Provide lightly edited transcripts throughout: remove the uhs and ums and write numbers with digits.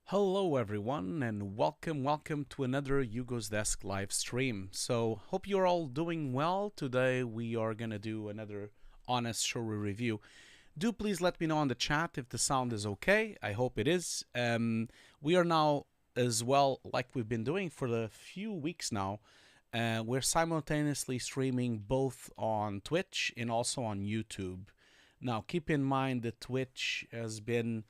Hello everyone and welcome to another Hugo's Desk live stream. So hope you're all doing well. Today we are gonna do another Honest Showreel Review. Do please let me know on the chat if the sound is okay. I hope it is. We are now as well, like we've been doing for a few weeks now, we're simultaneously streaming both on Twitch and also on YouTube. Now keep in mind that Twitch has been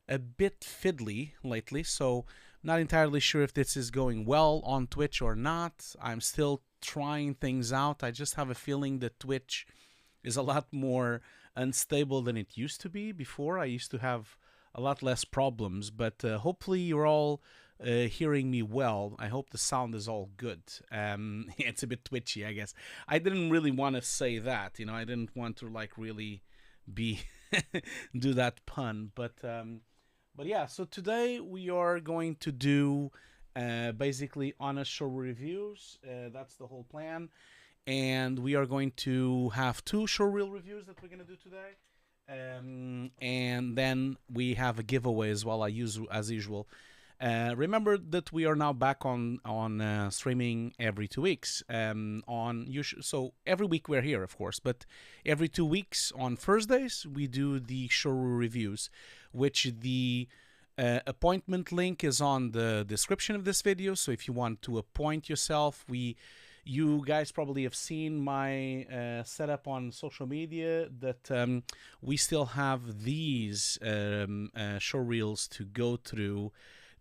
a bit fiddly lately, so not entirely sure if this is going well on Twitch or not. I'm still trying things out. I just have a feeling that Twitch is a lot more unstable than it used to be before. I used to have a lot less problems, but hopefully you're all hearing me well. I hope the sound is all good. It's a bit twitchy, I guess. I didn't really want to say that, I didn't want to like really be do that pun, but yeah, so today we are going to do basically honest show reviews. That's the whole plan. And we are going to have two showreel reviews that we're going to do today. And then we have a giveaway as well, as usual. Remember that we are now back on streaming every 2 weeks. So every week we're here, of course, but every 2 weeks on Thursdays we do the showreel reviews, which the appointment link is on the description of this video. So if you want to appoint yourself, you guys probably have seen my setup on social media that we still have these showreels to go through,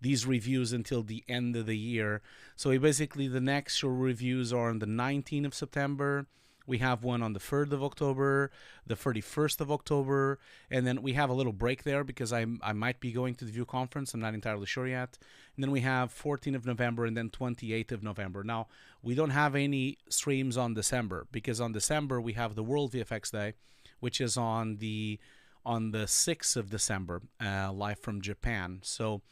these reviews until the end of the year. So basically the next show reviews are on the 19th of September. We have one on the 3rd of October, the 31st of October, and then we have a little break there because I might be going to the View Conference. I'm not entirely sure yet. And then we have 14th of November and then 28th of November. Now, we don't have any streams on December because on December we have the World VFX Day, which is on the 6th of December, live from Japan. So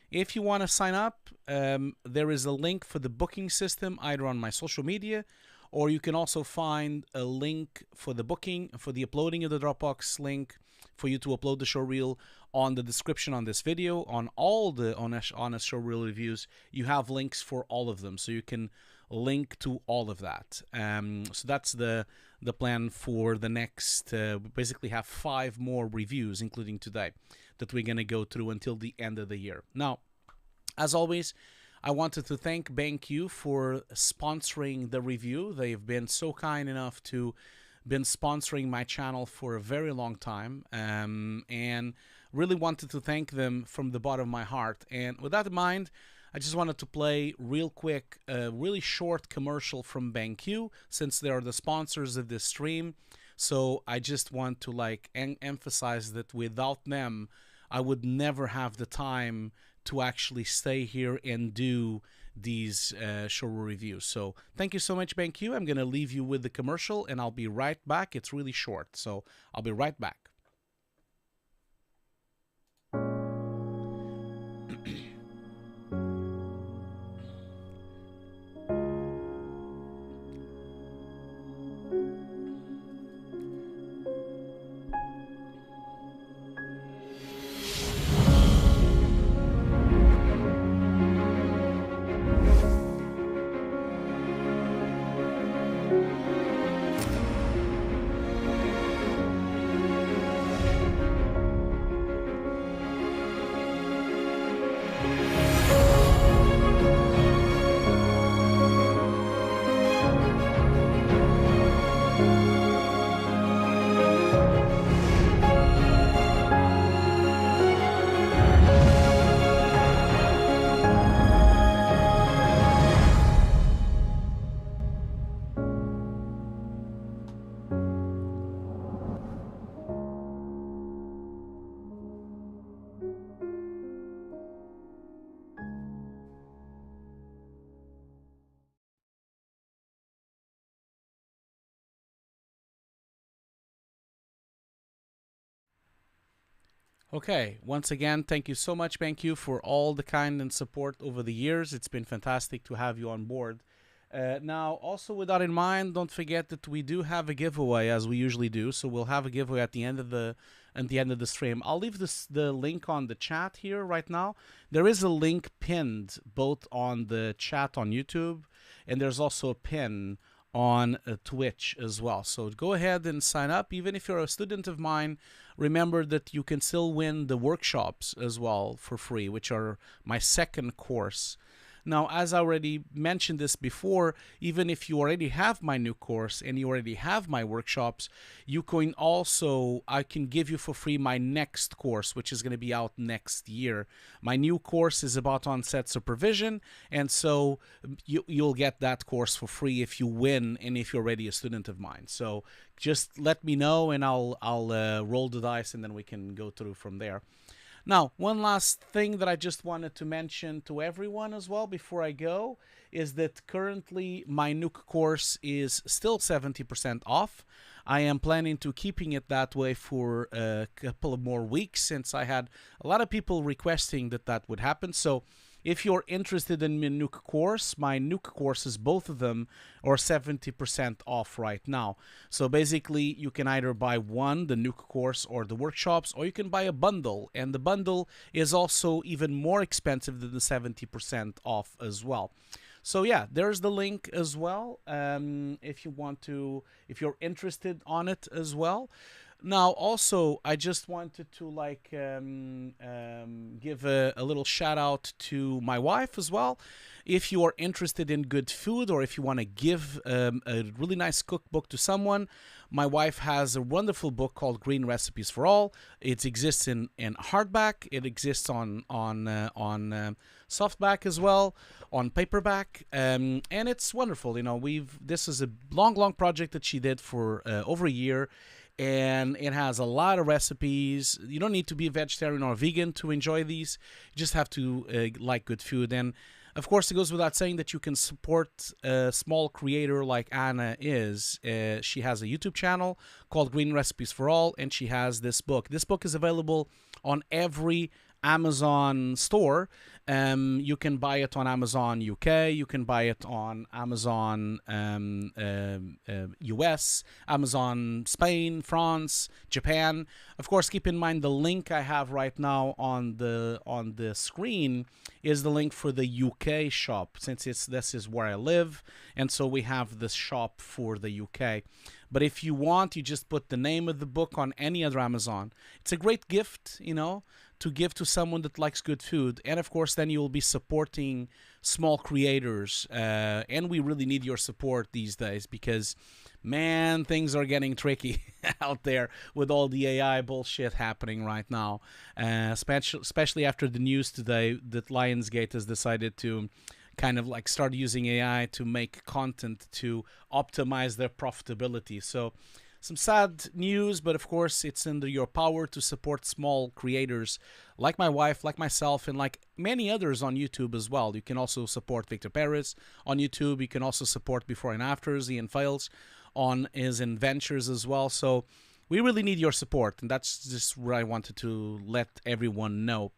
if you want to sign up, there is a link for the booking system either on my social media, or you can also find a link for the booking, for the uploading of the Dropbox link, for you to upload the showreel on the description on this video. On all the honest showreel reviews, you have links for all of them, so you can link to all of that. So that's the plan for the next, basically have 5 more reviews, including today, that we're going to go through until the end of the year. Now, as always, I wanted to thank BenQ for sponsoring the review. They've been so kind enough to been sponsoring my channel for a very long time, and really wanted to thank them from the bottom of my heart. And with that in mind, I just wanted to play real quick a really short commercial from BenQ, since they are the sponsors of this stream. So I just want to like emphasize that without them, I would never have the time to actually stay here and do these show reviews. So thank you so much, BenQ. I'm going to leave you with the commercial and I'll be right back. It's really short, so I'll be right back. Okay, once again, thank you so much, BenQ, for all the kind and support over the years. It's been fantastic to have you on board. Now, also with that in mind, don't forget that we do have a giveaway, as we usually do. So we'll have a giveaway at the end of the at the end of the stream. I'll leave the link on the chat here right now. There is a link pinned both on the chat on YouTube, and there's also a pin on Twitch as well. So go ahead and sign up. Even if you're a student of mine, remember that you can still win the workshops as well for free, which are my second course. Now, as I already mentioned this before, even if you already have my Nuke course and you already have my workshops, you can also, I can give you for free my next course, which is going to be out next year. My new course is about on-set supervision, and so you'll get that course for free if you win and if you're already a student of mine. So just let me know, and I'll roll the dice, and then we can go through from there. Now, one last thing that I just wanted to mention to everyone as well before I go is that currently my Nuke course is still 70% off. I am planning to keeping it that way for a couple of more weeks, since I had a lot of people requesting that would happen. So if you're interested in my Nuke courses, both of them are 70% off right now. So basically, you can either buy one, the Nuke course, or the workshops, or you can buy a bundle. And the bundle is also even more expensive than the 70% off as well. So yeah, there's the link as well, if you want to, if you're interested on it as well. Now, also, I just wanted to give a little shout out to my wife as well. If you are interested in good food, or if you want to give a really nice cookbook to someone, my wife has a wonderful book called Green Recipes for All. It exists in hardback. It exists on softback as well, on paperback, and it's wonderful. You know, this is a long project that she did for over a year. And it has a lot of recipes. You don't need to be a vegetarian or a vegan to enjoy these. You just have to like good food. And of course, it goes without saying that you can support a small creator like Anna is. She has a YouTube channel called Green Recipes for All, and she has this book. This book is available on every Amazon store. You can buy it on Amazon UK, you can buy it on Amazon US, Amazon Spain, France, Japan. Of course, keep in mind the link I have right now on the screen is the link for the UK shop, since this is where I live, and so we have this shop for the UK. But if you want, you just put the name of the book on any other Amazon. It's a great gift, you know, to give to someone that likes good food. And of course, then you'll be supporting small creators. And we really need your support these days because, man, things are getting tricky out there with all the AI bullshit happening right now. Especially after the news today that Lionsgate has decided to kind of like start using AI to make content to optimize their profitability. So some sad news, but of course it's under your power to support small creators like my wife, like myself, and like many others on YouTube as well. You can also support Victor Perez on YouTube. You can also support Before and Afters, Ian Fails on his adventures as well. So we really need your support, and that's just what I wanted to let everyone know.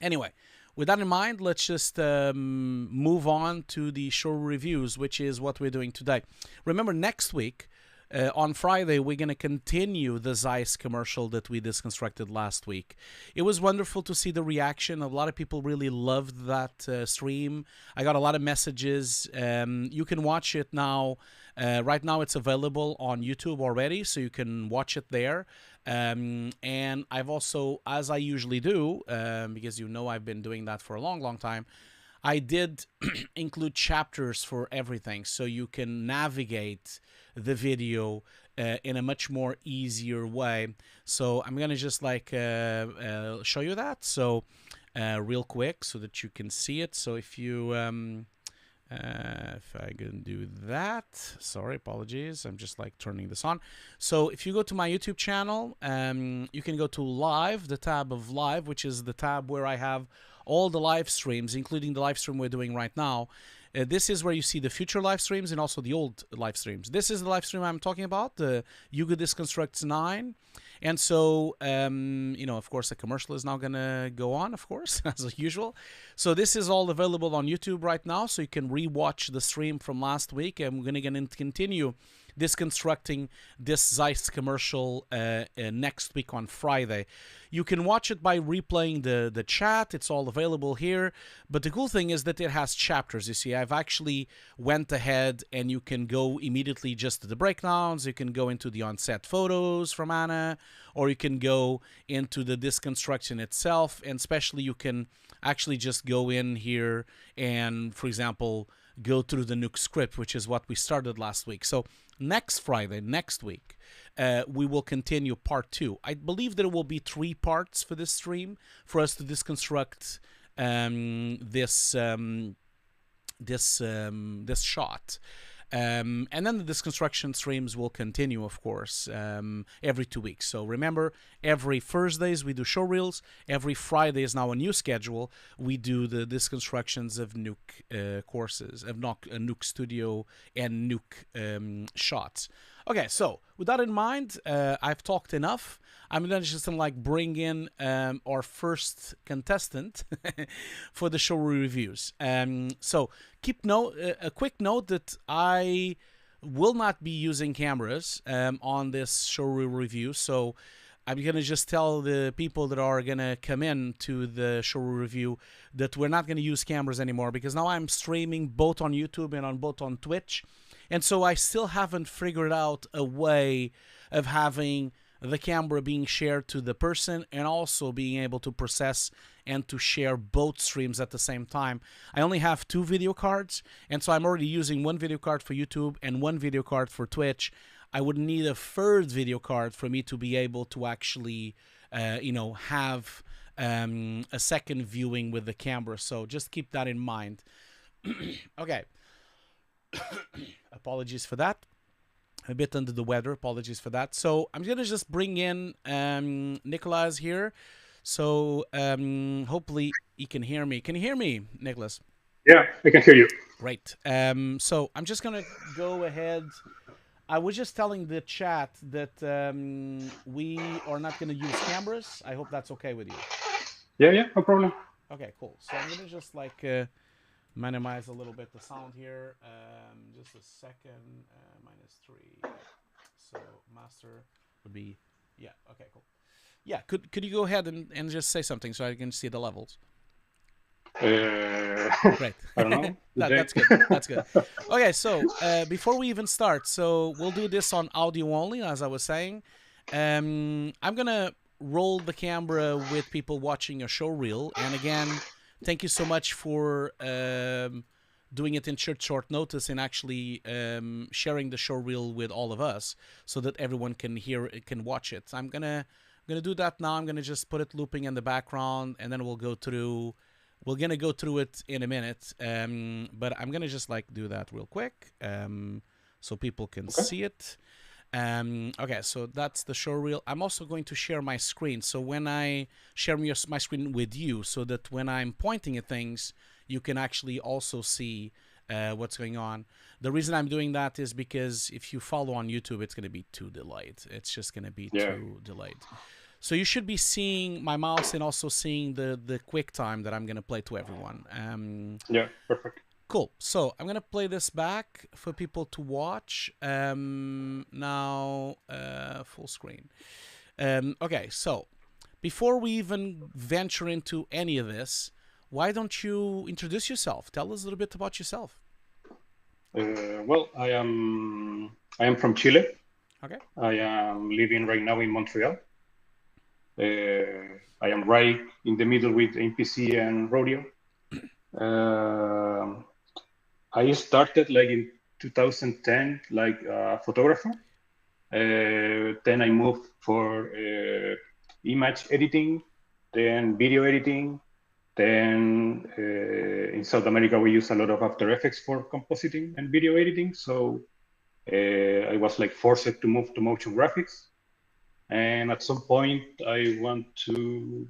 Anyway, with that in mind, let's just move on to the show reviews, which is what we're doing today. Remember, next week, on Friday, we're going to continue the Zeiss commercial that we disconstructed last week. It was wonderful to see the reaction. A lot of people really loved that stream. I got a lot of messages. You can watch it now. Right now, it's available on YouTube already, so you can watch it there. And I've also, as I usually do, because you know I've been doing that for a long time, I did include chapters for everything, so you can navigate the video in a much more easier way. So I'm gonna just like show you that, so real quick, so that you can see it. So if you if I can do that, sorry, apologies, I'm just like turning this on. So if you go to my YouTube channel, you can go to live, the tab of live, which is the tab where I have all the live streams, including the live stream we're doing right now. This is where you see the future live streams and also the old live streams. This is the live stream I'm talking about, the Hugo Disconstructs 9. And so, you know, of course, the commercial is now going to go on, of course, as usual. So this is all available on YouTube right now, so you can rewatch the stream from last week. And we're going to continue Disconstructing this Zeiss commercial next week on Friday. You can watch it by replaying the chat. It's all available here. But the cool thing is that it has chapters. You see, I've actually went ahead and you can go immediately just to the breakdowns. You can go into the on-set photos from Anna, or you can go into the disconstruction itself. And especially you can actually just go in here and, for example, go through the Nuke script, which is what we started last week. So next Friday, next week, we will continue part 2. I believe there will be 3 parts for this stream for us to disconstruct this shot. And then the disconstruction streams will continue, of course, every 2 weeks. So remember, every Thursdays we do showreels. Every Friday is now a new schedule. We do the disconstructions of Nuke courses, of Nuke Studio and Nuke shots. Okay, so with that in mind, I've talked enough. I'm going to just bring in our first contestant for the showreel reviews. So keep a quick note that I will not be using cameras on this showreel review. So I'm going to just tell the people that are going to come in to the showreel review that we're not going to use cameras anymore, because now I'm streaming both on YouTube and both on Twitch. And so I still haven't figured out a way of having the camera being shared to the person and also being able to process and to share both streams at the same time. I only have 2 video cards, and so I'm already using 1 video card for YouTube and 1 video card for Twitch. I would need a 3rd video card for me to be able to actually, have a second viewing with the camera. So just keep that in mind. Okay. Apologies for that. A bit under the weather. Apologies for that. So I'm going to just bring in Nicolas here. So hopefully he can hear me. Can you hear me, Nicolas? Yeah, I can hear you. Great. So I'm just going to go ahead. I was just telling the chat that we are not going to use cameras. I hope that's okay with you. Yeah, no problem. Okay, cool. So I'm going to just minimize a little bit the sound here. Just a second. -3. So master would be, yeah. Okay, cool. Yeah, could you go ahead and just say something so I can see the levels? Great. I don't know. That's good. That's good. Okay, so before we even start, so we'll do this on audio only, as I was saying. I'm gonna roll the camera with people watching a showreel, and again, thank you so much for doing it in short notice and actually sharing the showreel with all of us so that everyone can watch it. I'm gonna do that now. I'm gonna just put it looping in the background, and then we'll go through. We're gonna go through it in a minute, but I'm gonna just do that real quick so people can see it. Okay, so that's the showreel. I'm also going to share my screen. So when I share my screen with you, so that when I'm pointing at things, you can actually also see what's going on. The reason I'm doing that is because if you follow on YouTube, it's going to be too delayed. It's just going to be too delayed. So you should be seeing my mouse and also seeing the quick time that I'm going to play to everyone. Yeah, perfect. Cool. So I'm going to play this back for people to watch. Now, full screen. Okay, so before we even venture into any of this, why don't you introduce yourself? Tell us a little bit about yourself. Well, I am from Chile. Okay. I am living right now in Montreal. I am right in the middle with MPC and rodeo. I started in 2010, a photographer. Then I moved for image editing, then video editing. Then in South America, we use a lot of After Effects for compositing and video editing. So I was forced to move to motion graphics. And at some point, I want to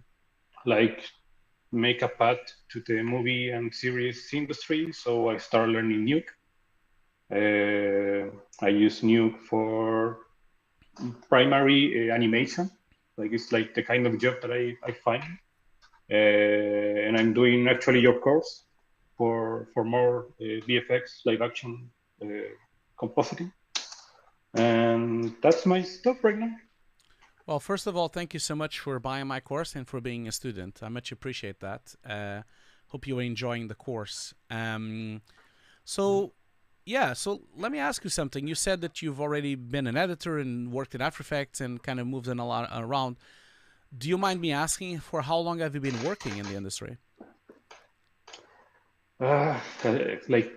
make a path to the movie and series industry. So I started learning Nuke. I use Nuke for primary animation. It's the kind of job that I find. And I'm doing actually your course for more VFX live action compositing. And that's my stuff right now. Well, first of all, thank you so much for buying my course and for being a student. I much appreciate that. Hope you are enjoying the course. So let me ask you something. You said that you've already been an editor and worked in After Effects and kind of moved in a lot around. Do you mind me asking for how long have you been working in the industry? Like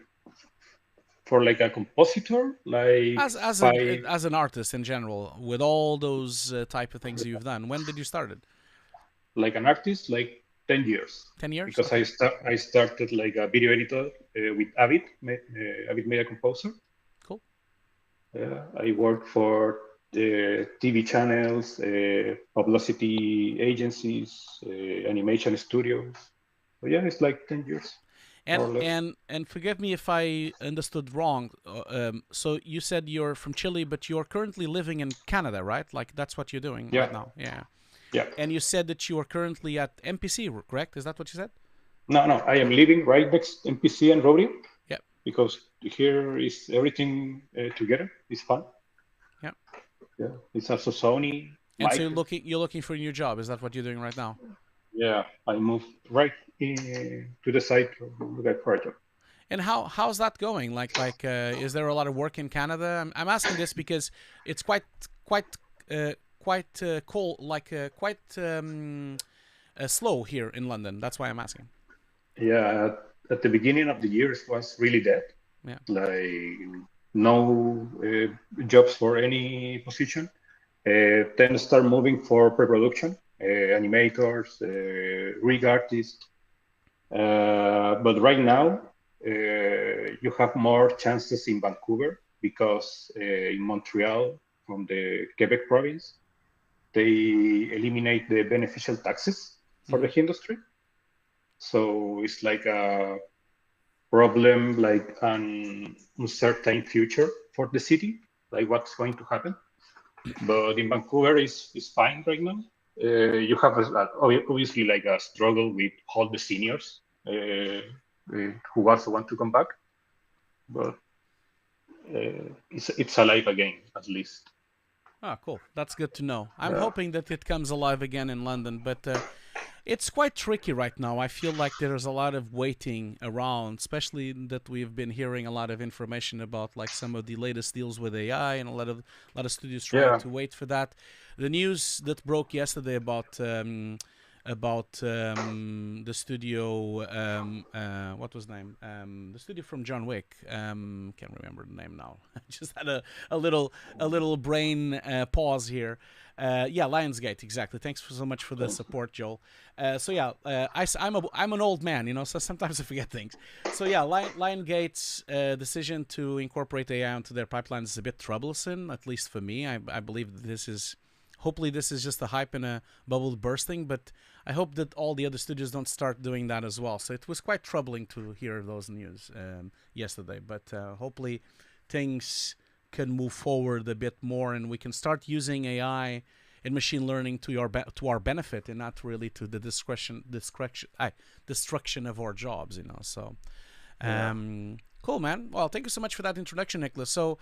for like a compositor, like five, As an artist in general, with all those type of things you've done. When did you start it? like an artist, like 10 years. 10 years? Because Okay. I started like a video editor with Avid Media Composer. Cool. I worked for the TV channels, publicity agencies, animation studios. So yeah, it's like 10 years, more or less. And forgive me if I understood wrong. So you said you're from Chile, but you're currently living in Canada, right? Like that's what you're doing Yeah, right now. Yeah. yeah. And you said that you are currently at MPC, correct? Is that what you said? No, I am living right next MPC and Rodeo Yeah. because here is everything together. It's fun. Yeah. Yeah, it's also Sony. And so Mike. you're looking for a new job. Is that what you're doing right now? Yeah, I moved right to the site to look at project. And how's that going? Is there a lot of work in Canada? I'm asking this because it's quite cold, slow here in London. That's why I'm asking. Yeah, at the beginning of the year, it was really dead. Yeah. Like no jobs for any position. Then start moving for pre-production, animators, rig artists. But right now, you have more chances in Vancouver because in Montreal, from the Quebec province, they eliminate the beneficial taxes for the industry. So it's like a problem, like an uncertain future for the city, like what's going to happen. But in Vancouver is fine right now. You have obviously like a struggle with all the seniors who also want to come back, but it's alive again at least. Ah, cool. That's good to know. I'm hoping that it comes alive again in London, but it's quite tricky right now. I feel like there's a lot of waiting around, especially that we've been hearing a lot of information about like some of the latest deals with AI, and a lot of studios trying to wait for that. The news that broke yesterday about the studio, what was the name? The studio from John Wick. Can't remember the name now. I just had a little brain pause here. Lionsgate, exactly. Thanks so much for the support, Joel. I'm an old man, so sometimes I forget things. So yeah, Liongate's decision to incorporate AI into their pipelines is a bit troublesome, at least for me. I believe that hopefully this is just a hype and a bubble bursting, but I hope that all the other studios don't start doing that as well. So it was quite troubling to hear those news yesterday, but hopefully things can move forward a bit more, and we can start using AI and machine learning to our benefit, and not really to the destruction of our jobs. So, cool, man. Well, thank you so much for that introduction, Nicolas. So,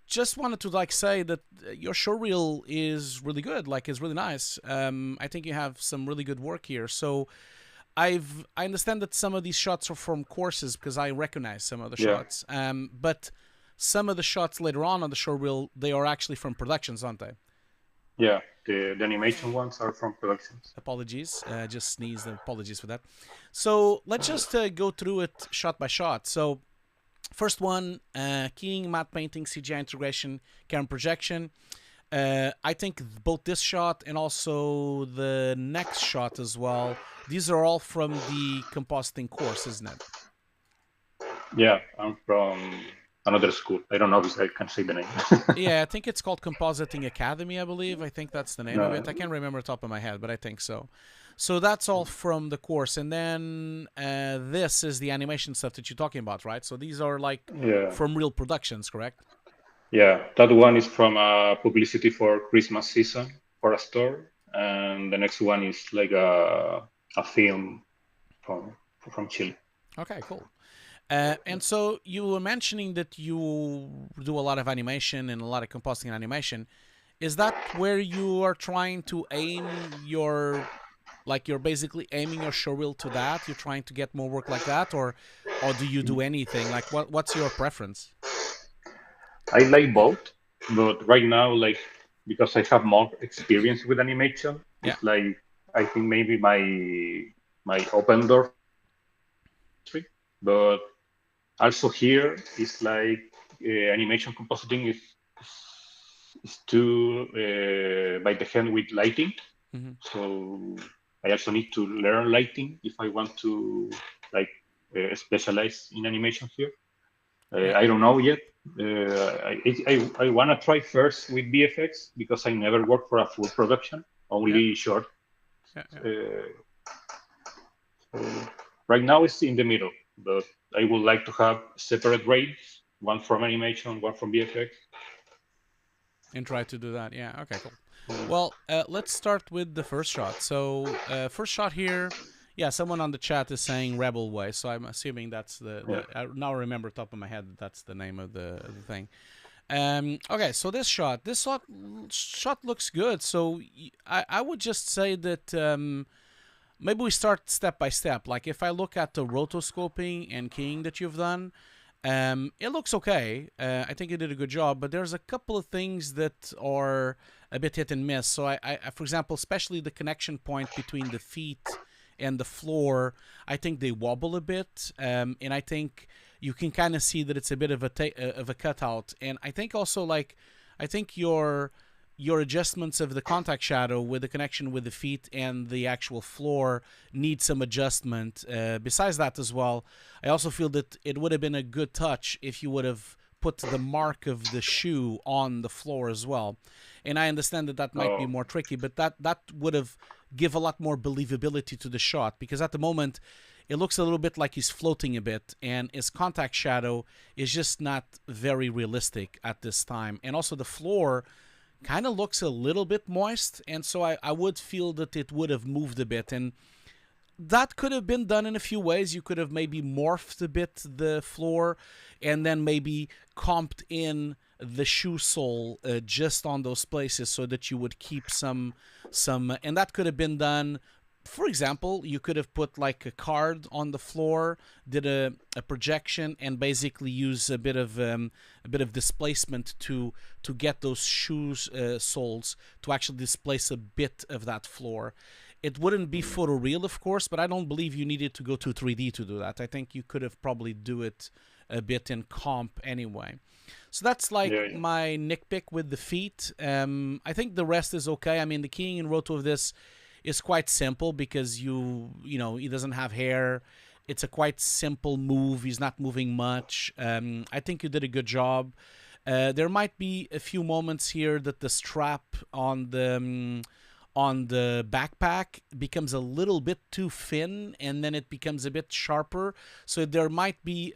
just wanted to say that your showreel is really good. It's really nice. I think you have some really good work here. So, I understand that some of these shots are from courses because I recognize some of the shots. But some of the shots later on the showreel, they are actually from productions, aren't they? Yeah, the animation ones are from productions. Apologies, just sneezed. Apologies for that. So let's just go through it shot by shot. So first one, keying, matte painting, CGI integration, camera projection. I think both this shot and also the next shot as well, these are all from the compositing course, isn't it? Yeah, I'm from another school. I don't know if I can say the name. Yeah, I think it's called Compositing Academy, I believe. I think that's the name of it. I can't remember the top of my head, but I think so. So that's all from the course. And then this is the animation stuff that you're talking about, right? So these are from real productions, correct? Yeah, that one is from a publicity for Christmas season for a store. And the next one is like a film from Chile. Okay, cool. And so you were mentioning that you do a lot of animation and a lot of compositing and animation. Is that where you are trying to aim your, like you're basically aiming your showreel to that? You're trying to get more work like that, or do you do anything? Like what's your preference? I like both, but right now, like because I have more experience with animation, Yeah. it's like I think maybe my open door for the industry. But also here, it's like animation compositing is too by the hand with lighting. Hmm. So I also need to learn lighting if I want to like specialize in animation here. Yeah. I don't know yet. I want to try first with VFX because I never worked for a full production, Yeah. only short. Yeah. Yeah. Uh, so right now it's in the middle, but I would like to have separate grades, one from animation, one from VFX. And try to do that. Yeah. Okay. Cool. Well, let's start with the first shot. So, first shot here. Yeah, someone on the chat is saying Rebel Way, so I'm assuming that's Yeah. I now remember top of my head that that's the name of the thing. Okay, so this shot looks good. So I would just say that maybe we start step by step. Like if I look at the rotoscoping and keying that you've done, it looks okay. I think you did a good job, but there's a couple of things that are a bit hit and miss. So for example, especially the connection point between the feet and the floor, I think they wobble a bit, and I think you can kind of see that it's a bit of a cutout. And I think also like I think your adjustments of the contact shadow with the connection with the feet and the actual floor need some adjustment. Besides that as well, I also feel that it would have been a good touch if you would have put the mark of the shoe on the floor as well. And I understand that that might be Oh, more tricky, but that would have give a lot more believability to the shot, because at the moment it looks a little bit like he's floating a bit, and his contact shadow is just not very realistic at this time. And also the floor kind of looks a little bit moist, and so I would feel that it would have moved a bit, and that could have been done in a few ways. You could have maybe morphed a bit the floor and then maybe comped in the shoe sole just on those places so that you would keep some, and that could have been done. For example, you could have put like a card on the floor, did a projection, and basically use a bit of displacement to get those shoes soles to actually displace a bit of that floor. It wouldn't be photoreal, of course, but I don't believe you needed to go to 3D to do that. I think you could have probably do it a bit in comp anyway. So that's like yeah, yeah. my nitpick with the feet. I think the rest is okay. I mean, the keying and roto of this is quite simple because you know he doesn't have hair. It's a quite simple move. He's not moving much. I think you did a good job. There might be a few moments here that the strap on the backpack becomes a little bit too thin, and then it becomes a bit sharper. So there might be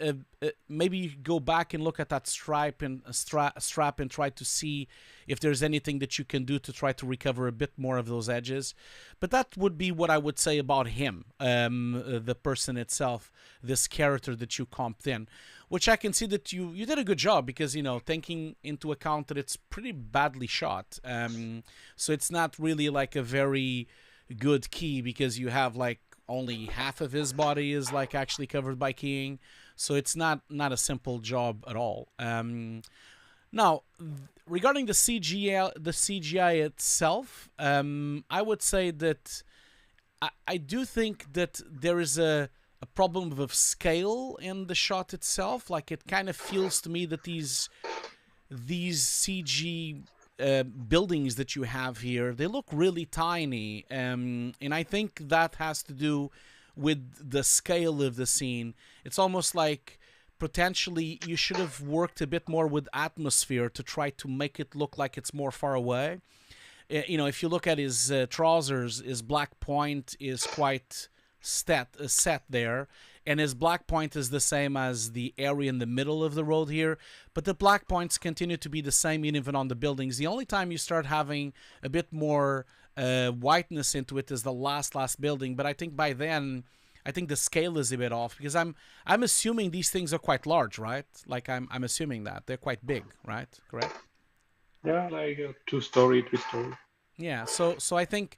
maybe you go back and look at that strap and try to see if there's anything that you can do to try to recover a bit more of those edges. But that would be what I would say about him, the person itself, this character that you comped in, which I can see that you did a good job, because taking into account that it's pretty badly shot, so it's not really like a very good key, because you have like only half of his body is like actually covered by keying, so it's not a simple job at all. Now, regarding the CGI itself, I would say that I do think that there is a problem of scale in the shot itself. Like, it kind of feels to me that these CG buildings that you have here, they look really tiny, and I think that has to do with the scale of the scene. It's almost like potentially you should have worked a bit more with atmosphere to try to make it look like it's more far away. If you look at his trousers, his black point is quite set there, and his black point is the same as the area in the middle of the road here, but the black points continue to be the same even on the buildings. The only time you start having a bit more whiteness into it is the last building, but I think by then I think the scale is a bit off because I'm assuming these things are quite large, right? Like I'm assuming that they're quite big, right? Correct? Yeah, like a 2-story, 3-story. Yeah, so I think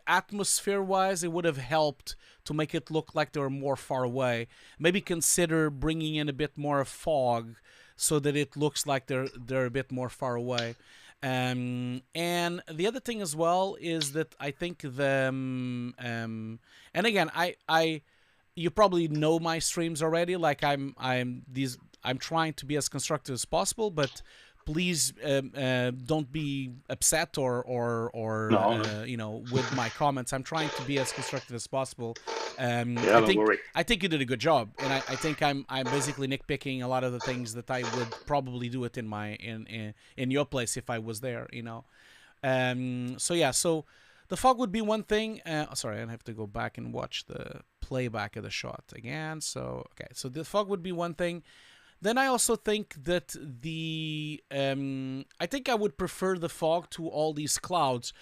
atmosphere wise it would have helped to make it look like they were more far away. Maybe consider bringing in a bit more fog so that it looks like they're a bit more far away. And the other thing as well is that I think and again I you probably know my streams already. Like I'm trying to be as constructive as possible, but please don't be upset or No, no. with my comments. I'm trying to be as constructive as possible. Yeah, don't worry. I think you did a good job, and I think I'm basically nitpicking a lot of the things that I would probably do it in your place if I was there. So yeah, so the fog would be one thing. Sorry, I have to go back and watch the playback of the shot again. So okay, so the fog would be one thing. Then I also think that I think I would prefer the fog to all these clouds.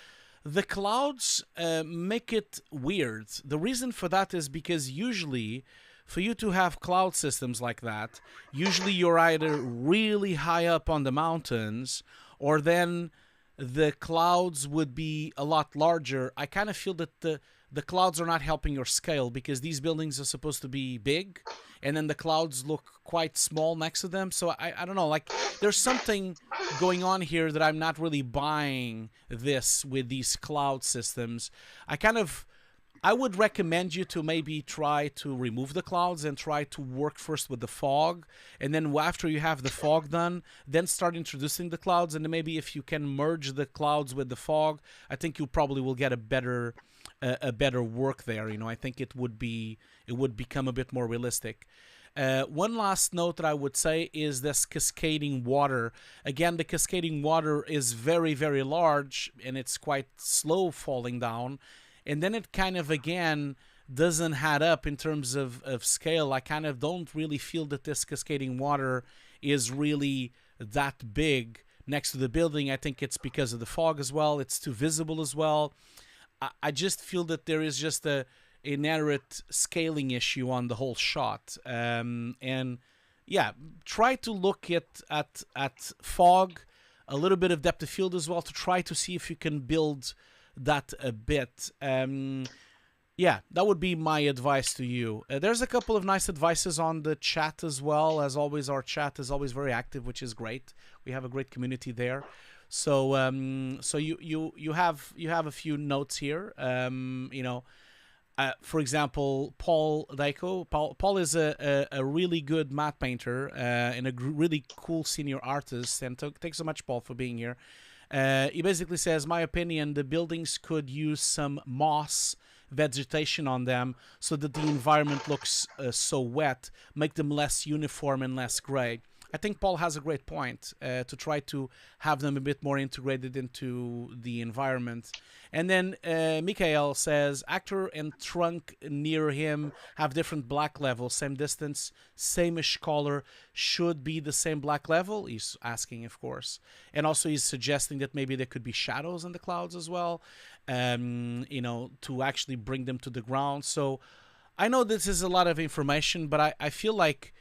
The clouds make it weird. The reason for that is because usually, for you to have cloud systems like that, usually you're either really high up on the mountains, or then the clouds would be a lot larger. I kind of feel that the clouds are not helping your scale because these buildings are supposed to be big, and then the clouds look quite small next to them. So I don't know, like there's something going on here that I'm not really buying this with these cloud systems. I would recommend you to maybe try to remove the clouds and try to work first with the fog. And then after you have the fog done, then start introducing the clouds. And then maybe if you can merge the clouds with the fog, I think you probably will get a better work there. I think it would become a bit more realistic. One last note that I would say is this cascading water. Again, the cascading water is very, very large, and it's quite slow falling down. And then it kind of, again, doesn't add up in terms of scale. I kind of don't really feel that this cascading water is really that big next to the building. I think it's because of the fog as well. It's too visible as well. I just feel that there is just an inherent scaling issue on the whole shot. And yeah, try to look at fog, a little bit of depth of field as well, to try to see if you can build that a bit. Yeah, that would be my advice to you. There's a couple of nice advices on the chat as well. As always, our chat is always very active, which is great. We have a great community there. So so you have a few notes here. For example, Paul Daiko. Paul is a really good matte painter and a really cool senior artist. And thanks so much, Paul, for being here. He basically says, my opinion, the buildings could use some moss vegetation on them so that the environment looks so wet, make them less uniform and less gray. I think Paul has a great point to try to have them a bit more integrated into the environment. And then Mikhail says, actor and trunk near him have different black levels, same distance, same-ish color, should be the same black level? He's asking, of course. And also he's suggesting that maybe there could be shadows in the clouds as well, to actually bring them to the ground. So I know this is a lot of information, but I feel like,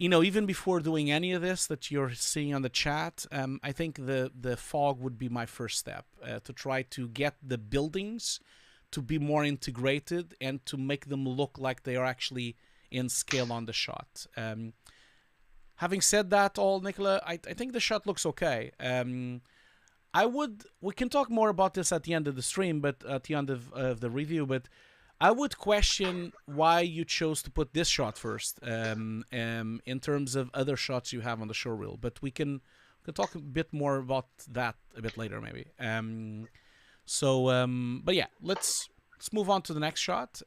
even before doing any of this that you're seeing on the chat, I think the fog would be my first step to try to get the buildings to be more integrated and to make them look like they are actually in scale on the shot. Having said that, Nicola, I think the shot looks okay. We can talk more about this at the end of the stream, but at the end of the review, but I would question why you chose to put this shot first in terms of other shots you have on the showreel. But we can talk a bit more about that a bit later, maybe. But yeah, let's move on to the next shot.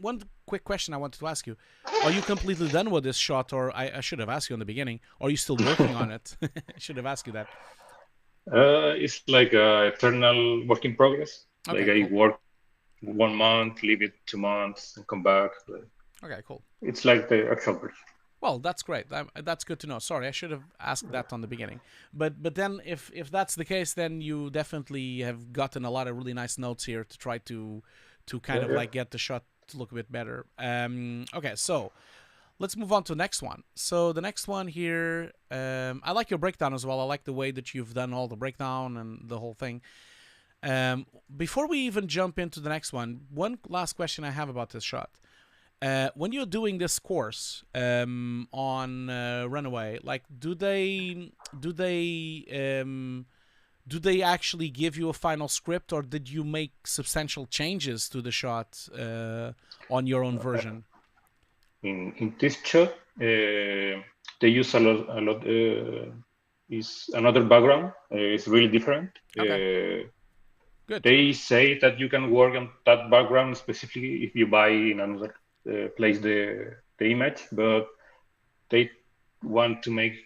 One quick question I wanted to ask you. Are you completely done with this shot, or I should have asked you in the beginning, or are you still working on it? I should have asked you that. It's like a eternal work in progress. Okay, like cool. I work 1 month, leave it 2 months, and come back. Okay, cool. It's like the actual version. Well, that's great. That's good to know. Sorry, I should have asked that on the beginning. But then, if that's the case, then you definitely have gotten a lot of really nice notes here to try to kind of like get the shot to look a bit better. Okay, so let's move on to the next one. So the next one here, I like your breakdown as well. I like the way that you've done all the breakdown and the whole thing. Before we even jump into the next one last question I have about this shot. When you're doing this course on Runaway, like do they actually give you a final script, or did you make substantial changes to the shot on your own version? In this shot, they use a lot. Is another background. It's really different. Okay. Good. They say that you can work on that background specifically if you buy in another place the image, but they want to make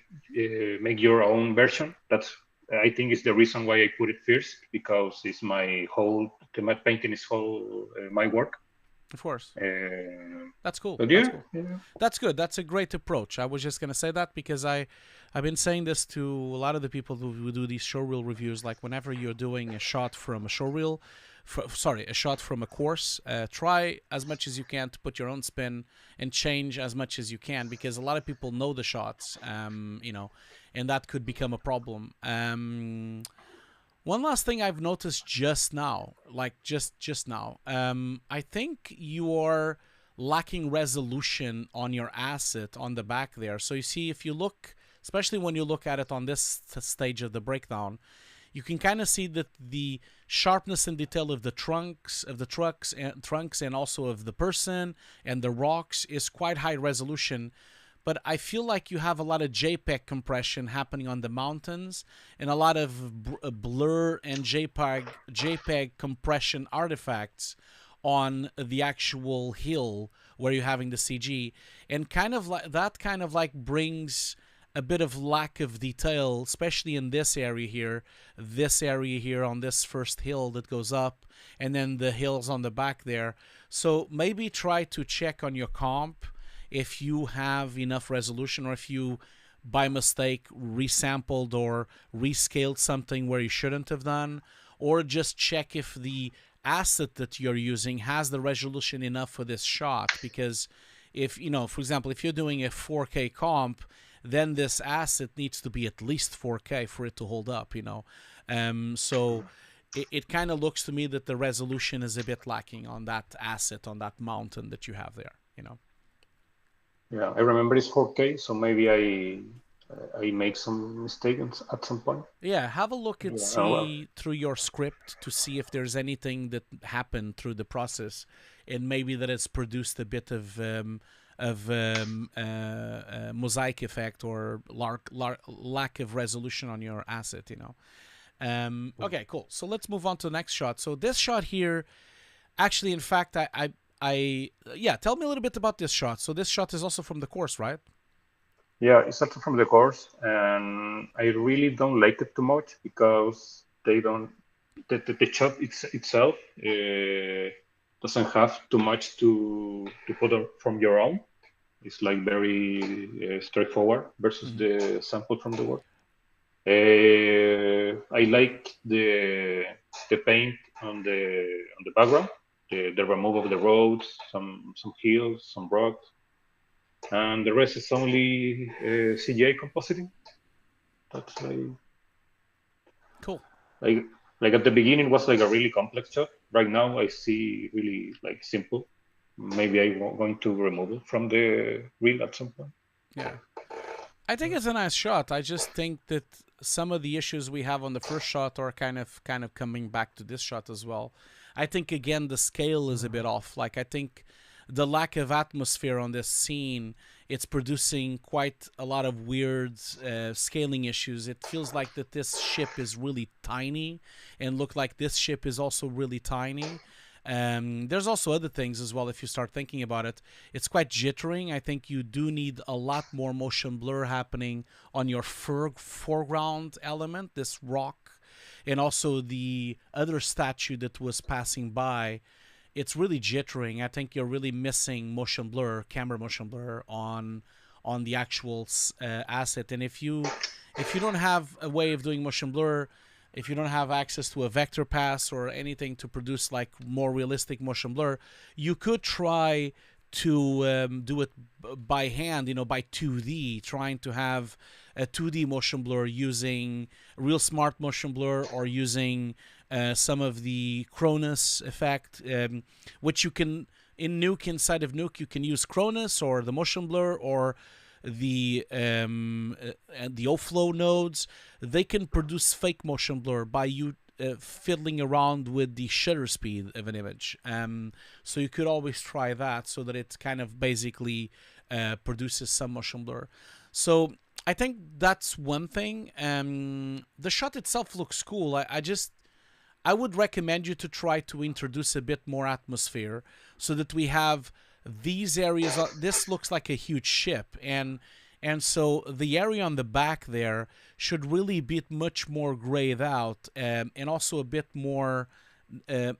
your own version. That's, I think, is the reason why I put it first, because it's my whole, the matte painting is whole my work. Of course. That's cool. But That's yeah, cool. yeah. That's good. That's a great approach. I was just gonna say that because I've been saying this to a lot of the people who do these showreel reviews. Like whenever you're doing a shot from a showreel, a shot from a course, try as much as you can to put your own spin and change as much as you can, because a lot of people know the shots, you know, and that could become a problem. One last thing I've noticed just now, like just now, I think you are lacking resolution on your asset on the back there. So you see, if you look, especially when you look at it on this stage of the breakdown, you can kind of see that the sharpness and detail of the trucks and also of the person and the rocks is quite high resolution. But I feel like you have a lot of JPEG compression happening on the mountains and a lot of blur and JPEG compression artifacts on the actual hill where you're having the CG, and kind of like brings a bit of lack of detail, especially in this area here on this first hill that goes up, and then the hills on the back there. So maybe try to check on your comp if you have enough resolution, or if you by mistake resampled or rescaled something where you shouldn't have done, or just check if the asset that you're using has the resolution enough for this shot. Because if, you know, for example, if you're doing a 4K comp, then this asset needs to be at least 4K for it to hold up, you know. So it kind of looks to me that the resolution is a bit lacking on that asset, on that mountain that you have there, you know. Yeah, I remember it's 4K, so maybe I make some mistakes at some point. Yeah, have a look and see through your script to see if there's anything that happened through the process, and maybe that it's produced a bit of mosaic effect or lack of resolution on your asset, you know. Okay, cool. So let's move on to the next shot. So this shot here, actually, in fact, yeah, tell me a little bit about this shot. So this shot is also from the course, right? Yeah, it's also from the course, and I really don't like it too much because they don't. The shot itself doesn't have too much to put from your own. It's like very straightforward versus the sample from the work. I like the paint on the background, the removal of the roads, some hills, some rocks, and the rest is only CGI compositing. That's like cool. Like at the beginning was like a really complex shot. Right now I see really like simple. Maybe I'm going to remove it from the reel at some point. Yeah, I think it's a nice shot. I just think that some of the issues we have on the first shot are kind of coming back to this shot as well. I think again the scale is a bit off. Like I think the lack of atmosphere on this scene, it's producing quite a lot of weird scaling issues. It feels like that this ship is really tiny, and look like this ship is also really tiny. There's also other things as well if you start thinking about it. It's quite jittering. I think you do need a lot more motion blur happening on your foreground element, this rock, and also the other statue that was passing by. It's really jittering. I think you're really missing motion blur, camera motion blur on the actual asset. And if you don't have a way of doing motion blur, if you don't have access to a vector pass or anything to produce like more realistic motion blur, you could try to do it by hand, by 2D, trying to have a 2D motion blur using real smart motion blur or using some of the Cronus effect, which you can in Nuke, inside of Nuke, you can use Cronus or the motion blur or the O-flow nodes. They can produce fake motion blur by you fiddling around with the shutter speed of an image. So you could always try that so that it kind of basically produces some motion blur. So I think that's one thing. The shot itself looks cool. I would recommend you to try to introduce a bit more atmosphere so that we have these areas. This looks like a huge ship, and so the area on the back there should really be much more grayed out, and also a bit more like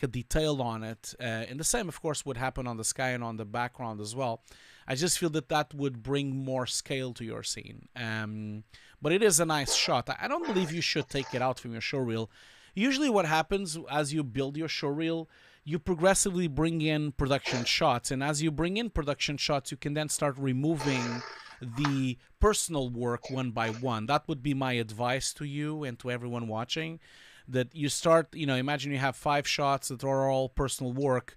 a detail on it. And the same, of course, would happen on the sky and on the background as well. I just feel that would bring more scale to your scene. But it is a nice shot. I don't believe you should take it out from your showreel. Usually what happens as you build your showreel, you progressively bring in production shots. And as you bring in production shots, you can then start removing the personal work one by one. That would be my advice to you and to everyone watching. That you start, imagine you have 5 shots that are all personal work.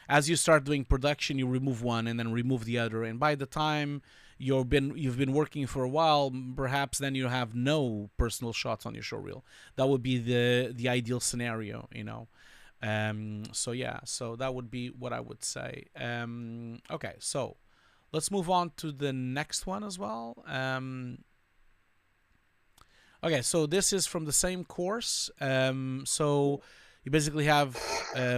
As you start doing production, you remove one and then remove the other. And by the time you've been working for a while, perhaps then you have no personal shots on your showreel. That would be the ideal scenario, So yeah, so that would be what I would say. Okay, so let's move on to the next one as well. Okay, so this is from the same course. So you basically have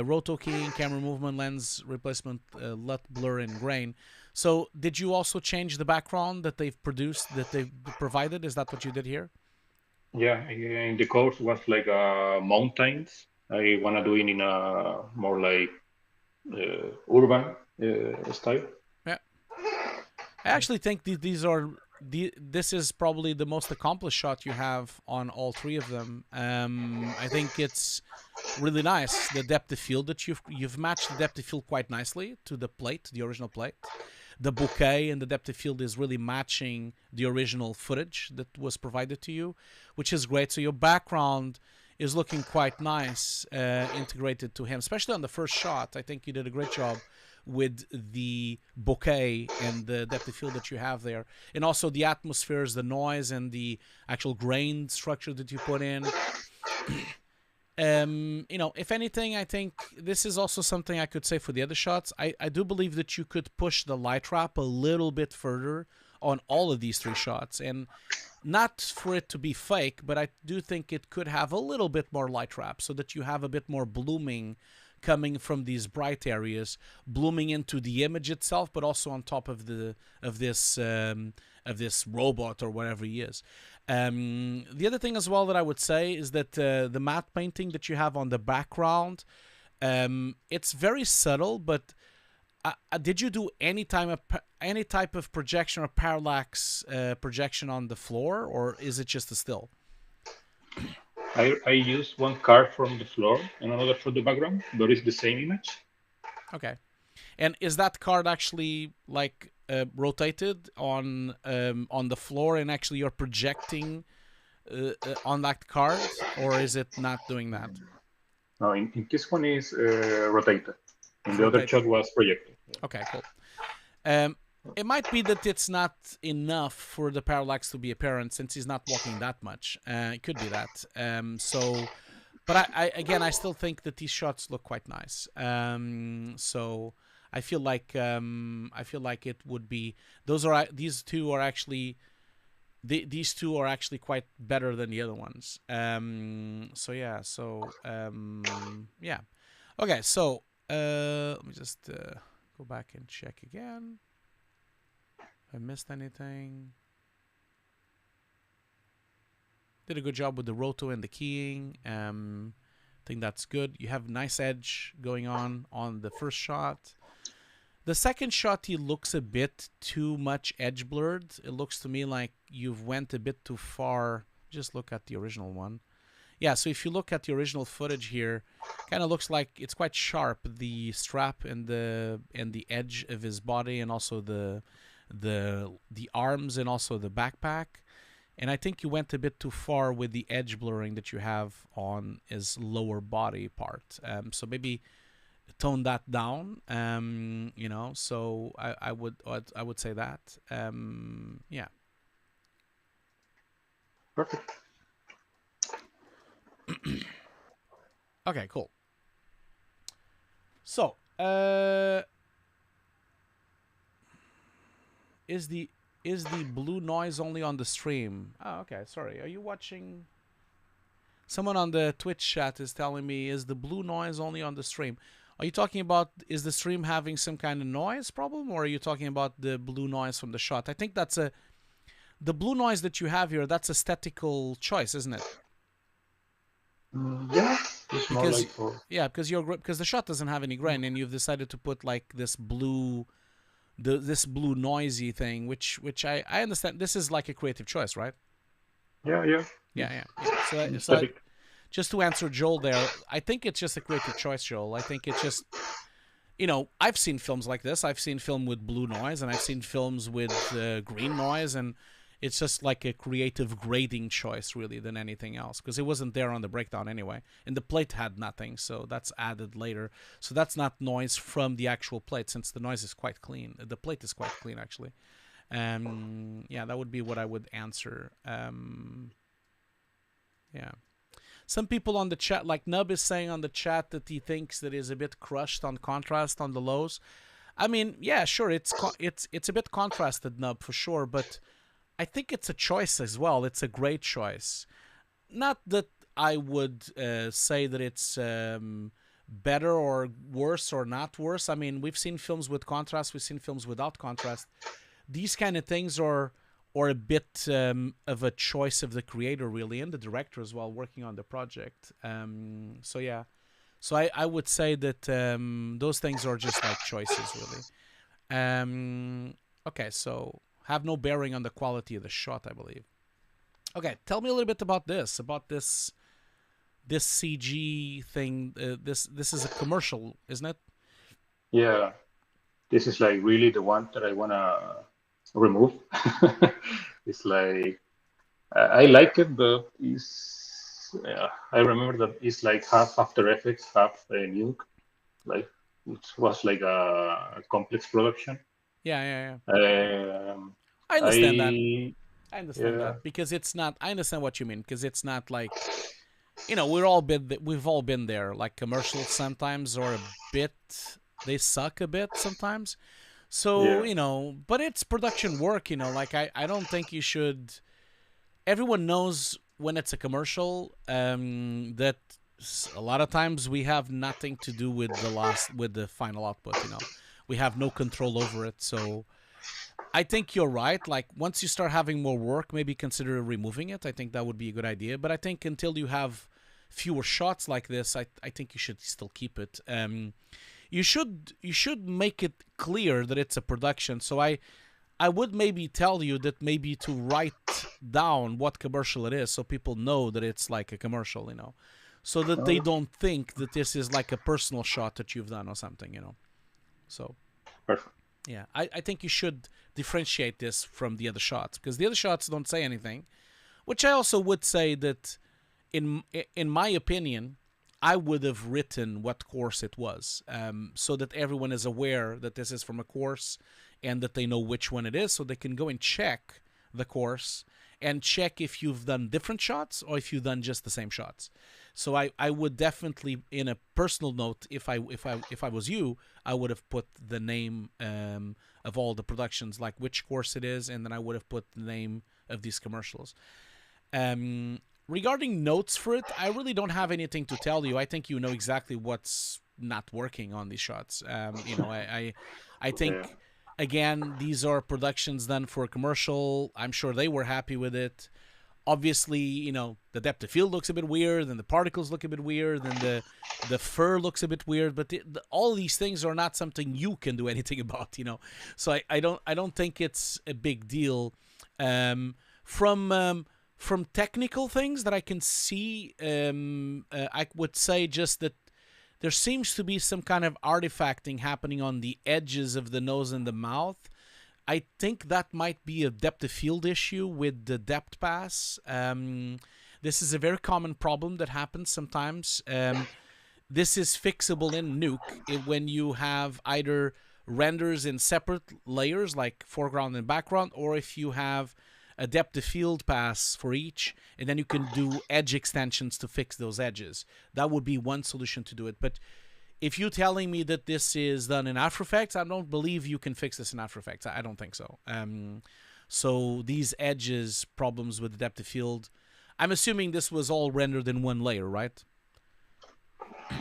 roto keying, camera movement, lens replacement, LUT, blur, and grain. So did you also change the background that they've produced, that they've provided? Is that what you did here? Yeah, in the course was like mountains. I want to do it in a more like urban style. Yeah. I actually think this is probably the most accomplished shot you have on all 3 of them. I think it's really nice, the depth of field that you've matched the depth of field quite nicely to the plate, the original plate. The bokeh and the depth of field is really matching the original footage that was provided to you, which is great. So your background is looking quite nice, integrated to him, especially on the first shot. I think you did a great job with the bokeh and the depth of field that you have there, and also the atmospheres, the noise, and the actual grain structure that you put in. If anything, I think this is also something I could say for the other shots. I do believe that you could push the light wrap a little bit further on all of these 3 shots, and not for it to be fake, but I do think it could have a little bit more light wrap so that you have a bit more blooming coming from these bright areas, blooming into the image itself, but also on top of this robot or whatever he is. The other thing as well that I would say is that the matte painting that you have on the background, it's very subtle, but did you do any type of projection or parallax projection on the floor, or is it just a still? I used one card from the floor and another for the background, but it's the same image. Okay. And is that card actually like rotated on the floor, and actually you're projecting on that card, or is it not doing that? No, in this one is rotated. And the other shot was projected. Okay, cool. It might be that it's not enough for the parallax to be apparent since he's not walking that much. It could be that. But I still think that these shots look quite nice. So I feel like it would be these two are actually quite better than the other ones. So yeah. Okay. So let me just go back and check again. I missed anything. Did a good job with the roto and the keying. I think that's good. You have nice edge going on the first shot. The second shot, he looks a bit too much edge blurred. It looks to me like you've went a bit too far Just look at the original one. Yeah, so if you look at the original footage here, kind of looks like it's quite sharp, the strap and the edge of his body, and also the arms, and also the backpack. And I think you went a bit too far with the edge blurring that you have on his lower body part. So maybe tone that down. You know, so I would say that. Yeah. Perfect. Okay, cool. So, is the blue noise only on the stream? Oh, okay. Sorry. Are you watching? Someone on the Twitch chat is telling me, is the blue noise only on the stream? Are you talking about, is the stream having some kind of noise problem, or are you talking about the blue noise from the shot? I think that's the blue noise that you have here, that's aesthetical choice, isn't it? Yeah, it's more like yeah, because the shot doesn't have any grain, and you've decided to put like this blue, this blue noisy thing, which I understand. This is like a creative choice, right? Yeah. So just to answer Joel there, I think it's just a creative choice, Joel. I think it's just, you know, I've seen films like this. I've seen film with blue noise, and I've seen films with green noise, and it's just like a creative grading choice, really, than anything else, because it wasn't there on the breakdown anyway, and the plate had nothing, so that's added later. So that's not noise from the actual plate, since the noise is quite clean. The plate is quite clean, actually. Yeah, that would be what I would answer. Yeah. Some people on the chat, like Nub is saying on the chat that he thinks that is a bit crushed on contrast on the lows. I mean, yeah, sure, it's a bit contrasted, Nub, for sure, but I think it's a choice as well. It's a great choice. Not that I would say that it's better or worse or not worse. I mean, we've seen films with contrast. We've seen films without contrast. These kind of things are a bit of a choice of the creator, really, and the director as well, working on the project. So, yeah. So I would say that those things are just like choices, really. Okay, so have no bearing on the quality of the shot, I believe. Okay, tell me a little bit about this CG thing. This is a commercial, isn't it? Yeah, this is like really the one that I wanna remove. It's like I like it, but I remember that it's like half After Effects, half Nuke. Like it was like a complex production. Yeah. I understand that. I understand yeah. that, because it's not. I understand what you mean, because it's not like, you know, we've all been there. Like commercials sometimes are a bit, they suck a bit sometimes. So, you know, but it's production work, you know. Like I don't think you should. Everyone knows when it's a commercial that a lot of times we have nothing to do with the final output, you know. We have no control over it. So I think you're right. Like once you start having more work, maybe consider removing it. I think that would be a good idea. But I think until you have fewer shots like this, I think you should still keep it. You should make it clear that it's a production. So I would maybe tell you that maybe to write down what commercial it is, so people know that it's like a commercial, you know, so that they don't think that this is like a personal shot that you've done or something, you know. So Perfect. Yeah, I think you should differentiate this from the other shots, because the other shots don't say anything, which I also would say that in my opinion, I would have written what course it was, so that everyone is aware that this is from a course and that they know which one it is, so they can go and check the course and check if you've done different shots or if you've done just the same shots. So I would definitely, in a personal note, if I was you, I would have put the name of all the productions, like which course it is, and then I would have put the name of these commercials. Regarding notes for it, I really don't have anything to tell you. I think you know exactly what's not working on these shots. You know, I think, again, these are productions done for a commercial. I'm sure they were happy with it. Obviously, you know, the depth of field looks a bit weird, and the particles look a bit weird, and the fur looks a bit weird. But all these things are not something you can do anything about, you know. So I don't think it's a big deal. From from technical things that I can see, I would say just that there seems to be some kind of artifacting happening on the edges of the nose and the mouth. I think that might be a depth of field issue with the depth pass. This is a very common problem that happens sometimes. This is fixable in Nuke when you have either renders in separate layers like foreground and background, or if you have a depth of field pass for each, and then you can do edge extensions to fix those edges. That would be one solution to do it. But if you're telling me that this is done in After Effects, I don't believe you can fix this in After Effects. I don't think so. So these edges problems with the depth of field, I'm assuming this was all rendered in one layer, right?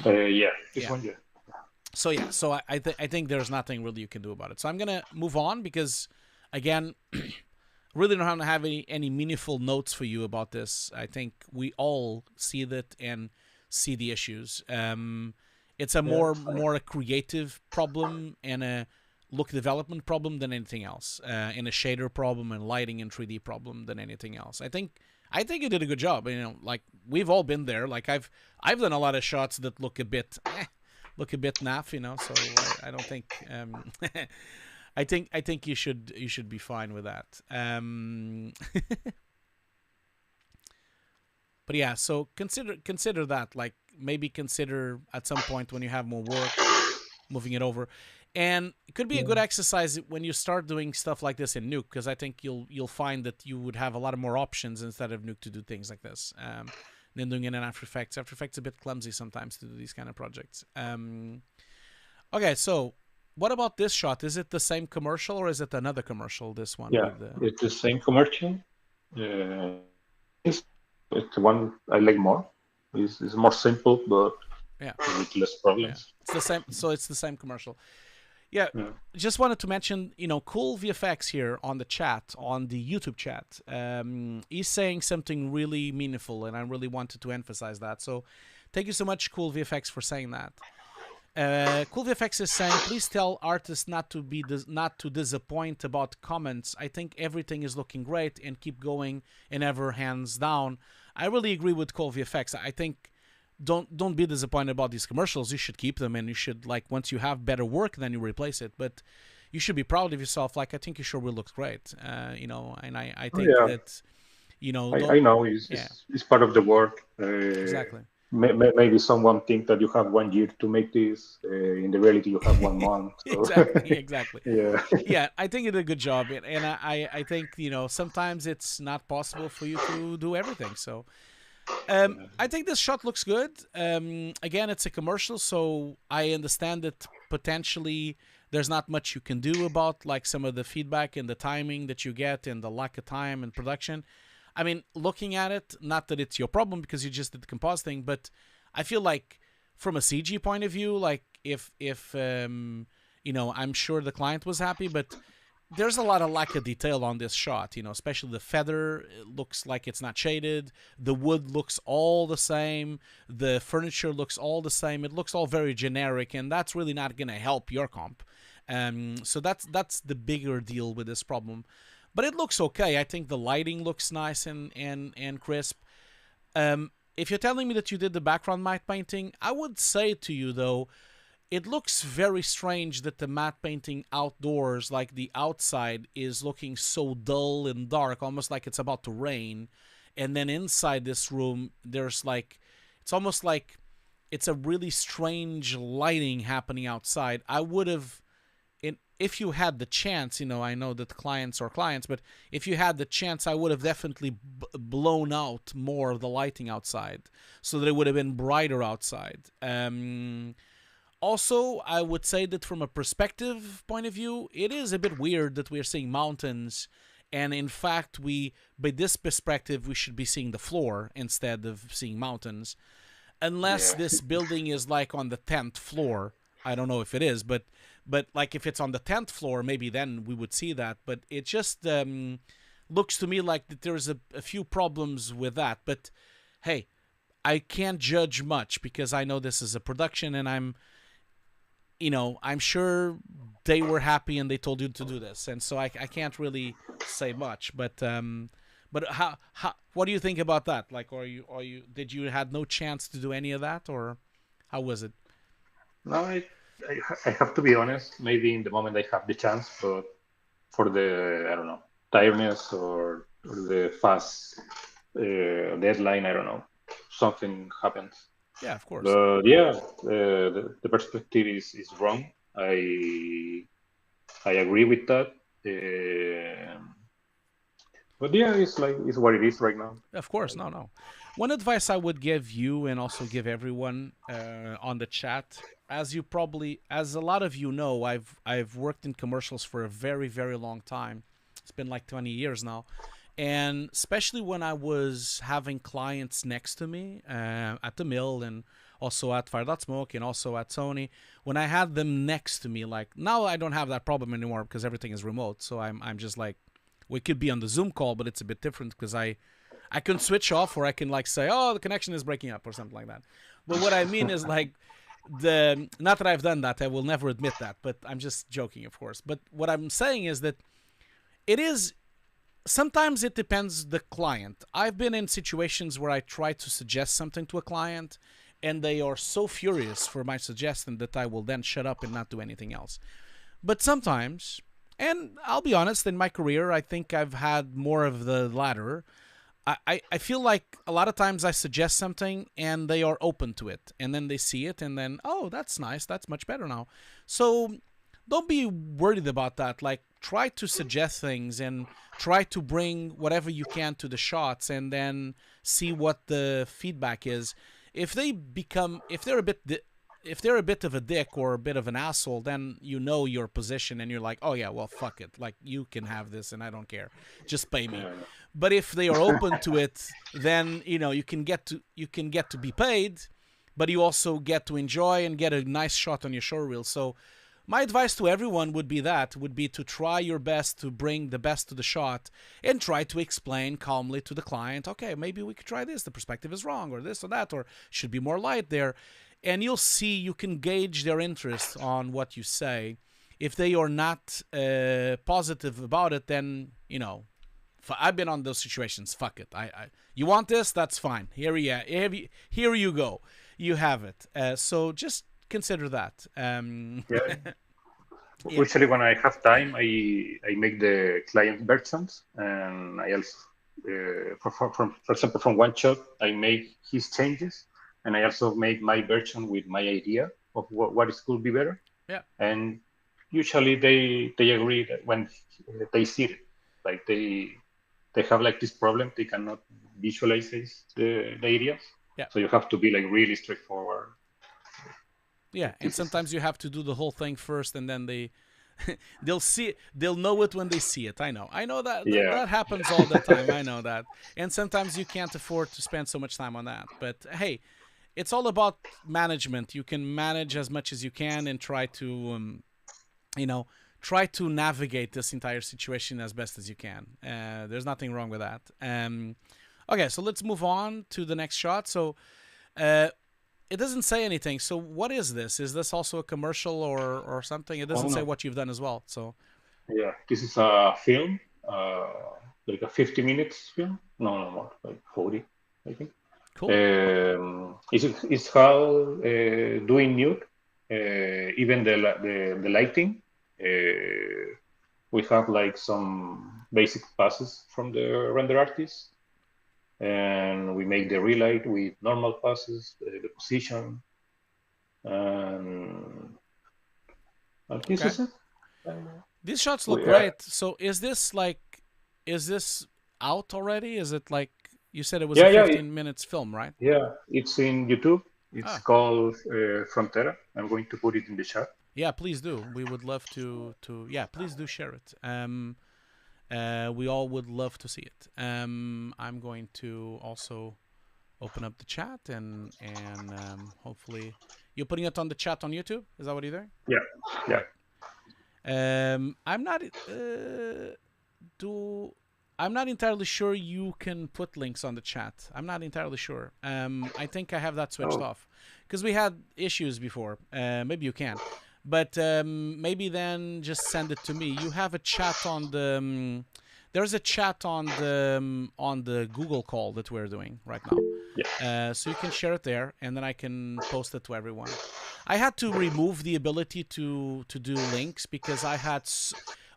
Yeah, this one, yeah. So yeah, so I think there's nothing really you can do about it. So I'm gonna move on because, again, really don't have any meaningful notes for you about this. I think we all see that and see the issues. It's a more a creative problem and a look development problem than anything else, and a shader problem and lighting and 3D problem than anything else. I think you did a good job. You know, like we've all been there. Like I've done a lot of shots that look a bit naff. You know, so I don't think. I think you should be fine with that. But yeah, so consider that. Like maybe consider at some point when you have more work, moving it over. And it could be a good exercise when you start doing stuff like this in Nuke, because I think you'll find that you would have a lot of more options instead of Nuke to do things like this than doing it in After Effects. After Effects is a bit clumsy sometimes to do these kind of projects. Okay, so what about this shot? Is it the same commercial or is it another commercial, this one? Yeah, it's the same commercial. It's the one I like more. It's more simple, but with less problems. Yeah. It's the same. So it's the same commercial. Yeah, just wanted to mention, Cool VFX here on the chat, on the YouTube chat. He's saying something really meaningful, and I really wanted to emphasize that. So thank you so much, Cool VFX, for saying that. Cool VFX is saying, please tell artists not to disappoint about comments. I think everything is looking great and keep going and ever hands down. I really agree with Cool VFX. I think don't be disappointed about these commercials. You should keep them, and you should, like, once you have better work, then you replace it. But you should be proud of yourself. Like, I think your showreel looks great. And I think that, I know it's part of the work. Exactly. Maybe someone think that you have 1 year to make this. In the reality, you have 1 month. So. Exactly. Yeah. I think you did a good job, and I think sometimes it's not possible for you to do everything. So. I think this shot looks good. Again, it's a commercial, so I understand that potentially there's not much you can do about like some of the feedback and the timing that you get and the lack of time and production. I mean, looking at it, not that it's your problem because you just did the compositing, but I feel like from a CG point of view, like if I'm sure the client was happy, but there's a lot of lack of detail on this shot, especially the feather. It looks like it's not shaded. The wood looks all the same. The furniture looks all the same. It looks all very generic, and that's really not going to help your comp. So that's the bigger deal with this problem. But it looks okay. I think the lighting looks nice and crisp. If you're telling me that you did the background matte painting, I would say to you, though, it looks very strange that the matte painting outdoors, like the outside, is looking so dull and dark, almost like it's about to rain. And then inside this room, there's like, it's almost like it's a really strange lighting happening outside. I would have, if you had the chance, I know that clients are clients, but if you had the chance, I would have definitely blown out more of the lighting outside so that it would have been brighter outside. Also, I would say that from a perspective point of view, it is a bit weird that we're seeing mountains, and in fact, by this perspective, we should be seeing the floor instead of seeing mountains. Unless this building is like on the 10th floor. I don't know if it is, but like if it's on the 10th floor, maybe then we would see that. But it just looks to me like that there's a few problems with that. But hey, I can't judge much because I know this is a production, and I'm sure they were happy and they told you to do this, and so I can't really say much. But But what do you think about that? Like, did you had no chance to do any of that, or how was it? No, I have to be honest. Maybe in the moment I have the chance, but for the, I don't know, tiredness or the fast deadline, I don't know, something happens. Yeah, of course. But yeah, the perspective is wrong. I agree with that. But yeah, it's what it is right now. Of course, no. One advice I would give you and also give everyone on the chat, as a lot of you know, I've worked in commercials for a very, very long time. It's been like 20 years now. And especially when I was having clients next to me at the mill and also at Fire.Smoke and also at Sony, when I had them next to me, like now I don't have that problem anymore because everything is remote. So I'm just like, we could be on the Zoom call, but it's a bit different because I can switch off, or I can like say, oh, the connection is breaking up or something like that. But what I mean is like not that I've done that, I will never admit that, but I'm just joking, of course. But what I'm saying is that sometimes it depends the client. I've been in situations where I try to suggest something to a client and they are so furious for my suggestion that I will then shut up and not do anything else. But sometimes, and I'll be honest, in my career, I think I've had more of the latter. I feel like a lot of times I suggest something and they are open to it. And then they see it and then, oh, that's nice. That's much better now. So don't be worried about that. Like, try to suggest things and try to bring whatever you can to the shots and then see what the feedback is. If they're a bit of a dick or a bit of an asshole, then you know your position and you're like, oh yeah, well, fuck it. Like, you can have this and I don't care. Just pay me. But if they are open to it, then, you can get to be paid, but you also get to enjoy and get a nice shot on your show reel. So my advice to everyone would be to try your best to bring the best to the shot and try to explain calmly to the client, okay, maybe we could try this. The perspective is wrong, or this or that, or should be more light there. And you'll see, you can gauge their interest on what you say. If they are not positive about it, then, I've been on those situations. Fuck it. You want this? That's fine. Here you go. You have it. So just consider that. Yeah. Usually when I have time, I make the client versions, and I also, for example, from one shot, I make his changes, and I also make my version with my idea of what it could be better. Yeah. And usually they agree that when they see it, like they have like this problem, they cannot visualize the ideas. Yeah. So you have to be like really straightforward. Yeah, and sometimes you have to do the whole thing first, and then they'll know it when they see it. I know that that happens all the time. I know that, and sometimes you can't afford to spend so much time on that. But hey, it's all about management. You can manage as much as you can and try to, try to navigate this entire situation as best as you can. There's nothing wrong with that. Okay, so let's move on to the next shot. So. It doesn't say anything. So what is this? Is this also a commercial or something? It doesn't say what you've done as well. So yeah, this is a film, like a 50 minutes film. No more, like 40, I think. Cool. It's how doing Nuke, even the lighting. We have like some basic passes from the render artist. And we make the relight with normal passes, the position, and this is it. These shots look great. So is this out already? Is it like, you said it was a 15 minutes film, right? Yeah, it's in YouTube. It's called Frontera. I'm going to put it in the chat. Yeah, please do. We would love to please do share it. We all would love to see it. I'm going to also open up the chat and hopefully you're putting it on the chat on YouTube. Is that what you're doing? Yeah. I'm not entirely sure you can put links on the chat. I'm not entirely sure. I think I have that switched off because we had issues before. Maybe you can. But maybe then just send it to me. You have a chat on the there's a chat on the Google call that we're doing right now. Yeah. So you can share it there, and then I can post it to everyone. I had to remove the ability to do links because I had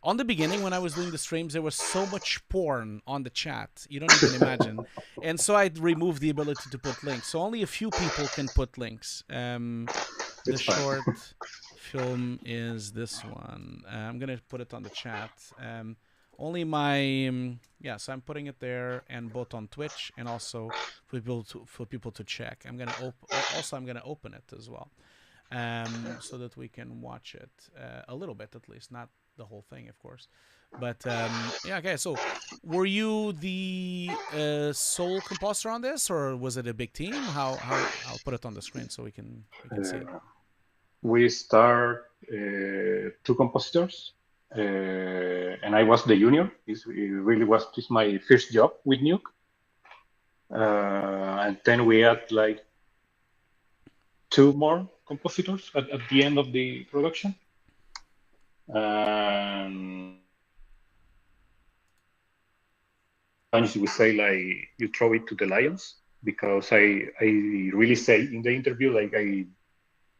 on the beginning when I was doing the streams there was so much porn on the chat, you don't even imagine. And so I removed the ability to put links, so only a few people can put links. The short film is this one. I'm gonna put it on the chat. Only my so I'm putting it there, and both on Twitch and also for people to check. I'm gonna open it as well, so that we can watch it a little bit at least, not the whole thing, of course. But yeah, okay. So, were you the sole composer on this, or was it a big team? How I'll put it on the screen so we can see it. We start 2 compositors, and I was the junior. It really was my first job with Nuke, and then we had like 2 more compositors at the end of the production. Sometimes we say like you throw it to the lions, because I really say in the interview like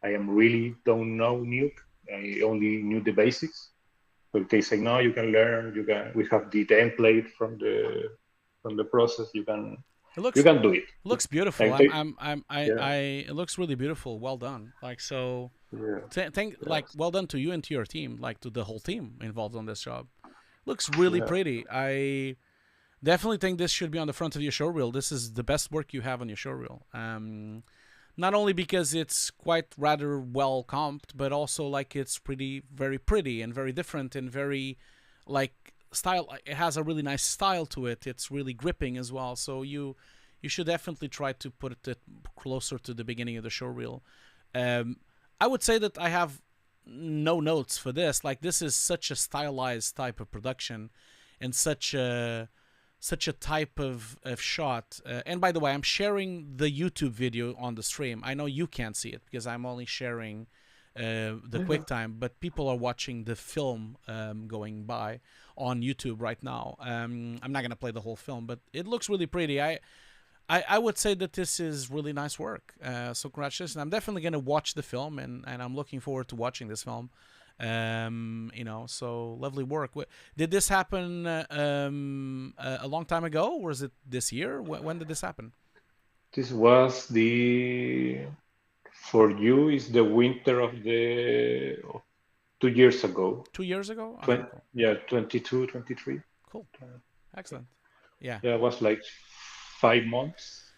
I really don't know Nuke. I only knew the basics. But they say no, you can learn. We have the template from the process. You can do it. It looks beautiful. It looks really beautiful. Well done. Like so. Yeah. Well done to you and to your team, like to the whole team involved on this job. Looks really pretty. I definitely think this should be on the front of your showreel. This is the best work you have on your showreel. Not only because it's quite rather well comped, but also like it's very pretty and very different and very like style. It has a really nice style to it. It's really gripping as well. So you should definitely try to put it closer to the beginning of the showreel. I would say that I have no notes for this. Like this is such a stylized type of production, and such a type of shot. And by the way, I'm sharing the YouTube video on the stream. I know you can't see it because I'm only sharing the QuickTime, but people are watching the film going by on YouTube right now. I'm not going to play the whole film, but it looks really pretty. I would say that this is really nice work. So congratulations. I'm definitely going to watch the film, and I'm looking forward to watching this film. So lovely work. Did this happen a long time ago, or was it this year? When did this happen? This was for you is the winter of 2 years ago. 2 years ago? Okay, cool. Yeah, 22, 23. Cool. Excellent. Yeah. Yeah, it was like 5 months.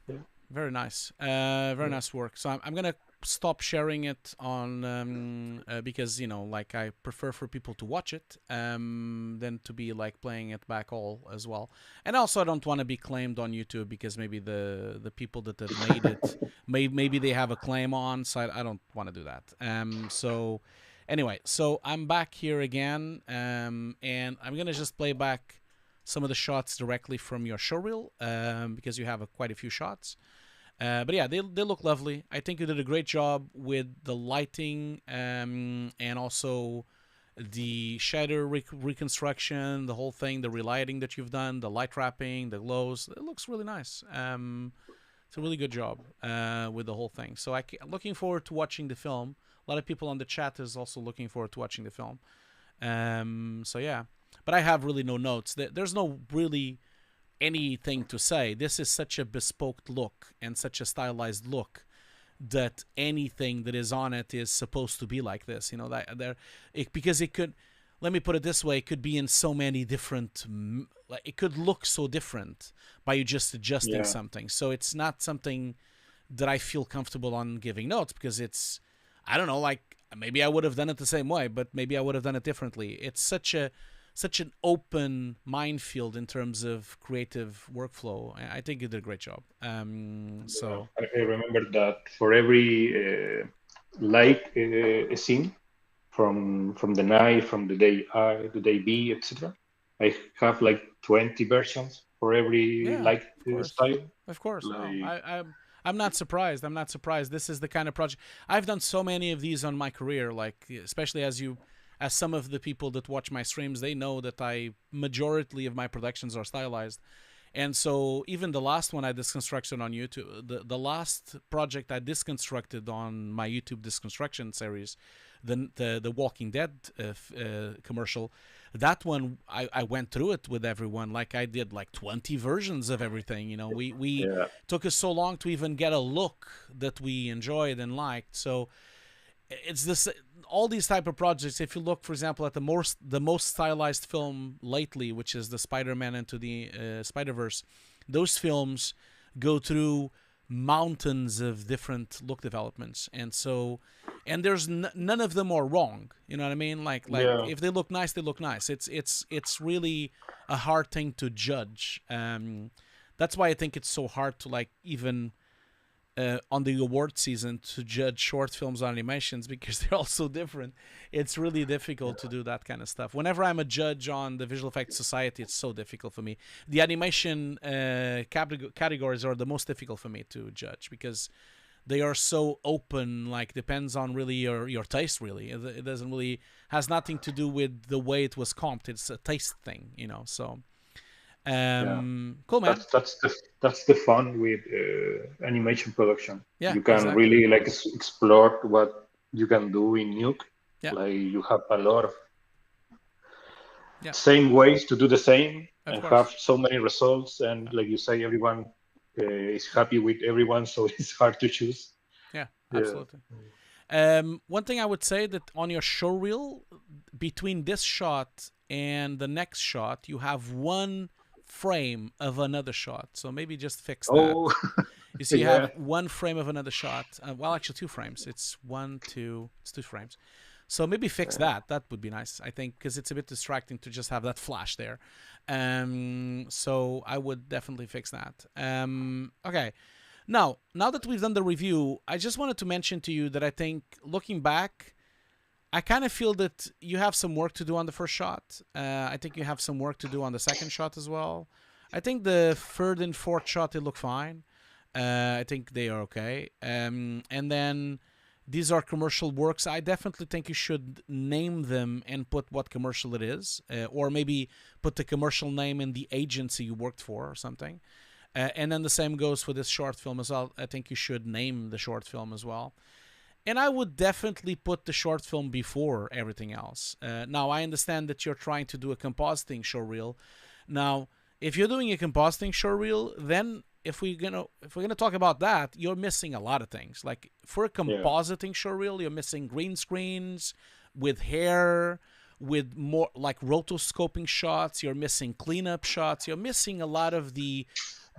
Yeah. Very nice. Very nice work. So I'm gonna stop sharing it on because like I prefer for people to watch it than to be like playing it back all as well. And also I don't want to be claimed on YouTube because maybe the people that have made it maybe they have a claim on, so I don't want to do that. So anyway, so I'm back here again, and I'm gonna just play back some of the shots directly from your showreel because you have quite a few shots. But yeah, they look lovely. I think you did a great job with the lighting and also the shadow reconstruction, the whole thing, the relighting that you've done, the light wrapping, the glows. It looks really nice. It's a really good job with the whole thing. So I'm looking forward to watching the film. A lot of people on the chat is also looking forward to watching the film. So yeah, but I have really no notes. There's no really anything to say. This is such a bespoke look and such a stylized look that anything that is on it is supposed to be like this. Because it could, let me put it this way, it could be in so many different, it could look so different by you just adjusting something. So it's not something that I feel comfortable on giving notes because it's, I don't know, like maybe I would have done it the same way, but maybe I would have done it differently. It's such an open minefield in terms of creative workflow. I think you did a great job. So I remember that for every light scene, from the night, from the day A, the day B, etc. I have like 20 versions for every light style. Of course, I'm not surprised. This is the kind of project I've done so many of these on my career. Like especially as you as some of the people that watch my streams, they know that majority of my productions are stylized. And so even the last one I disconstructed on YouTube, the last project I disconstructed on my YouTube disconstruction series, the Walking Dead commercial, that one I went through it with everyone. Like I did like 20 versions of everything. You know, we took us so long to even get a look that we enjoyed and liked. So it's this, all these type of projects. If you look, for example, at the most stylized film lately, which is the Spider-Man Into the Spider-Verse, those films go through mountains of different look developments, and so, and there's none of them are wrong. You know what I mean? Like if they look nice, they look nice. It's really a hard thing to judge. That's why I think it's so hard to like even on the award season to judge short films on animations, because they're all so different. It's really difficult to do that kind of stuff. Whenever I'm a judge on the Visual Effects Society, it's so difficult for me. The animation categories are the most difficult for me to judge, because they are so open, like depends on really your taste, really. It doesn't really, has nothing to do with the way it was comped. It's a taste thing, you know, so... Cool, man. That's the fun with animation production. Yeah, you can really like explore what you can do in Nuke. Yeah. Like you have a lot of same ways to do the same and have so many results. And like you say, everyone is happy with everyone, so it's hard to choose. Yeah, absolutely. One thing I would say that on your showreel, between this shot and the next shot, you have one frame of another shot, so maybe just fix that. You see, you have one frame of another shot. Well, actually, 2 frames. It's 2 frames. So maybe fix that. That would be nice, I think, because it's a bit distracting to just have that flash there. So I would definitely fix that. Okay. Now that we've done the review, I just wanted to mention to you that I think, looking back, I kind of feel that you have some work to do on the first shot. I think you have some work to do on the second shot as well. I think the third and fourth shot, they look fine. I think they are okay. And then these are commercial works. I definitely think you should name them and put what commercial it is. Or maybe put the commercial name in the agency you worked for or something. And then the same goes for this short film as well. I think you should name the short film as well. And I would definitely put the short film before everything else. Now, I understand that you're trying to do a compositing showreel. Now, if you're doing a compositing showreel, then if we're gonna talk about that, you're missing a lot of things. Like for a compositing showreel, you're missing green screens with hair, with more like rotoscoping shots. You're missing cleanup shots. You're missing a lot of the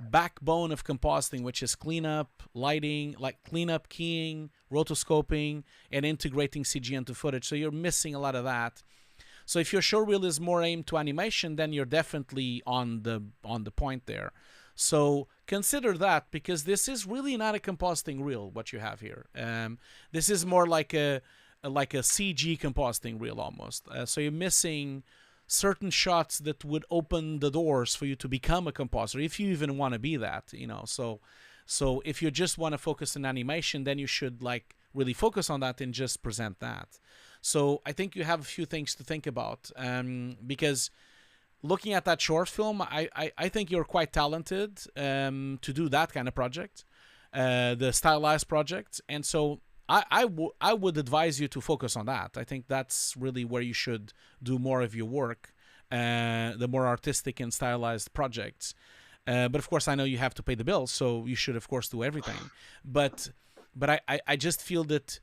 backbone of compositing, which is cleanup, lighting, like cleanup, keying, rotoscoping, and integrating CG into footage. So you're missing a lot of that. So if your showreel is more aimed to animation, then you're definitely on the point there. So consider that, because this is really not a compositing reel, what you have here. This is more like a CG compositing reel almost. So you're missing certain shots that would open the doors for you to become a compositor, if you even want to be that, you know. So if you just want to focus on animation, then you should like really focus on that and just present that. So I think you have a few things to think about, because looking at that short film, I think you're quite talented to do that kind of project, the stylized project. And so I would advise you to focus on that. I think that's really where you should do more of your work, the more artistic and stylized projects. But of course, I know you have to pay the bills, so you should, of course, do everything. But I just feel that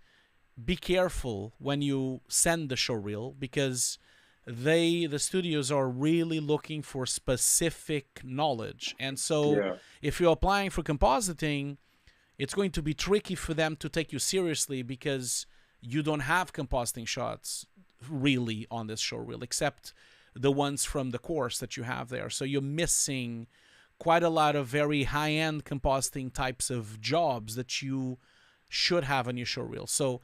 be careful when you send the showreel, because the studios are really looking for specific knowledge. And so if you're applying for compositing, it's going to be tricky for them to take you seriously, because you don't have compositing shots really on this showreel, except the ones from the course that you have there. So you're missing quite a lot of very high-end compositing types of jobs that you should have on your showreel. So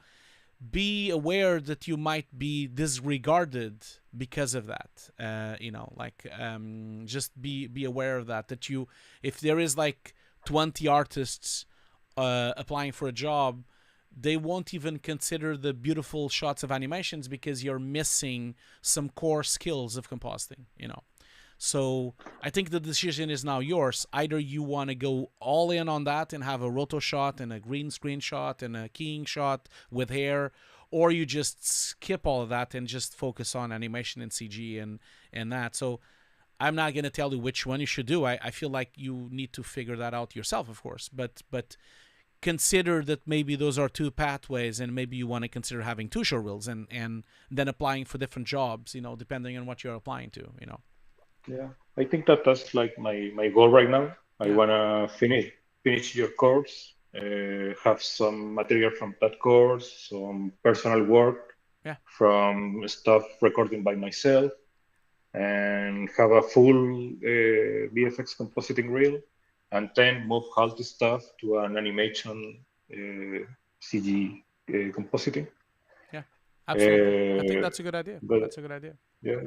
be aware that you might be disregarded because of that. You know, like just be aware of that. That if there is like 20 artists applying for a job, they won't even consider the beautiful shots of animations because you're missing some core skills of compositing, you know. So I think the decision is now yours. Either you want to go all in on that and have a roto shot and a green screen shot and a keying shot with hair, or you just skip all of that and just focus on animation and CG and that. So I'm not going to tell you which one you should do. I feel like you need to figure that out yourself, of course. But consider that maybe those are two pathways, and maybe you want to consider having two show reels and then applying for different jobs, you know, depending on what you're applying to, you know. Yeah, I think that that's like my goal right now. I Yeah. wanna finish your course, have some material from that course, some personal work Yeah. from stuff recording by myself, and have a full VFX compositing reel, and then move all the stuff to an animation CG compositing. Yeah. Absolutely. I think Uh, that's a good idea. but That's a good idea. yeah,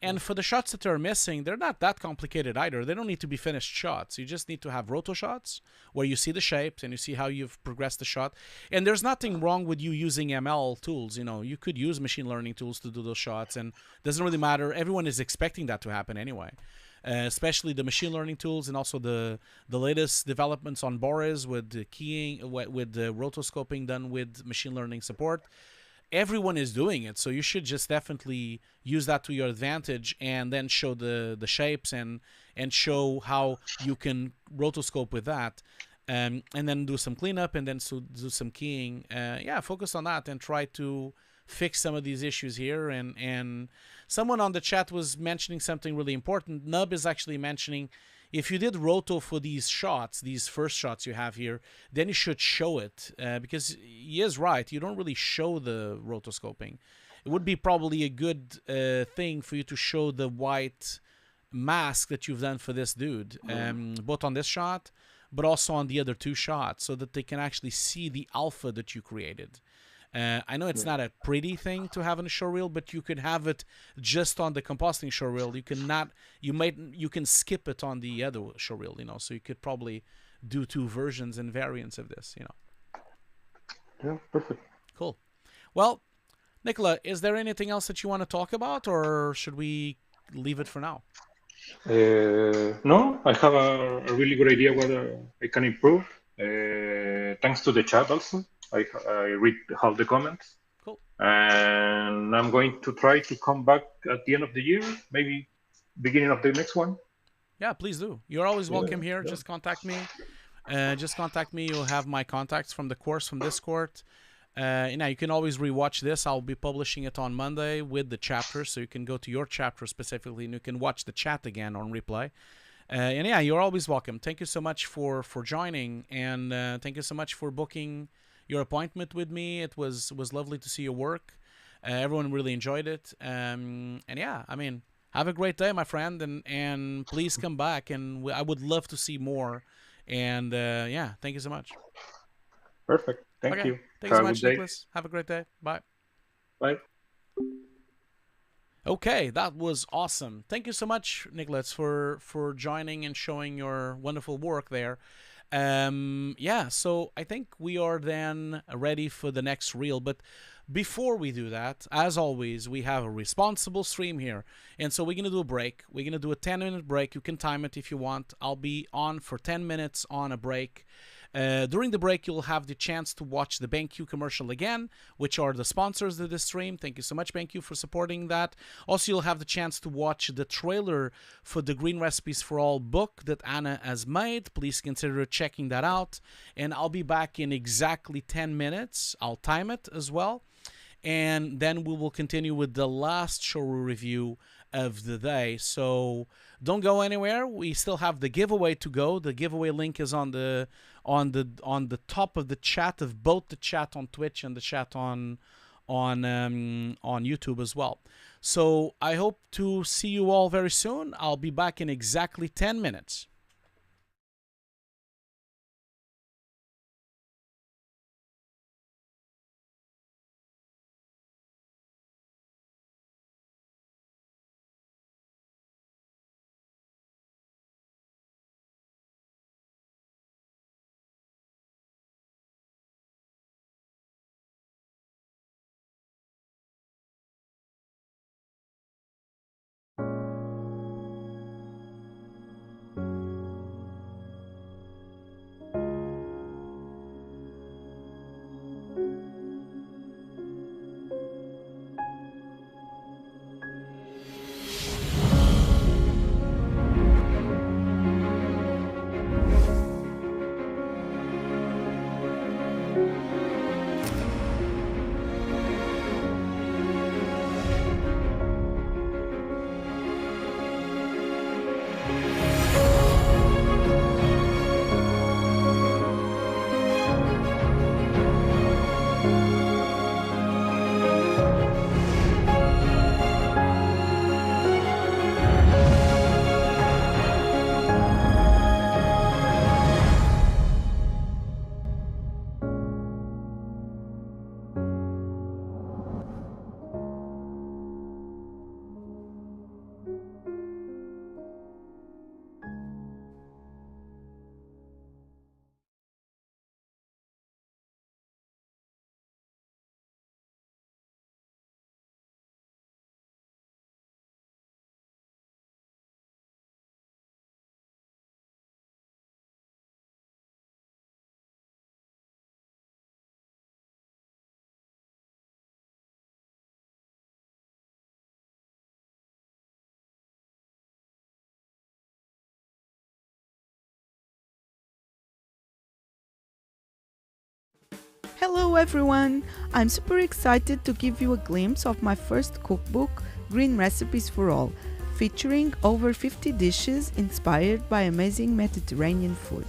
And for the shots that are missing, they're not that complicated either. They don't need to be finished shots. You just need to have roto shots where you see the shapes and you see how you've progressed the shot. And there's nothing wrong with you using ML tools. You know, you could use machine learning tools to do those shots, and it doesn't really matter. Everyone is expecting that to happen anyway. Especially the machine learning tools and also the latest developments on Boris with the keying, with the rotoscoping done with machine learning support. Everyone is doing it, so you should just definitely use that to your advantage, and then show the shapes and show how you can rotoscope with that, and then do some cleanup and then do some keying. Yeah, focus on that and try to fix some of these issues here. And someone on the chat was mentioning something really important. Nub is actually mentioning, if you did roto for these shots, these first shots you have here, then you should show it, because he is right. You don't really show the rotoscoping. It would be probably a good thing for you to show the white mask that you've done for this dude, both on this shot, but also on the other two shots, so that they can actually see the alpha that you created. I know it's not a pretty thing to have in a showreel, but you can have it just on the compositing showreel. You can skip it on the other showreel, you know. So you could probably do two versions and variants of this, you know. yeah, perfect. Cool. Well, Nicola, is there anything else that you want to talk about, or should we leave it for now? No, I have a really good idea what I can improve. Thanks to the chat also. I read all the comments. Cool. And I'm going to try to come back at the end of the year, maybe beginning of the next one. Yeah, please do. You're always welcome here. Yeah. Just contact me. You'll have my contacts from the course, from Discord. You can always rewatch this. I'll be publishing it on Monday with the chapter, so you can go to your chapter specifically and you can watch the chat again on replay. And yeah, you're always welcome. Thank you so much for joining, and thank you so much for booking your appointment with me. It was lovely to see your work. Everyone really enjoyed it. And yeah, I mean, have a great day, my friend, and please come back. And I would love to see more. And yeah, thank you so much. Perfect. Thank you. Thank you so much, Nicolas. Have a great day. Bye. Bye. Okay, that was awesome. Thank you so much, Nicolas, for joining and showing your wonderful work there. Yeah, so I think we are then ready for the next reel. But before we do that, as always, we have a responsible stream here. And so we're going to do a break. We're going to do a 10-minute break. You can time it if you want. I'll be on for 10 minutes on a break. During the break, you'll have the chance to watch the BenQ commercial again, which are the sponsors of this stream. Thank you so much, BenQ, for supporting that. Also, you'll have the chance to watch the trailer for the Green Recipes for All book that Anna has made. Please consider checking that out. And I'll be back in exactly 10 minutes. I'll time it as well. And then we will continue with the last showreel review of the day. So don't go anywhere. We still have the giveaway to go. The giveaway link is on the top of the chat, of both the chat on Twitch and the chat on YouTube as well. So I hope to see you all very soon. I'll be back in exactly 10 minutes. Hello everyone! I'm super excited to give you a glimpse of my first cookbook, Green Recipes for All, featuring over 50 dishes inspired by amazing Mediterranean foods.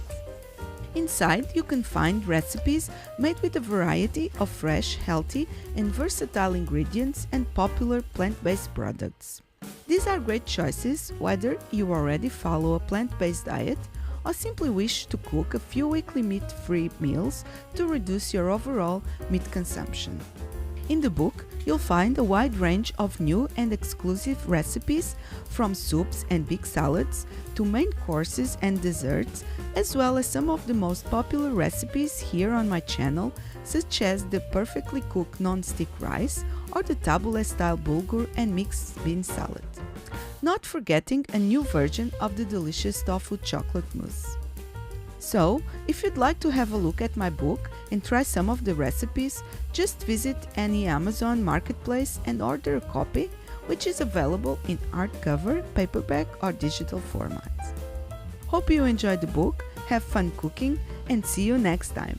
Inside, you can find recipes made with a variety of fresh, healthy, and versatile ingredients and popular plant-based products. These are great choices whether you already follow a plant-based diet or simply wish to cook a few weekly meat-free meals to reduce your overall meat consumption. In the book, you'll find a wide range of new and exclusive recipes from soups and big salads to main courses and desserts, as well as some of the most popular recipes here on my channel, such as the perfectly cooked non-stick rice or the tabbouleh-style bulgur and mixed bean salad. Not forgetting a new version of the delicious tofu chocolate mousse. So, if you'd like to have a look at my book and try some of the recipes, just visit any Amazon marketplace and order a copy, which is available in hardcover, paperback or digital formats. Hope you enjoyed the book, have fun cooking, and see you next time.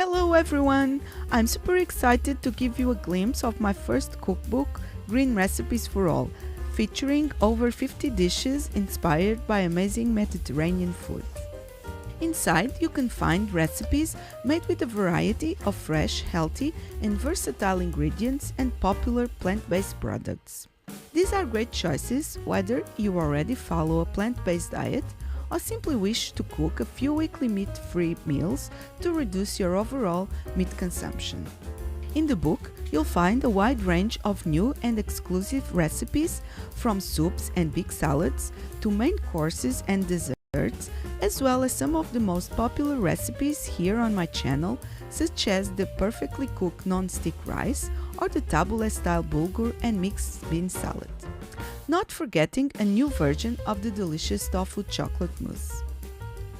Hello everyone! I'm super excited to give you a glimpse of my first cookbook, Green Recipes for All, featuring over 50 dishes inspired by amazing Mediterranean foods. Inside, you can find recipes made with a variety of fresh, healthy, and versatile ingredients and popular plant-based products. These are great choices whether you already follow a plant-based diet or simply wish to cook a few weekly meat-free meals to reduce your overall meat consumption. In the book, you'll find a wide range of new and exclusive recipes, from soups and big salads to main courses and desserts, as well as some of the most popular recipes here on my channel, such as the perfectly cooked non-stick rice or the tabbouleh-style bulgur and mixed bean salad. Not forgetting a new version of the delicious tofu chocolate mousse.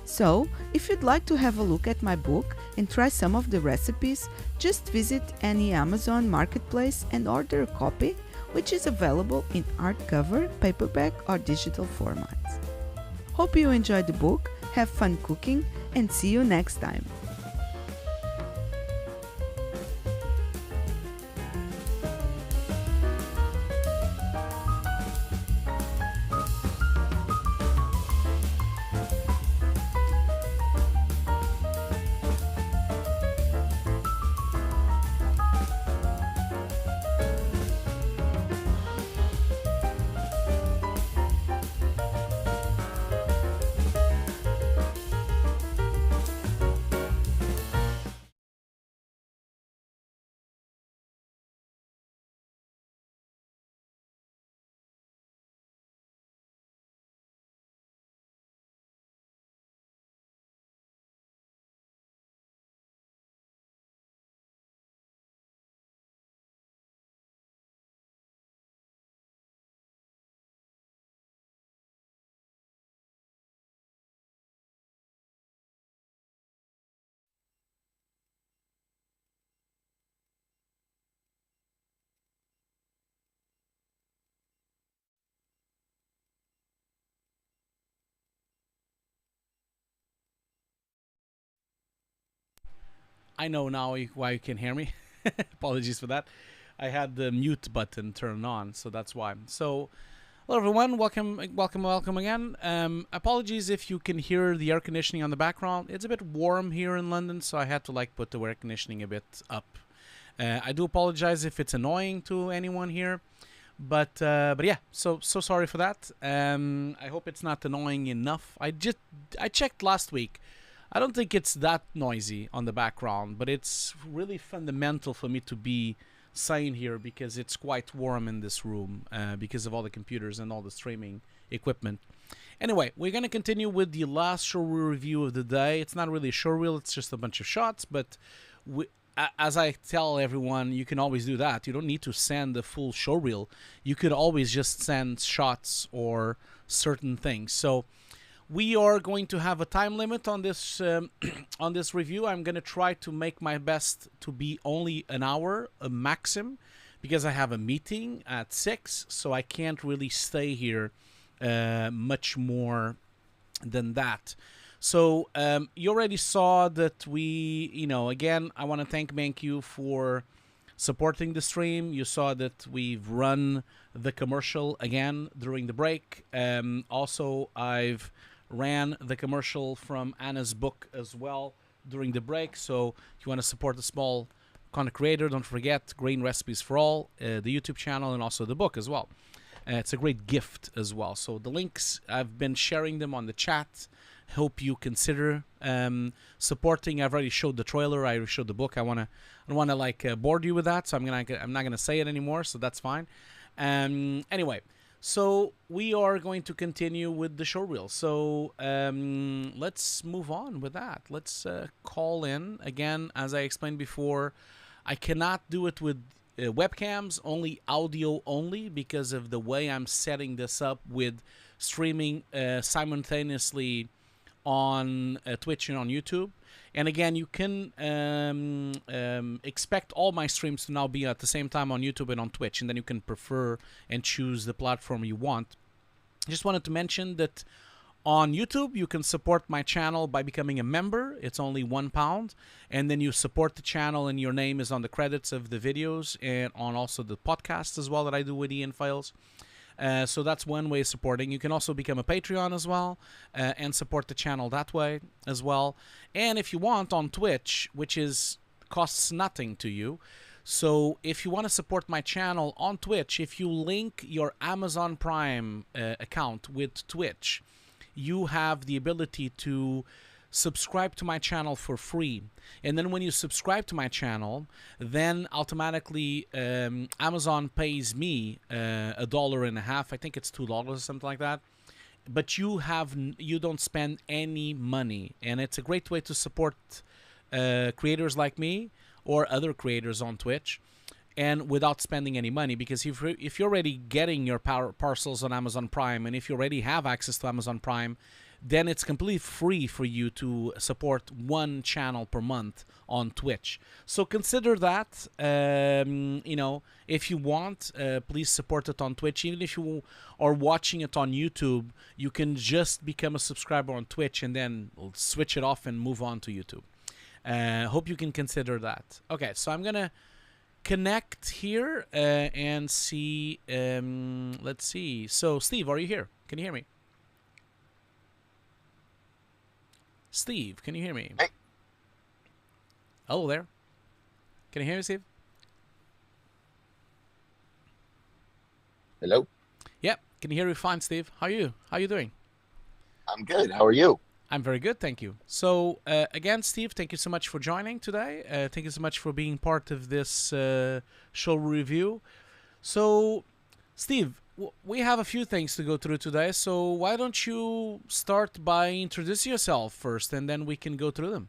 So, if you'd like to have a look at my book and try some of the recipes, just visit any Amazon marketplace and order a copy, which is available in hardcover, paperback or digital formats. Hope you enjoyed the book, have fun cooking, and see you next time. I know now why you can hear me. Apologies for that. I had the mute button turned on, so that's why. So, hello everyone, welcome again. Apologies if you can hear the air conditioning on the background. It's a bit warm here in London, so I had to put the air conditioning a bit up. I do apologize if it's annoying to anyone here, but yeah, so sorry for that. I hope it's not annoying enough. I checked last week. I don't think it's that noisy on the background, but it's really fundamental for me to be saying here because it's quite warm in this room because of all the computers and all the streaming equipment. Anyway, we're going to continue with the last showreel review of the day. It's not really a showreel, it's just a bunch of shots, but as I tell everyone, you can always do that. You don't need to send the full showreel. You could always just send shots or certain things. So we are going to have a time limit on this on this review. I'm going to try to make my best to be only an hour, a maximum, because I have a meeting at 6, so I can't really stay here much more than that. So you already saw that we, again, I want to thank BenQ for supporting the stream. You saw that we've run the commercial again during the break. Also, I've ran the commercial from Anna's book as well during the break. So if you want to support the small content creator, don't forget Green Recipes for All, the YouTube channel, and also the book as well. It's a great gift as well. So the links, I've been sharing them on the chat. Hope you consider supporting. I've already showed the trailer. I showed the book. I don't want to bore you with that, so I'm not gonna say it anymore. So that's fine. Anyway. So we are going to continue with the showreel. So let's move on with that. Let's call in. Again, as I explained before, I cannot do it with webcams, only audio only, because of the way I'm setting this up with streaming simultaneously on Twitch and on YouTube. And again, you can expect all my streams to now be at the same time on YouTube and on Twitch, and then you can prefer and choose the platform you want. I just wanted to mention that On YouTube, you can support my channel by becoming a member. It's only £1. And then you support the channel and your name is on the credits of the videos and on also the podcast as well that I do with Ian Files. So that's one way of supporting. You can also become a Patreon as well and support the channel that way as well. And if you want, on Twitch, which costs nothing to you. So if you want to support my channel on Twitch, if you link your Amazon Prime account with Twitch, you have the ability to subscribe to my channel for free. And then when you subscribe to my channel, then automatically Amazon pays me $1.50. I think it's $2 or something like that. But you don't spend any money, and it's a great way to support creators like me or other creators on Twitch, and without spending any money. Because if you're already getting your parcels on Amazon Prime, and if you already have access to Amazon Prime, then it's completely free for you to support one channel per month on Twitch. So consider that. If you want, please support it on Twitch. Even if you are watching it on YouTube, you can just become a subscriber on Twitch and then switch it off and move on to YouTube. Hope you can consider that. Okay, so I'm gonna connect here and see. Let's see. So, Steve, are you here? Can you hear me? Steve, can you hear me? Hey. Hello there. Can you hear me, Steve? Hello? Yep, can you hear me fine, Steve? How are you? How are you doing? I'm good. How are you? I'm very good, thank you. So, again, Steve, thank you so much for joining today. Thank you so much for being part of this show review. So, Steve, we have a few things to go through today, so why don't you start by introducing yourself first, and then we can go through them.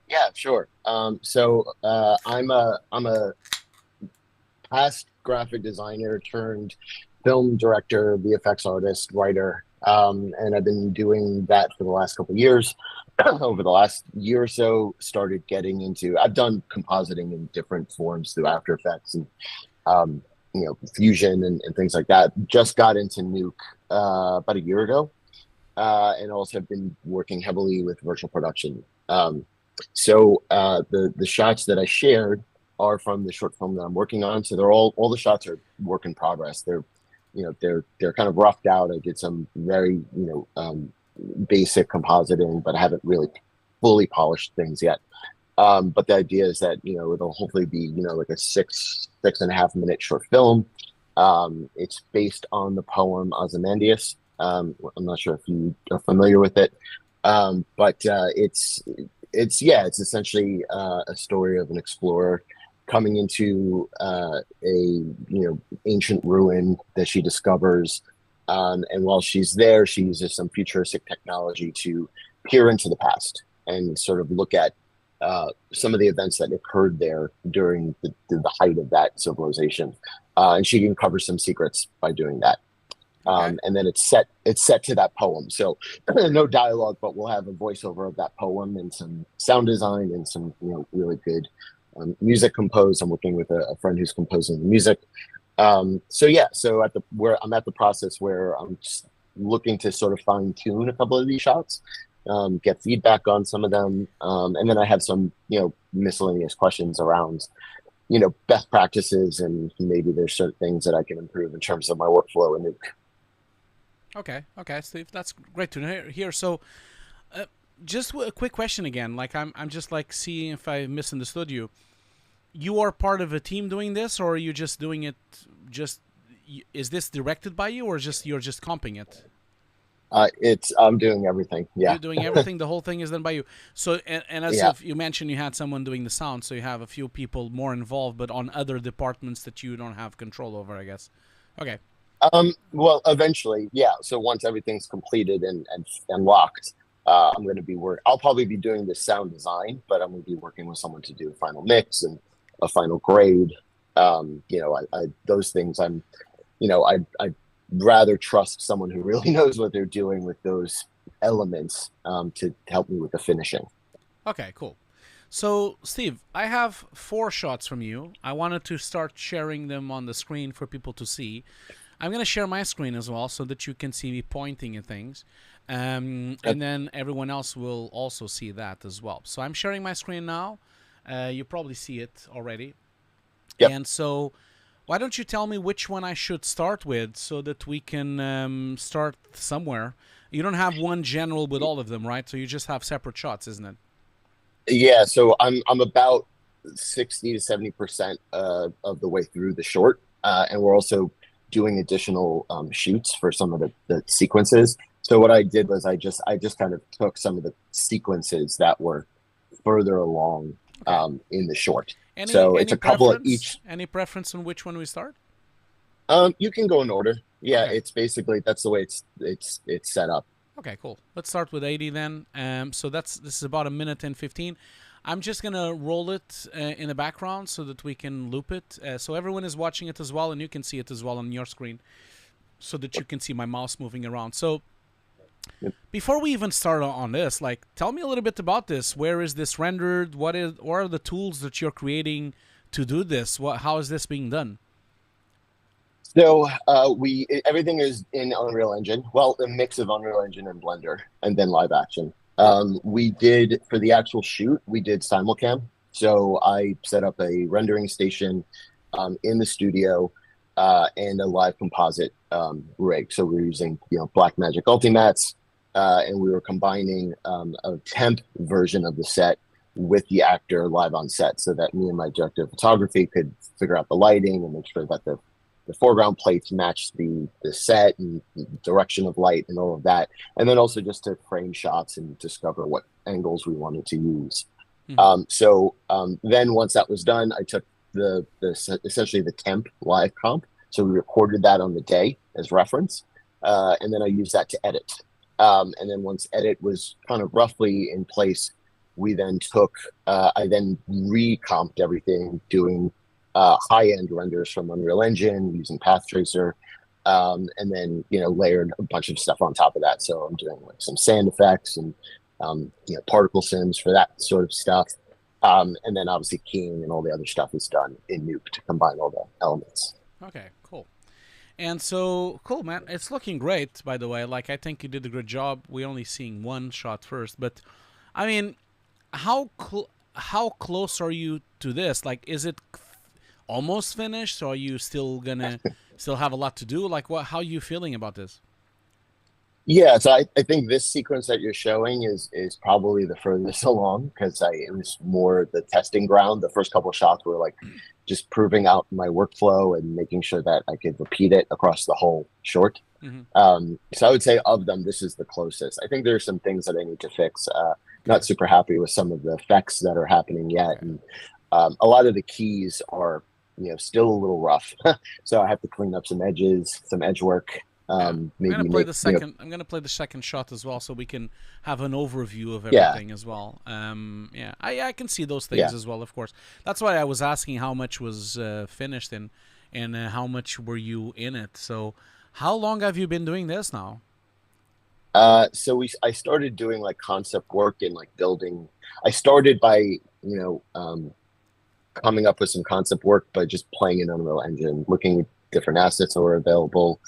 Yeah, sure. I'm a past graphic designer turned film director, VFX artist, writer. And I've been doing that for the last couple of years. Over the last year or so, started getting into. I've done compositing in different forms through After Effects and Fusion and things like that. Just got into Nuke about a year ago, and also have been working heavily with virtual production. So the shots that I shared are from the short film that I'm working on. So they're all the shots are work in progress. They're kind of roughed out. I did some very, basic compositing, but I haven't really fully polished things yet. But the idea is that, it'll hopefully be, like a 6.5 minute short film. It's based on the poem Ozymandias. I'm not sure if you are familiar with it. But it's essentially a story of an explorer coming into a ancient ruin that she discovers, and while she's there, she uses some futuristic technology to peer into the past and sort of look at some of the events that occurred there during the height of that civilization, and she can cover some secrets by doing that. Okay. And then it's set to that poem, so no dialogue, but we'll have a voiceover of that poem and some sound design and some really good music composed. I'm working with a friend who's composing the music. So I'm at the process where I'm just looking to sort of fine tune a couple of these shots, get feedback on some of them, and then I have some miscellaneous questions around best practices, and maybe there's certain things that I can improve in terms of my workflow in Nuke. Okay, Steve, that's great to hear. So, just a quick question again. Like I'm just like seeing if I misunderstood you. You are part of a team doing this, or are you just doing it? Is this directed by you, or you're just comping it? I'm doing everything. Yeah, you're doing everything. The whole thing is done by you. So, and as if you mentioned, you had someone doing the sound, so you have a few people more involved, but on other departments that you don't have control over, I guess. Okay. Well, eventually, yeah. So once everything's completed and locked, I'm going to be I'll probably be doing the sound design, but I'm going to be working with someone to do a final mix and a final grade. Those things I'd rather trust someone who really knows what they're doing with those elements to help me with the finishing. Okay, cool. So, Steve, I have 4 shots from you. I wanted to start sharing them on the screen for people to see. I'm going to share my screen as well so that you can see me pointing at things. And then everyone else will also see that as well. So I'm sharing my screen now. You probably see it already. Yep. And so why don't you tell me which one I should start with so that we can start somewhere. You don't have one general with all of them, right? So you just have separate shots, isn't it? Yeah, so I'm about 60 to 70% of the way through the short, and we're also doing additional shoots for some of the sequences. So what I did was I just kind of took some of the sequences that were further along in the short. So it's a couple of each. Any preference on which one we start? You can go in order. Yeah, Okay. it's basically that's the way it's set up. Okay, cool. Let's start with 80 then. So this is about 1 minute and 15. I'm just gonna roll it in the background so that we can loop it, so everyone is watching it as well, and you can see it as well on your screen, so that you can see my mouse moving around. So before we even start on this, like, tell me a little bit about this. Where is this rendered? What are the tools that you're creating to do this? How is this being done? So everything is in Unreal Engine. Well, a mix of Unreal Engine and Blender, and then live action. We did, for the actual shoot, we did simulcam. So I set up a rendering station in the studio and a live composite rig. So we were using Blackmagic Ultimats, and we were combining a temp version of the set with the actor live on set, so that me and my director of photography could figure out the lighting and make sure that the foreground plates match the set and the direction of light and all of that. And then also just to frame shots and discover what angles we wanted to use. Mm-hmm. Then once that was done, I took essentially the temp live comp. So we recorded that on the day as reference. And then I used that to edit. And then once edit was kind of roughly in place, we then I then recomped everything, doing high-end renders from Unreal Engine using Path Tracer, and then layered a bunch of stuff on top of that. So I'm doing like some sand effects and particle sims for that sort of stuff, and then obviously keying and all the other stuff is done in Nuke to combine all the elements. Okay, cool. And so cool, man. It's looking great, by the way. Like, I think you did a good job. We're only seeing one shot first, but I mean, how close are you to this? Like, is it almost finished, or are you still gonna have a lot to do? Like, how are you feeling about this? Yeah, so I think this sequence that you're showing is probably the furthest along, because it was more the testing ground. The first couple of shots were like just proving out my workflow and making sure that I could repeat it across the whole short. Mm-hmm. So I would say of them, this is the closest. I think there are some things that I need to fix. Not super happy with some of the effects that are happening yet, and a lot of the keys are still a little rough. So I have to clean up some edges, some edge work. I'm gonna play the second shot as well, so we can have an overview of everything as well. I can see those things as well, of course. That's why I was asking how much was finished and how much were you in it. So how long have you been doing this now? So I started doing like concept work and like building. I started by coming up with some concept work by just playing in Unreal Engine, looking at different assets that were available.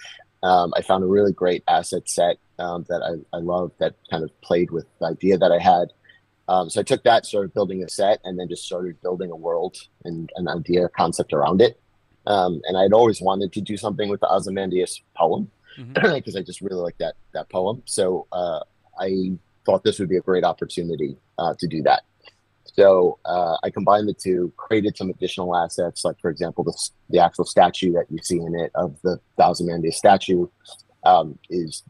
I found a really great asset set that I love, that kind of played with the idea that I had. So I took that, started building a set, and then just started building a world and an idea concept around it. And I'd always wanted to do something with the Ozymandias poem, because I just really like that poem. So I thought this would be a great opportunity to do that. So I combined the two, created some additional assets, like, for example, the actual statue that you see in it of the Ozymandias statue is,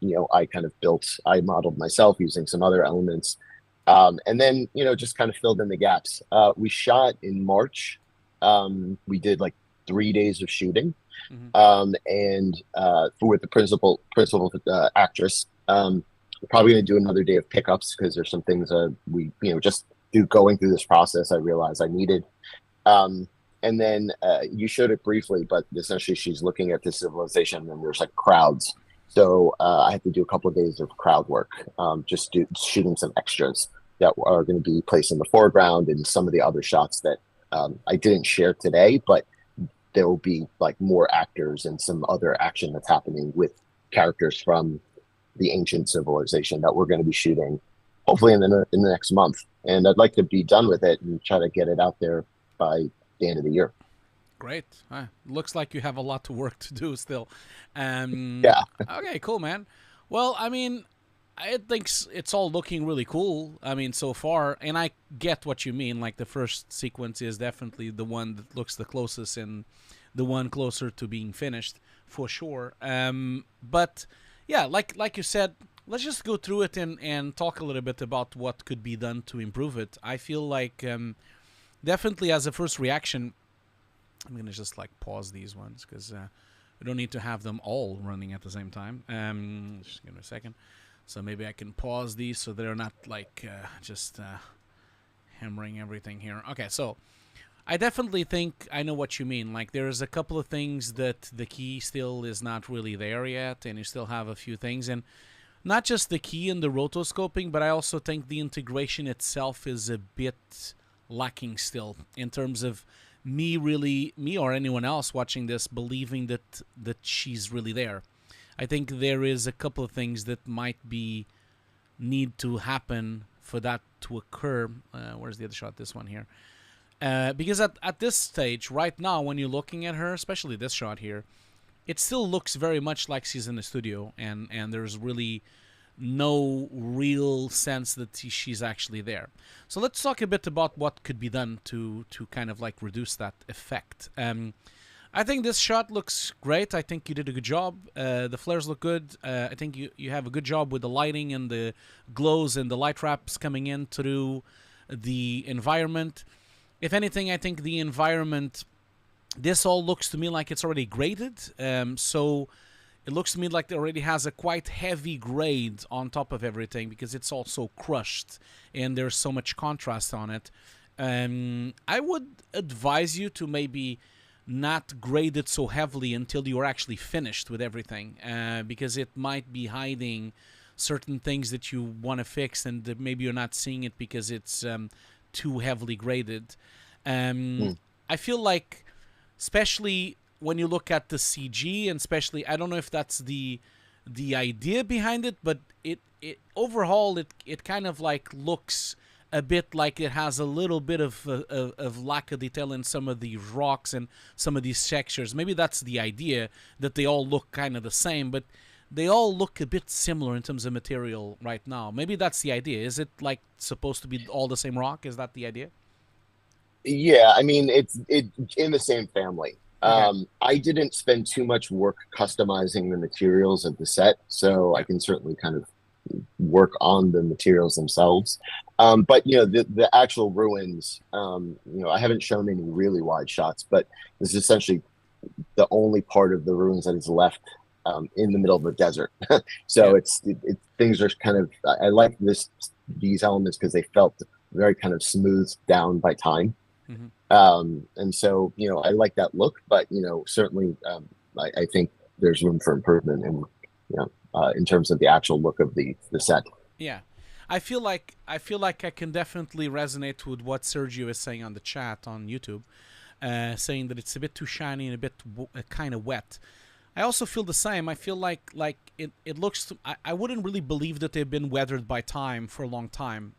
I modeled myself using some other elements. And then, just kind of filled in the gaps. We shot in March. We did like 3 days of shooting, and with the principal actress. We're probably going to do another day of pickups, because there's some things we, just going through this process, I realized I needed. And then you showed it briefly, but essentially she's looking at this civilization and there's like crowds. So I had to do a couple of days of crowd work, just shooting some extras that are going to be placed in the foreground and some of the other shots that I didn't share today, but there will be like more actors and some other action that's happening with characters from the ancient civilization that we're going to be shooting hopefully in the next month. And I'd like to be done with it and try to get it out there by the end of the year. Great. Looks like you have a lot of work to do still. Yeah. Okay, cool, man. Well, I mean, I think it's all looking really cool. I mean, so far, and I get what you mean. Like the first sequence is definitely the one that looks the closest and the one closer to being finished for sure. But yeah, like you said, let's just go through it and talk a little bit about what could be done to improve it. I feel like definitely as a first reaction, I'm gonna just like pause these ones because we don't need to have them all running at the same time. Just give me a second. So maybe I can pause these so they're not like just hammering everything here. Okay, so I definitely think I know what you mean. Like there's a couple of things that the key still is not really there yet, and you still have a few things. And not just the key and the rotoscoping, but I also think the integration itself is a bit lacking still in terms of me or anyone else watching this believing that she's really there. I think there is a couple of things that might need to happen for that to occur. Where's the other shot? This one here. Because at this stage, right now, when you're looking at her, especially this shot here, it still looks very much like she's in the studio, and there's really no real sense that she's actually there. So let's talk a bit about what could be done to kind of like reduce that effect. I think this shot looks great. I think you did a good job. The flares look good. I think you have a good job with the lighting and the glows and the light wraps coming in through the environment. If anything, I think the environment, this all looks to me like it's already graded. So it looks to me like it already has a quite heavy grade on top of everything because it's also crushed and there's so much contrast on it. I would advise you to maybe not grade it so heavily until you're actually finished with everything, because it might be hiding certain things that you want to fix and that maybe you're not seeing it because it's too heavily graded. I feel like, especially when you look at the CG, and especially, I don't know if that's the idea behind it, but it overall it kind of like looks a bit like it has a little bit of lack of detail in some of the rocks and some of these textures. Maybe that's the idea, that they all look kind of the same, but they all look a bit similar in terms of material right now. Maybe that's the idea. Is it like supposed to be all the same rock? Is that the idea? Yeah, I mean, it's in the same family. Okay. I didn't spend too much work customizing the materials of the set, so I can certainly kind of work on the materials themselves. But the actual ruins, I haven't shown any really wide shots, but this is essentially the only part of the ruins that is left in the middle of the desert. So things are kind of, I like these elements because they felt very kind of smoothed down by time. Mm-hmm. And so, I like that look, but, certainly I think there's room for improvement in terms of the actual look of the set. Yeah. I feel like I can definitely resonate with what Sergio is saying on the chat on YouTube, saying that it's a bit too shiny and a bit kind of wet. I also feel the same. I feel like it looks. I wouldn't really believe that they've been weathered by time for a long time.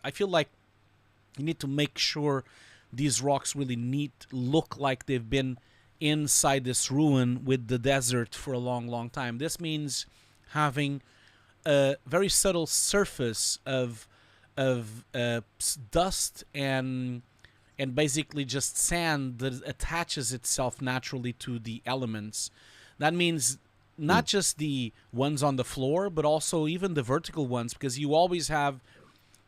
I feel like you need to make sure these rocks really look like they've been inside this ruin with the desert for a long, long time. This means having a very subtle surface of dust and basically just sand that attaches itself naturally to the elements. That means not just the ones on the floor, but also even the vertical ones, because you always have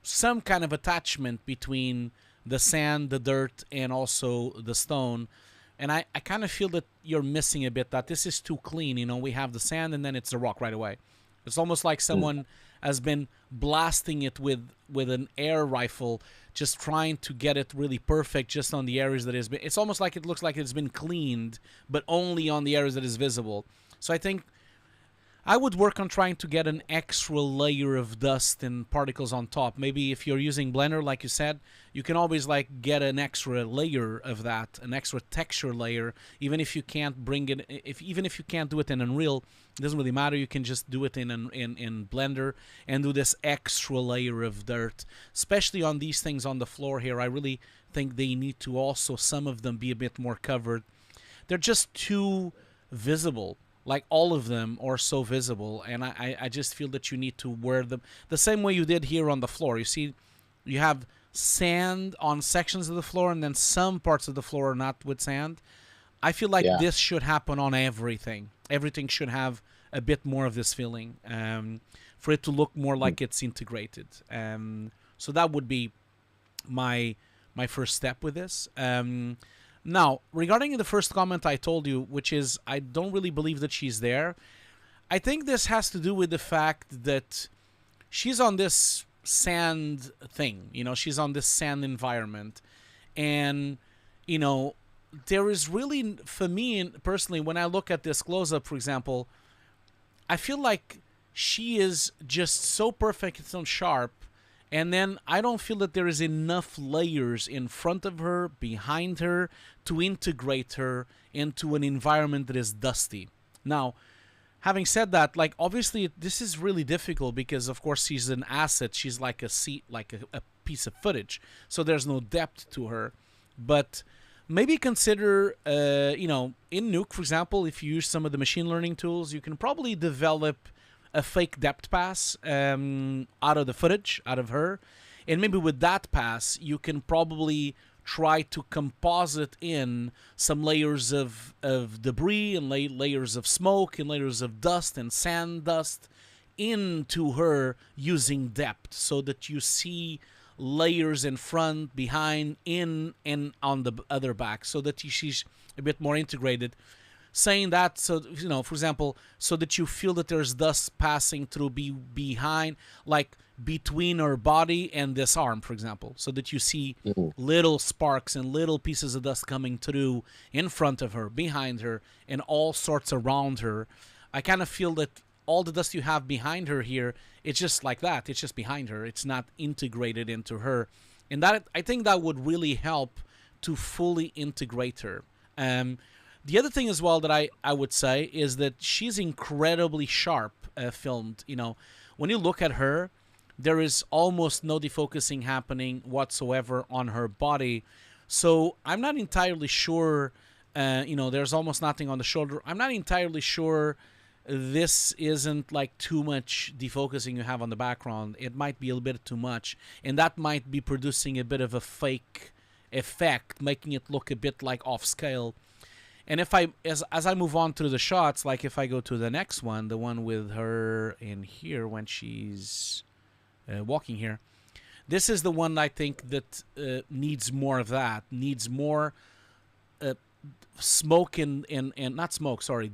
some kind of attachment between the sand, the dirt, and also the stone. And I kind of feel that you're missing a bit, that this is too clean. We have the sand and then it's the rock right away. It's almost like someone has been blasting it with an air rifle, just trying to get it really perfect just on the areas that it's almost like it looks like it's been cleaned, but only on the areas that is visible. So I think I would work on trying to get an extra layer of dust and particles on top. Maybe if you're using Blender, like you said, you can always like get an extra layer of that, an extra texture layer. Even if you can't bring it, even if you can't do it in Unreal, it doesn't really matter. You can just do it in Blender and do this extra layer of dirt, especially on these things on the floor here. I really think they need to also, some of them, be a bit more covered. They're just too visible. Like all of them are so visible, and I just feel that you need to wear them the same way you did here on the floor. You see, you have sand on sections of the floor, and then some parts of the floor are not with sand. I feel like this should happen on everything. Everything should have a bit more of this feeling, for it to look more like it's integrated. So that would be my first step with this. Now, regarding the first comment I told you, which is I don't really believe that she's there, I think this has to do with the fact that she's on this sand thing. You know, she's on this sand environment. And, you know, there is really, for me personally, when I look at this close-up, for example, I feel like she is just so perfect and so sharp. And then I don't feel that there is enough layers in front of her, behind her, to integrate her into an environment that is dusty. Now, having said that, like obviously this is really difficult because of course she's an asset. She's like a piece of footage, so there's no depth to her. But maybe consider, you know, in Nuke, for example, if you use some of the machine learning tools, you can probably develop a fake depth pass out of the footage, out of her. And maybe with that pass, you can probably try to composite in some layers of debris and layers of smoke and layers of dust and sand dust into her using depth so that you see layers in front, behind, in, and on the other back so that she's a bit more integrated. Saying that, so, you know, for example, so that you feel that there's dust passing through behind, like between her body and this arm, for example, so that you see little sparks and little pieces of dust coming through in front of her, behind her, and all sorts around her. I kind of feel that all the dust you have behind her here, it's just like that. It's just behind her. It's not integrated into her. And that, I think that would really help to fully integrate her. The other thing as well that I would say is that she's incredibly sharp filmed. You know, when you look at her, there is almost no defocusing happening whatsoever on her body. So I'm not entirely sure, you know, there's almost nothing on the shoulder. I'm not entirely sure this isn't like too much defocusing you have on the background. It might be a little bit too much. And that might be producing a bit of a fake effect, making it look a bit like off scale. And if as I move on through the shots, like if I go to the next one, the one with her in here when she's walking here, this is the one I think that needs more of that, needs more smoke and not smoke, sorry,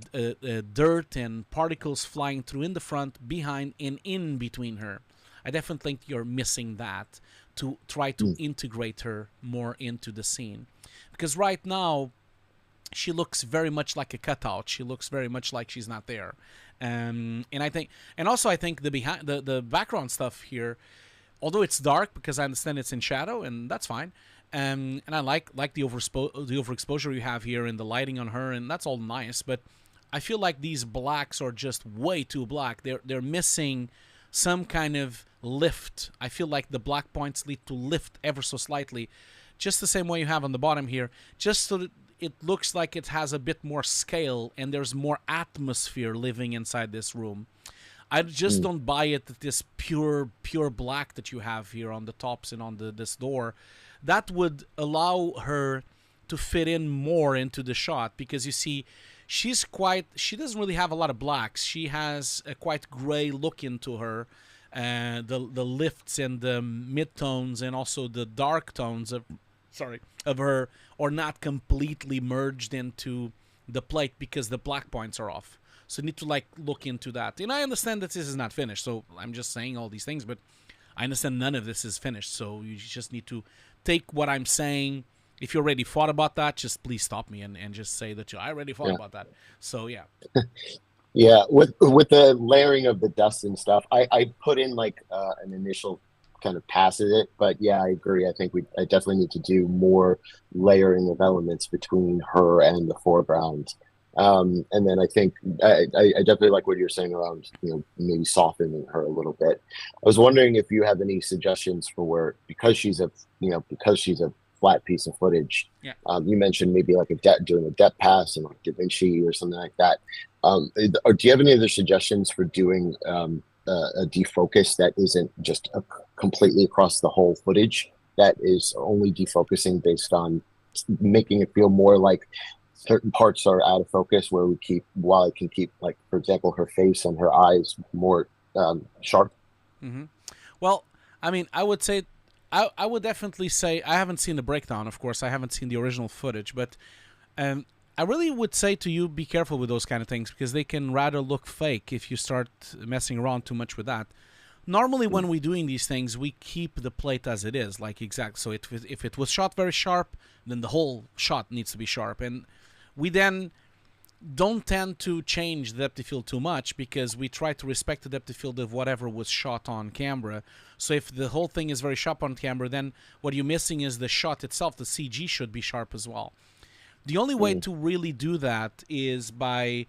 dirt and particles flying through in the front, behind, and in between her. I definitely think you're missing that to try to integrate her more into the scene. Because right now, she looks very much like a cutout. She looks very much like she's not there, and I think, and also I think the background stuff here, although it's dark because I understand it's in shadow, and that's fine, and I like the overexposure you have here and the lighting on her, and that's all nice. But I feel like these blacks are just way too black. They're missing some kind of lift. I feel like the black points need to lift ever so slightly, just the same way you have on the bottom here, just so that it looks like it has a bit more scale and there's more atmosphere living inside this room. I just don't buy it that this pure black that you have here on the tops and on this door, that would allow her to fit in more into the shot, because you see she doesn't really have a lot of blacks. She has a quite gray look into her. The lifts and the mid-tones and also the dark tones of her are not completely merged into the plate because the black points are off. So you need to like look into that. And I understand that this is not finished, so I'm just saying all these things, but I understand none of this is finished. So you just need to take what I'm saying. If you already thought about that, just please stop me and just say that I already thought about that. So yeah. Yeah, with the layering of the dust and stuff, I put in like an initial kind of pass at it, but yeah, I agree. I definitely need to do more layering of elements between her and the foreground. And then I think I definitely like what you're saying around, maybe softening her a little bit. I was wondering if you have any suggestions for where, because she's a flat piece of footage. Yeah. You mentioned maybe like doing a depth pass and like Da Vinci or something like that. Or do you have any other suggestions for doing a defocus that isn't just completely across the whole footage, that is only defocusing based on making it feel more like certain parts are out of focus, while it can keep, like, for example, her face and her eyes more sharp? Mm-hmm. Well, I mean, I would say, I would definitely say, I haven't seen the breakdown, of course. I haven't seen the original footage, but I really would say to you, be careful with those kind of things, because they can rather look fake if you start messing around too much with that. Normally, when we're doing these things, we keep the plate as it is, like exact. So if it was shot very sharp, then the whole shot needs to be sharp. And we then don't tend to change the depth of field too much, because we try to respect the depth of field of whatever was shot on camera. So if the whole thing is very sharp on camera, then what you're missing is the shot itself. The CG should be sharp as well. The only way to really do that is by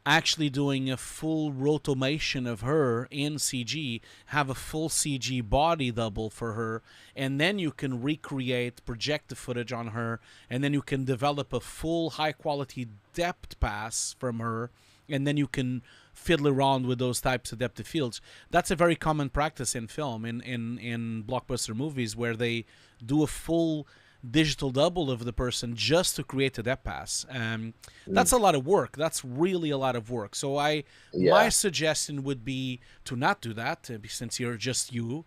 actually doing a full rotomation of her in CG, have a full CG body double for her, and then you can recreate, project the footage on her, and then you can develop a full high-quality depth pass from her, and then you can fiddle around with those types of depth of fields. That's a very common practice in film, in blockbuster movies, where they do a full digital double of the person just to create a depth pass. That's a lot of work. That's really a lot of work. So my suggestion would be to not do that, since you're just you.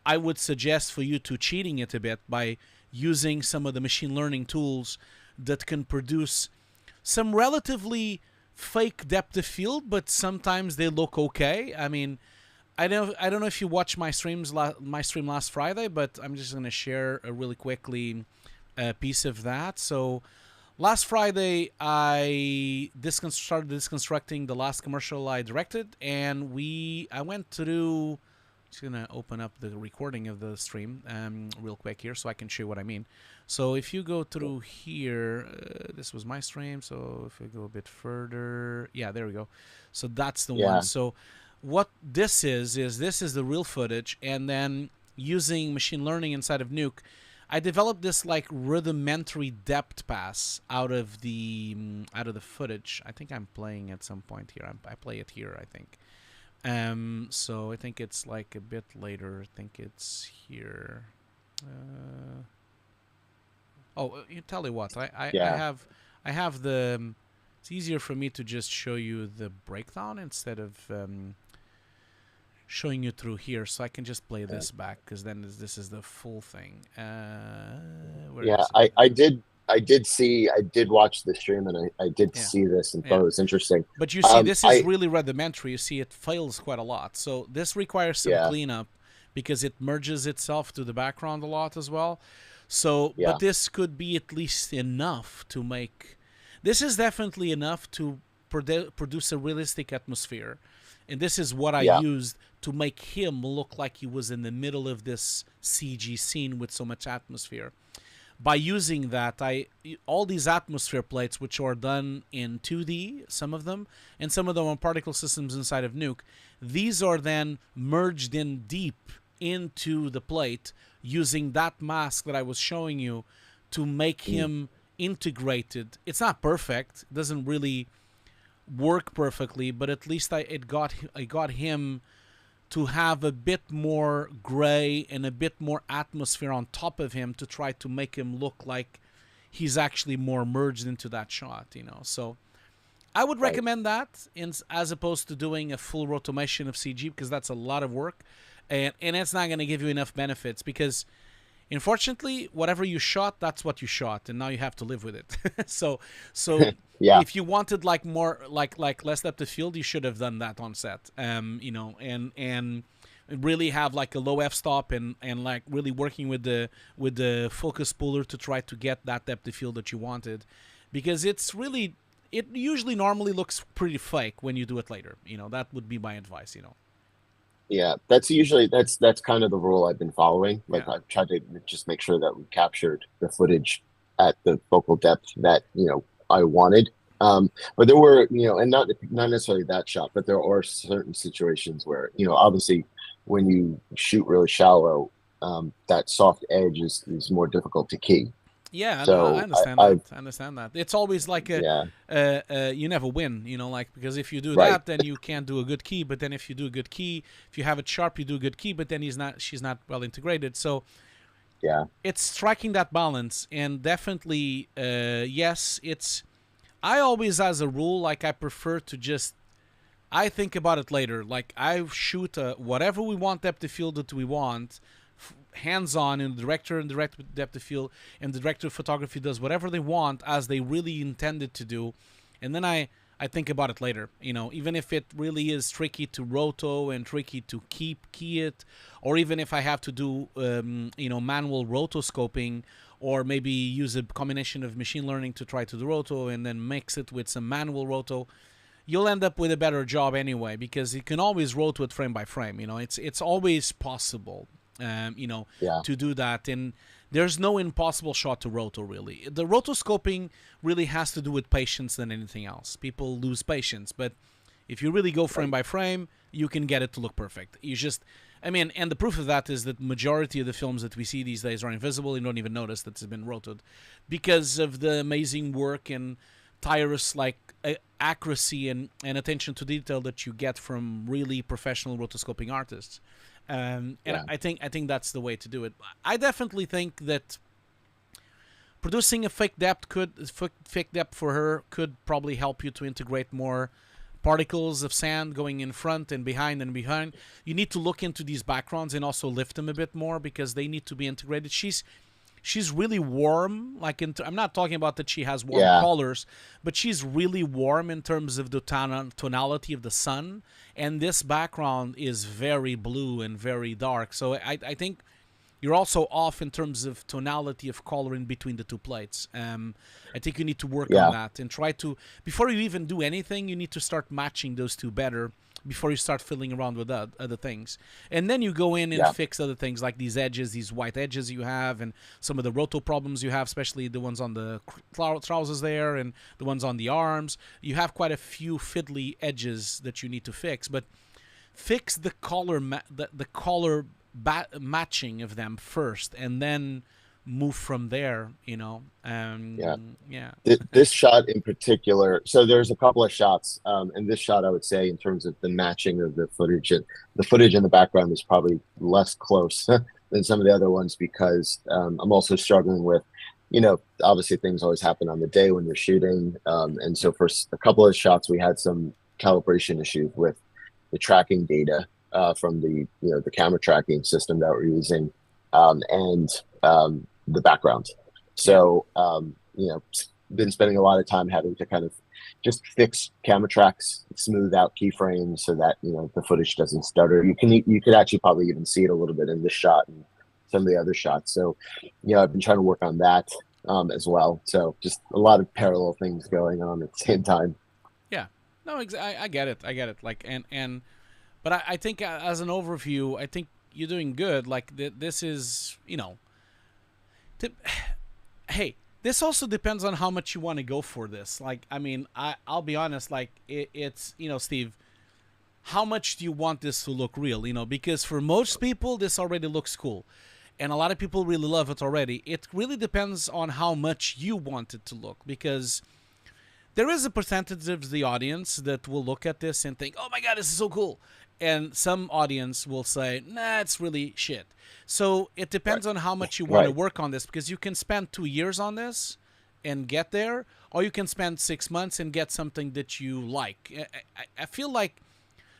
I would suggest for you to cheating it a bit by using some of the machine learning tools that can produce some relatively fake depth of field, but sometimes they look okay. I mean, I don't know if you watched my stream last Friday, but I'm just going to share really quickly a piece of that. So last Friday, I started deconstructing the last commercial I directed, and I went through. Just going to open up the recording of the stream real quick here so I can show you what I mean. So if you go through here, this was my stream. So if we go a bit further, yeah, there we go. So that's the one. So what this is the real footage, and then using machine learning inside of Nuke, I developed this like rudimentary depth pass out of the footage. I think I'm playing at some point here. I play it here, I think. So I think it's like a bit later. I think it's here. You tell you what, I have the. It's easier for me to just show you the breakdown instead of showing you through here, so I can just play this back, because then this is the full thing. I did watch the stream, and I did see this and thought it was interesting. But you see, this is really rudimentary. You see, it fails quite a lot. So this requires some cleanup, because it merges itself to the background a lot as well. So, but this could be at least enough to make. This is definitely enough to produce a realistic atmosphere. And this is what I used to make him look like he was in the middle of this CG scene with so much atmosphere. By using that, all these atmosphere plates, which are done in 2D, some of them, and some of them on particle systems inside of Nuke, these are then merged in deep into the plate using that mask that I was showing you to make him integrated. It's not perfect. It doesn't really work perfectly, but at least I got him to have a bit more gray and a bit more atmosphere on top of him to try to make him look like he's actually more merged into that shot, So I would recommend that as opposed to doing a full rotomation of CG, because that's a lot of work, and it's not going to give you enough benefits, because unfortunately, whatever you shot, that's what you shot, and now you have to live with it. So if you wanted like more like less depth of field, you should have done that on set. And really have like a low f-stop and like really working with the focus puller to try to get that depth of field that you wanted, because it's really it usually normally looks pretty fake when you do it later. That would be my advice. Yeah, that's kind of the rule I've been following. Like Yeah. I've tried to just make sure that we captured the footage at the focal depth that I wanted. But there were and not necessarily that shot, but there are certain situations where obviously when you shoot really shallow, that soft edge is more difficult to key. Yeah, So I understand that. I understand that. It's always like you never win, because if you do Right. that, then you can't do a good key. But then if you do a good key, if you have it sharp, you do a good key. But then she's not well integrated. So Yeah. it's striking that balance, and definitely, yes, it's. I always, as a rule, like I prefer to just. I think about it later. Like I shoot whatever we want depth of field that we want. Hands-on, and the director and direct depth of field and the director of photography does whatever they want as they really intended to do, and then I think about it later, even if it really is tricky to roto and tricky to key it, or even if I have to do manual rotoscoping, or maybe use a combination of machine learning to try to do roto and then mix it with some manual roto, you'll end up with a better job anyway, because you can always roto it frame by frame. It's always possible. To do that, and there's no impossible shot to roto. Really, the rotoscoping really has to do with patience than anything else. People lose patience, but if you really go frame by frame, you can get it to look perfect. And the proof of that is that majority of the films that we see these days are invisible. You don't even notice that it's been rotoed, because of the amazing work and tireless accuracy and attention to detail that you get from really professional rotoscoping artists. I think that's the way to do it. I definitely think that producing a fake depth for her could probably help you to integrate more particles of sand going in front and behind and behind. You need to look into these backgrounds and also lift them a bit more, because they need to be integrated. She's really warm. I'm not talking about that she has warm colors, but she's really warm in terms of the tonality of the sun. And this background is very blue and very dark. So I think you're also off in terms of tonality of coloring between the two plates. I think you need to work on that and try to, before you even do anything, you need to start matching those two better before you start fiddling around with other things. And then you go in and fix other things like these edges, these white edges you have, and some of the roto problems you have, especially the ones on the trousers there and the ones on the arms. You have quite a few fiddly edges that you need to fix, but fix the color matching of them first, and then move from there. This shot in particular, so there's a couple of shots, and this shot I would say in terms of the matching of the footage in the background is probably less close than some of the other ones, because I'm also struggling with obviously things always happen on the day when you're shooting, and so for a couple of shots we had some calibration issues with the tracking data from the camera tracking system that we're using, and the background. So been spending a lot of time having to kind of just fix camera tracks, smooth out keyframes so that the footage doesn't stutter. You could actually probably even see it a little bit in this shot and some of the other shots. So I've been trying to work on that as well. So just a lot of parallel things going on at the same time. Yeah, no, I get it. But I think as an overview, I think you're doing good. Like this is, hey, this also depends on how much you want to go for this. Like, I'll be honest. Like it's, Steve, how much do you want this to look real? Because for most people, this already looks cool, and a lot of people really love it already. It really depends on how much you want it to look, because there is a percentage of the audience that will look at this and think, oh my God, this is so cool. And some audience will say, nah, it's really shit. So it depends on how much you want to work on this, because you can spend 2 years on this and get there, or you can spend 6 months and get something that you like. I feel like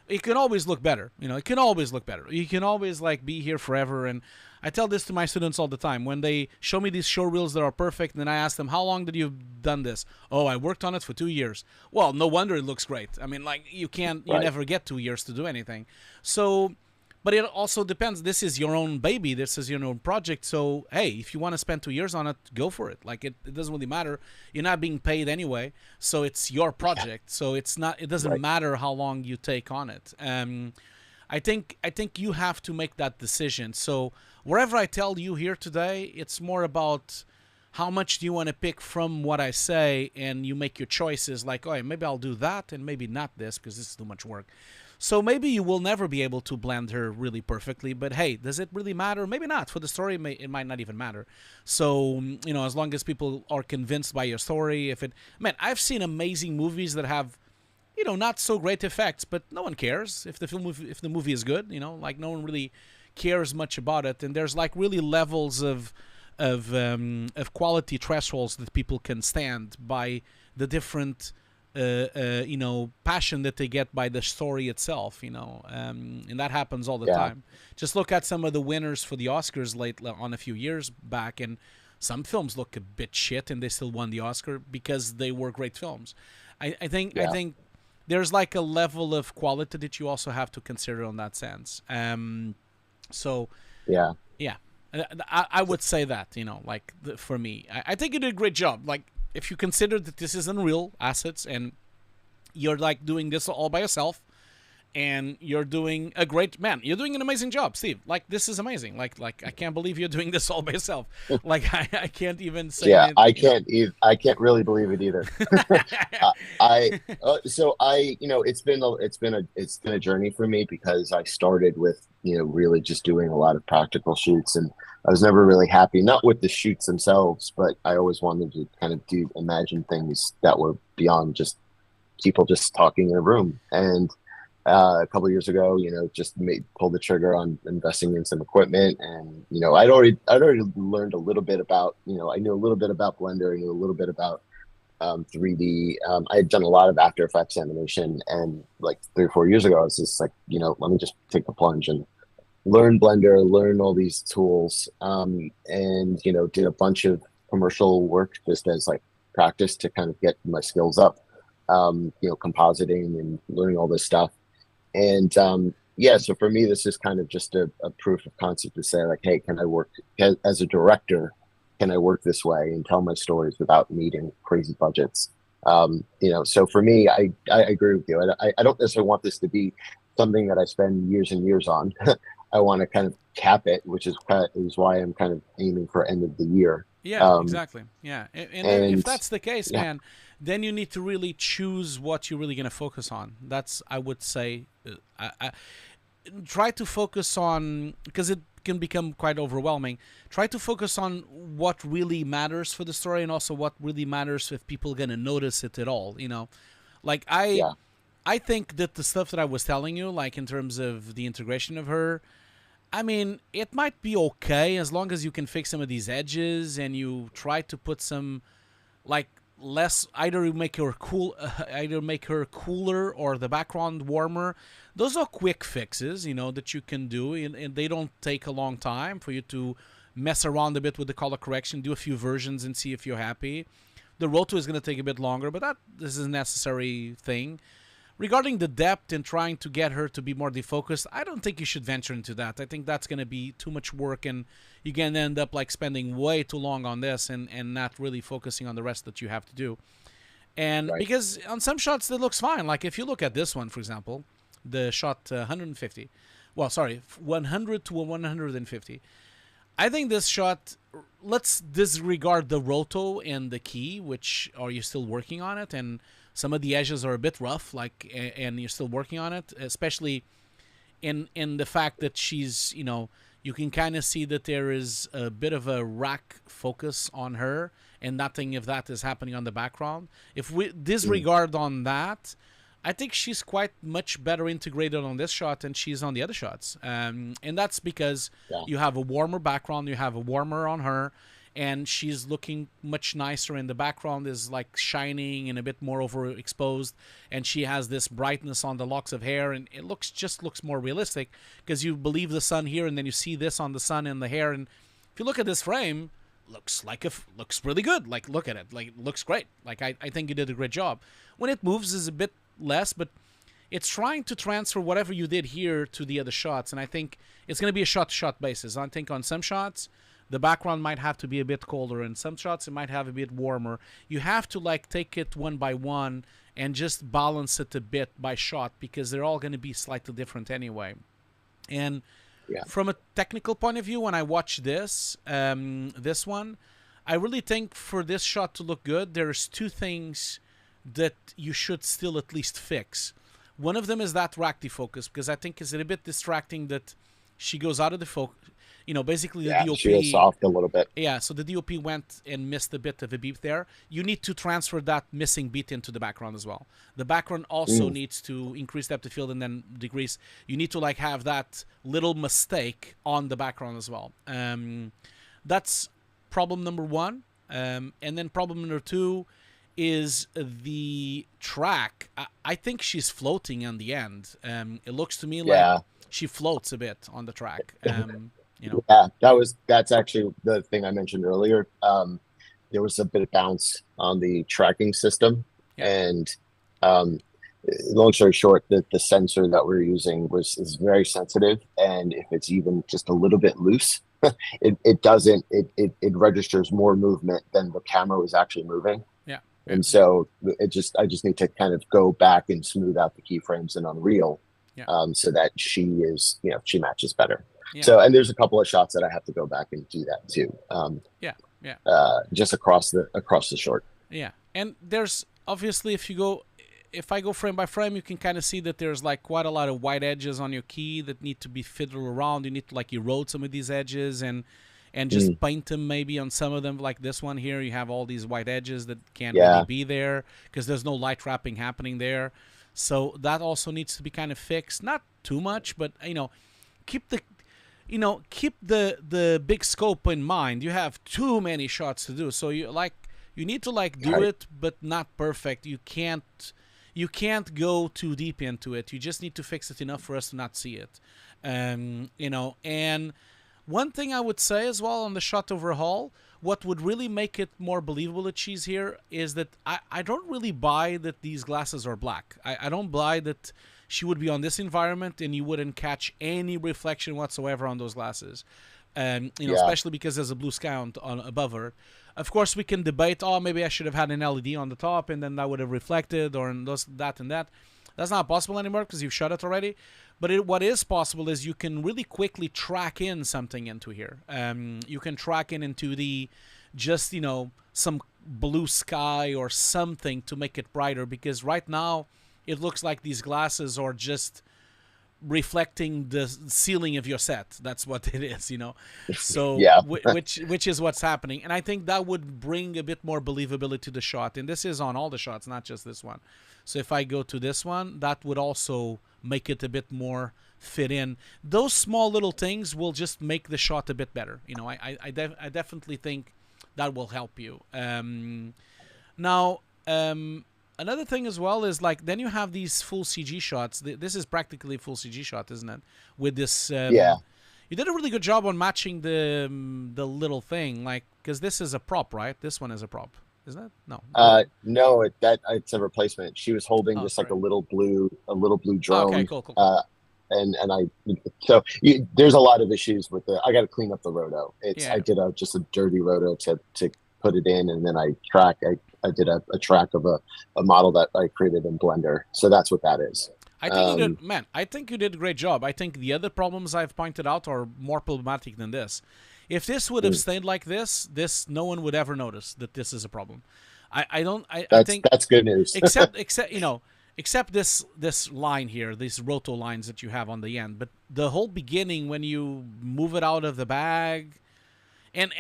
it can always look better. It can always look better. You can always be here forever. And I tell this to my students all the time. When they show me these show reels that are perfect, and then I ask them, how long did you have done this? Oh, I worked on it for 2 years. Well, no wonder it looks great. You never get 2 years to do anything. So But it also depends. This is your own baby. This is your own project. So, hey, if you want to spend 2 years on it, go for it. Like, it doesn't really matter. You're not being paid anyway. So it's your project. So it doesn't matter how long you take on it. I think you have to make that decision. So wherever I tell you here today, it's more about how much do you want to pick from what I say, and you make your choices like, oh, maybe I'll do that and maybe not this because this is too much work. So maybe you will never be able to blend her really perfectly, but hey, does it really matter? Maybe not. For the story, it might not even matter. So, as long as people are convinced by your story, man, I've seen amazing movies that have, not so great effects, but no one cares if the movie is good, like no one really cares much about it. And there's like really levels of quality thresholds that people can stand by the different passion that they get by the story itself, and that happens all the time. Just look at some of the winners for the Oscars on a few years back, and some films look a bit shit and they still won the Oscar because they were great films. I think there's like a level of quality that you also have to consider in that sense. I would say that, for me, I think you did a great job. Like, if you consider that this is Unreal assets and you're like doing this all by yourself, and you're doing you're doing an amazing job, Steve. Like, this is amazing. Like I can't believe you're doing this all by yourself. Like, I can't even say. Yeah, I can't really believe it either. It's been a journey for me, because I started with, really just doing a lot of practical shoots, and I was never really happy, not with the shoots themselves, but I always wanted to kind of imagine things that were beyond just people just talking in a room. And a couple of years ago, pulled the trigger on investing in some equipment, and I'd already learned a little bit about, I knew a little bit about Blender, I knew a little bit about 3D. I had done a lot of After Effects animation, and like 3 or 4 years ago, I was just like, let me just take the plunge and learn Blender, learn all these tools, and did a bunch of commercial work just as like practice to kind of get my skills up, compositing and learning all this stuff. And so for me, this is kind of just a proof of concept to say, like, hey, can I work as a director? Can I work this way and tell my stories without needing crazy budgets? So for me, I agree with you. I don't necessarily want this to be something that I spend years and years on. I want to kind of cap it, which is why I'm kind of aiming for end of the year. Yeah, exactly. Yeah, and if that's the case, man, then you need to really choose what you're really going to focus on. That's, I would say, try to focus on, because it can become quite overwhelming. Try to focus on what really matters for the story, and also what really matters if people are going to notice it at all. Like I think that the stuff that I was telling you, like in terms of the integration of her, I mean, it might be okay as long as you can fix some of these edges and you try to put some, like, less, either make her cooler or the background warmer. Those are quick fixes, that you can do, and they don't take a long time for you to mess around a bit with the color correction, do a few versions and see if you're happy. The roto is going to take a bit longer, but this is a necessary thing. Regarding the depth and trying to get her to be more defocused, I don't think you should venture into that. I think that's going to be too much work, and you can end up like spending way too long on this and not really focusing on the rest that you have to do. And because on some shots that looks fine. Like if you look at this one, for example, the shot 150. Well, sorry, 100 to 150. I think this shot, let's disregard the roto and the key, which are you still working on it, and some of the edges are a bit rough, like, and you're still working on it, especially in the fact that she's, you can kind of see that there is a bit of a rack focus on her, and nothing of that is happening on the background. If we disregard on that, I think she's quite much better integrated on this shot than she's on the other shots. And that's because you have a warmer background, you have a warmer on her, and she's looking much nicer, and the background is like shining and a bit more overexposed, and she has this brightness on the locks of hair, and it just looks more realistic because you believe the sun here, and then you see this on the sun and the hair. And if you look at this frame, looks really good. Like, look at it, like, it looks great. Like, I think you did a great job. When it moves is a bit less, but it's trying to transfer whatever you did here to the other shots, and I think it's going to be a shot-to-shot basis. I think on some shots, the background might have to be a bit colder, and some shots it might have a bit warmer. You have to like take it one by one and just balance it a bit by shot, because they're all going to be slightly different anyway. And from a technical point of view, when I watch this one, I really think for this shot to look good, there's two things that you should still at least fix. One of them is that rack defocus, because I think it's a bit distracting that she goes out of the focus. You know, basically the DOP... she is soft a little bit. Yeah, so the DOP went and missed a bit of a beat there. You need to transfer that missing beat into the background as well. The background also needs to increase depth of field and then decrease. You need to like have that little mistake on the background as well. That's problem number one. And then problem number two is the track. I think she's floating on the end. It looks to me like she floats a bit on the track. You know. Yeah, that's actually the thing I mentioned earlier. There was a bit of bounce on the tracking system, and long story short, the sensor that we're using is very sensitive, and if it's even just a little bit loose, it registers more movement than the camera was actually moving. Yeah. And so I just need to kind of go back and smooth out the keyframes in Unreal, so that she matches better. Yeah. So, and there's a couple of shots that I have to go back and do that too. Just across the short. Yeah, and there's obviously if I go frame by frame, you can kind of see that there's like quite a lot of white edges on your key that need to be fiddled around. You need to like erode some of these edges and just paint them maybe on some of them. Like this one here, you have all these white edges that can't really be there because there's no light wrapping happening there. So that also needs to be kind of fixed. Not too much, but keep the big scope in mind. You have too many shots to do, so you need to like do it, but not perfect. You can't go too deep into it. You just need to fix it enough for us to not see it. And one thing I would say as well on the shot overhaul, what would really make it more believable that she's here is that I don't really buy that these glasses are black. I don't buy that she would be on this environment and you wouldn't catch any reflection whatsoever on those glasses. Especially because there's a blue sky on above her. Of course, we can debate, maybe I should have had an LED on the top and then that would have reflected, or that and that. That's not possible anymore because you've shot it already. But what is possible is you can really quickly track in something into here. You can track into some blue sky or something to make it brighter, because right now it looks like these glasses are just reflecting the ceiling of your set. That's what it is, So which is what's happening, and I think that would bring a bit more believability to the shot. And this is on all the shots, not just this one. So if I go to this one, that would also make it a bit more fit in. Those small little things will just make the shot a bit better. I definitely think that will help you. Another thing as well is then you have these full CG shots. This is practically a full CG shot, isn't it? With this, you did a really good job on matching the little thing, because this is a prop, right? This one is a prop, isn't it? No. No, it's a replacement. She was holding a little blue drone. Okay, cool. There's a lot of issues with I got to clean up the roto. I did just a dirty roto to put it in, and then I did a track of a model that I created in Blender. So that's what that is. I think you did a great job. I think the other problems I've pointed out are more problematic than this. If this would have stayed like this, no one would ever notice that this is a problem. I think that's good news. except this line here, these roto lines that you have on the end. But the whole beginning, when you move it out of the bag, and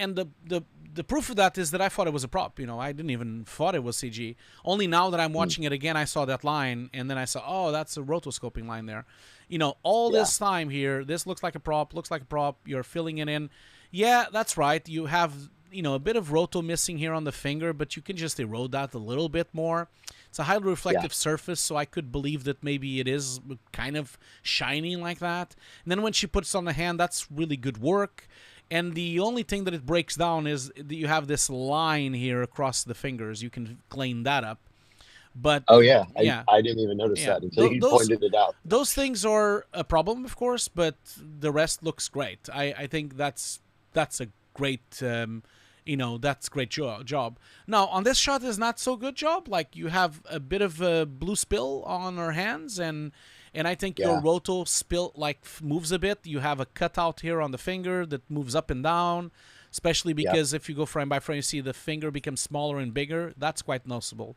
the proof of that is that I thought it was a prop. I didn't even thought it was CG. Only now that I'm watching it again, I saw that line, and then I saw, that's a rotoscoping line there. This time here, this looks like a prop, you're filling it in. Yeah, that's right. You have, a bit of roto missing here on the finger, but you can just erode that a little bit more. It's a highly reflective surface, so I could believe that maybe it is kind of shiny like that. And then when she puts it on the hand, that's really good work. And the only thing that it breaks down is that you have this line here across the fingers. You can clean that up. But Oh yeah, yeah, I didn't even notice yeah, that until you pointed it out. those things are a problem, of course, but the rest looks great. I think that's a great that's great job. Now on this shot is not so good job. Like you have a bit of a blue spill on her hands, and I think your roto spill like moves a bit. You have a cutout here on the finger that moves up and down, especially because if you go frame by frame, you see the finger becomes smaller and bigger. That's quite noticeable.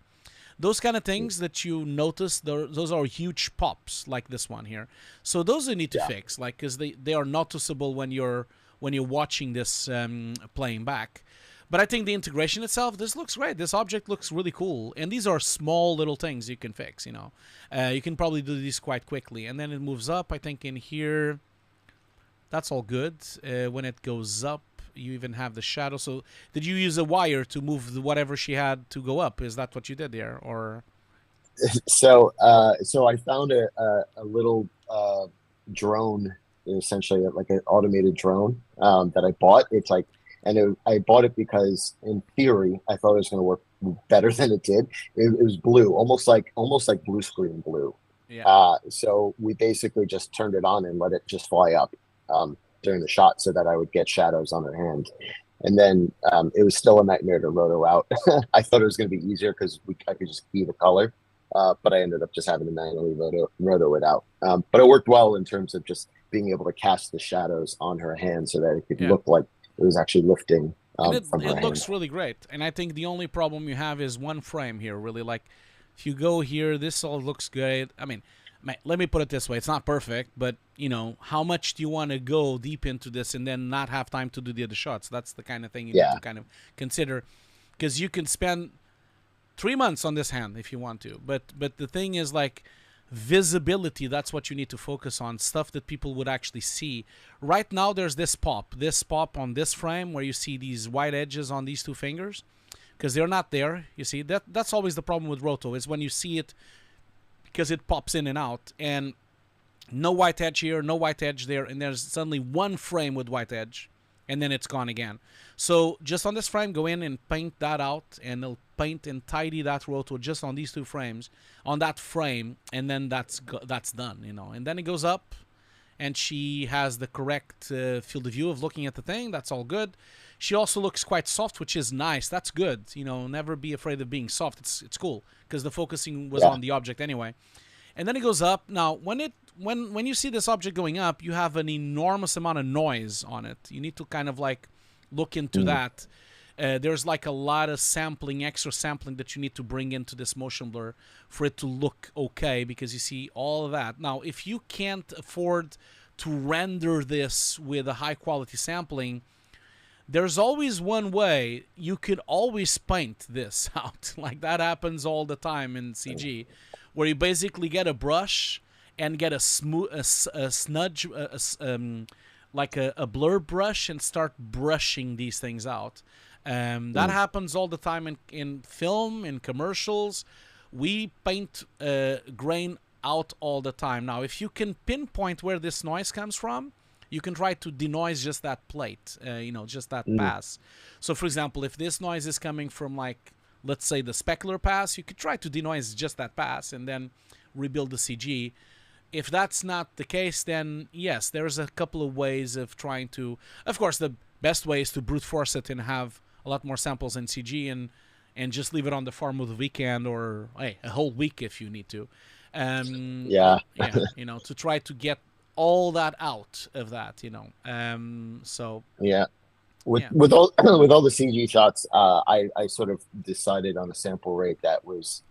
Those kind of things that you notice, those are huge pops like this one here. So those you need to fix, like because they are noticeable when you're watching this playing back. But I think the integration itself, this looks great. This object looks really cool, and these are small little things you can fix. You can probably do these quite quickly, and then it moves up. I think in here, that's all good. When it goes up, you even have the shadow. So did you use a wire to move whatever she had to go up? Is that what you did there, or? So I found a little drone, essentially like an automated drone that I bought. It's like, I bought it because in theory I thought it was going to work better than it did. It was blue, almost like blue screen blue. Yeah. So we basically just turned it on and let it just fly up during the shot so that I would get shadows on her hand. And then it was still a nightmare to roto out. I thought it was going to be easier because I could just key the color, but I ended up just having to manually roto it out. But it worked well in terms of just being able to cast the shadows on her hand so that it could look like it was actually lifting. It looks really great. And I think the only problem you have is one frame here, really. Like, if you go here, this all looks good. I mean, let me put it this way. It's not perfect, but, how much do you want to go deep into this and then not have time to do the other shots? That's the kind of thing you need to kind of consider. Because you can spend 3 months on this hand if you want to. But the thing is, like, visibility, that's what you need to focus on, stuff that people would actually see. Right now there's this pop on this frame where you see these white edges on these two fingers because they're not there. You see, that's always the problem with roto, is when you see it because it pops in and out, and no white edge here, no white edge there, and there's suddenly one frame with white edge, and then it's gone again. So just on this frame, go in and paint that out, and it'll paint and tidy that roto just on these two frames, on that frame, and then that's done, And then it goes up, and she has the correct field of view of looking at the thing. That's all good. She also looks quite soft, which is nice. That's good. Never be afraid of being soft. It's cool because the focusing was on the object anyway. And then it goes up. Now, when you see this object going up, you have an enormous amount of noise on it. You need to kind of like look into that. There's like a lot of extra sampling that you need to bring into this motion blur for it to look okay, because you see all of that. Now, if you can't afford to render this with a high quality sampling, there's always one way. You could always paint this out. Like that happens all the time in CG, where you basically get a brush and get a smudge, like a blur brush, and start brushing these things out. That happens all the time in film, in commercials. We paint grain out all the time. Now, if you can pinpoint where this noise comes from, you can try to denoise just that plate, just that pass. So, for example, if this noise is coming from, like, let's say the specular pass, you could try to denoise just that pass and then rebuild the CG. If that's not the case, then yes, there's a couple of ways of trying to... Of course, the best way is to brute force it and have a lot more samples in CG and just leave it on the farm with a weekend, or a whole week if you need to. To try to get all that out of that, with all the CG shots, I sort of decided on a sample rate that was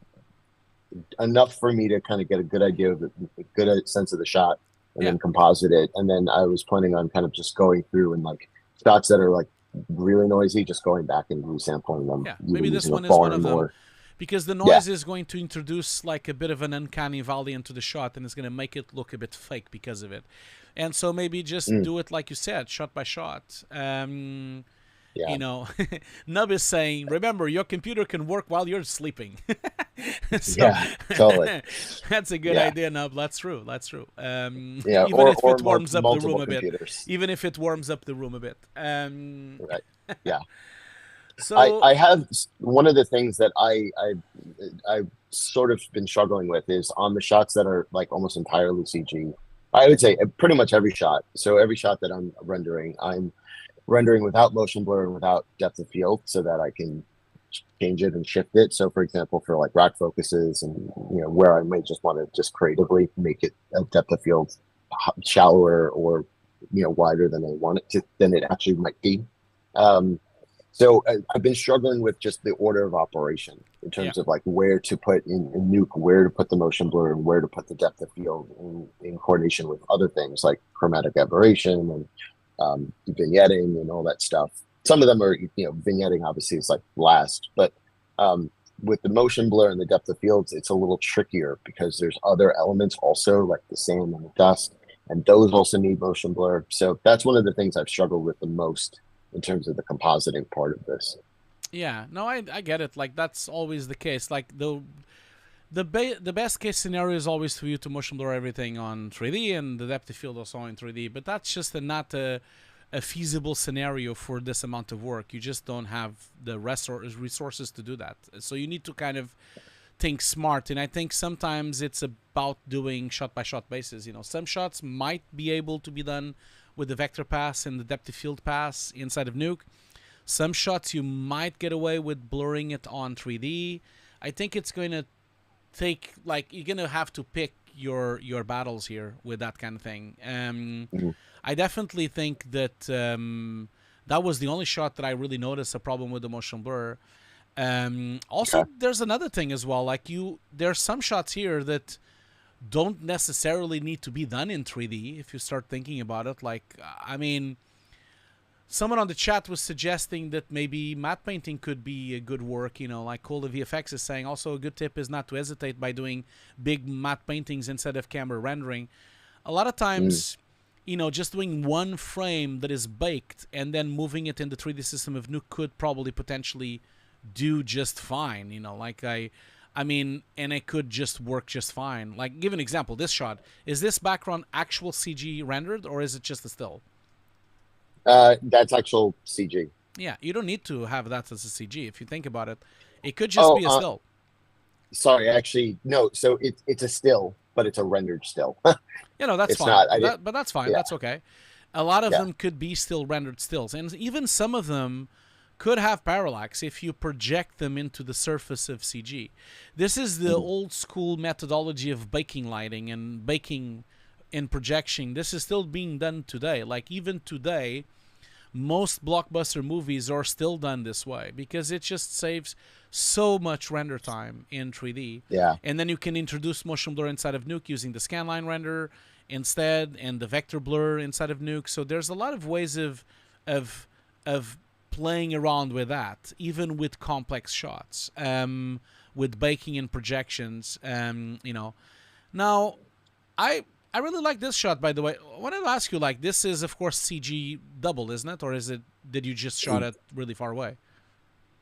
enough for me to kind of get a good idea of a good sense of the shot, and then composite it. And then I was planning on kind of just going through and like shots that are like really noisy, just going back and resampling them. Yeah, maybe this one is one of them. Because the noise is going to introduce like a bit of an uncanny valley into the shot, and it's going to make it look a bit fake because of it. And so maybe just do it like you said, shot by shot. Nub is saying, remember, your computer can work while you're sleeping. Totally. That's a good idea, Nub. That's true. Even if it warms up the room a bit. Computers. Even if it warms up the room a bit. Right. Yeah. So I have one of the things that I've sort of been struggling with is on the shots that are like almost entirely CG. I would say pretty much every shot. So every shot that I'm rendering without motion blur and without depth of field, so that I can change it and shift it. So for example, for like rack focuses and where I may just want to just creatively make it a depth of field shallower or wider than I want it to, than it actually might be. So I've been struggling with just the order of operation in terms of like where to put in Nuke, where to put the motion blur, and where to put the depth of field in coordination with other things like chromatic aberration and vignetting and all that stuff. Some of them are, vignetting obviously is like last, but with the motion blur and the depth of fields, it's a little trickier because there's other elements also like the sand and the dust, and those also need motion blur. So that's one of the things I've struggled with the most in terms of the compositing part of this. Yeah, no, I get it. Like that's always the case. Like the best case scenario is always for you to motion blur everything on 3D and the depth of field also in 3D. But that's just not a feasible scenario for this amount of work. You just don't have the resources to do that. So you need to kind of think smart. And I think sometimes it's about doing shot by shot basis. Some shots might be able to be done with the vector pass and the depth of field pass inside of Nuke. Some shots you might get away with blurring it on 3D. I think it's going to take, like, you're going to have to pick your battles here with that kind of thing. I definitely think that that was the only shot that I really noticed a problem with the motion blur. Also, there's another thing as well. Like there's some shots here that don't necessarily need to be done in 3D if you start thinking about it. Like, I mean, someone on the chat was suggesting that maybe matte painting could be a good work, like Cola VFX is saying. Also, a good tip is not to hesitate by doing big matte paintings instead of camera rendering. A lot of times, just doing one frame that is baked and then moving it in the 3D system of Nuke could probably potentially do just fine, I mean, and it could just work just fine. Like, give an example. This shot, is this background actual CG rendered or is it just a still? That's actual CG. Yeah, you don't need to have that as a CG. If you think about it, it could just be a still. Sorry, actually, no. So it's a still, but it's a rendered still. That's it's fine. Not, but that's fine. Yeah. That's okay. A lot of them could be still rendered stills. And even some of them could have parallax if you project them into the surface of CG. This is the old school methodology of baking lighting and baking in projection. This is still being done today. Like even today, most blockbuster movies are still done this way because it just saves so much render time in 3D. Yeah. And then you can introduce motion blur inside of Nuke using the scanline render instead and the vector blur inside of Nuke. So there's a lot of ways of playing around with that, even with complex shots, with baking and projections. Now, I really like this shot, by the way. I wanted to ask you, like, this is, of course, CG double, isn't it? Or did you just shot it really far away?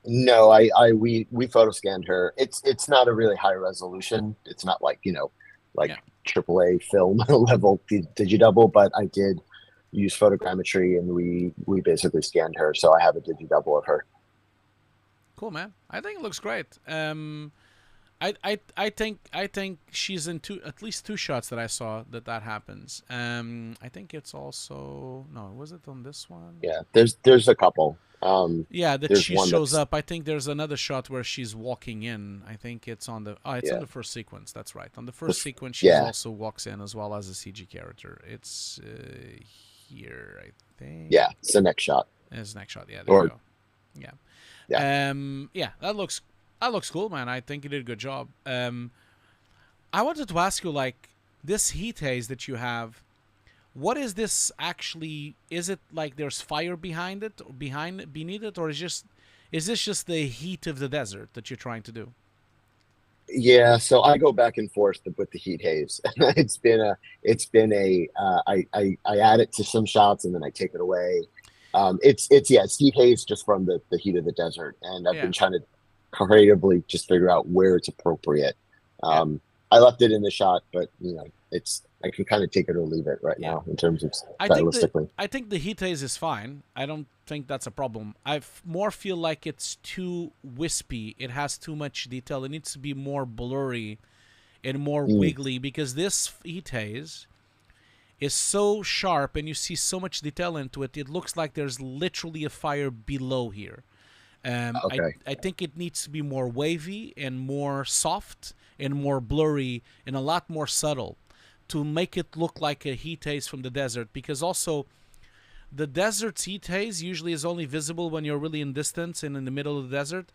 No, we photo scanned her. It's not a really high resolution. It's not like, AAA film level digidouble, but I did use photogrammetry and we basically scanned her. So I have a digidouble of her. Cool, man. I think it looks great. I think she's in at least two shots that I saw that happens. I think it's also was it on this one? Yeah, there's a couple. That she shows up. I think there's another shot where she's walking in. I think it's on the on the first sequence. That's right. On the first sequence, she also walks in as well as a CG character. It's here, I think. Yeah, it's the next shot. It's the next shot. Yeah, there you go. Yeah. That looks cool, man. I think you did a good job. I wanted to ask you, like, this heat haze that you have, what is this actually? Is it like there's fire behind it, beneath it, or is this just the heat of the desert that you're trying to do? Yeah, so I go back and forth with the heat haze. It's been I add it to some shots and then I take it away. It's heat haze just from the heat of the desert, and I've been trying to creatively just figure out where it's appropriate. I left it in the shot, but I can kind of take it or leave it right now in terms of stylistically. I think the heat haze is fine. I don't think that's a problem. I more feel like it's too wispy. It has too much detail. It needs to be more blurry and more wiggly, because this heat haze is so sharp and you see so much detail into it. It looks like there's literally a fire below here. I think it needs to be more wavy and more soft and more blurry and a lot more subtle to make it look like a heat haze from the desert, because also the desert's heat haze usually is only visible when you're really in distance and in the middle of the desert.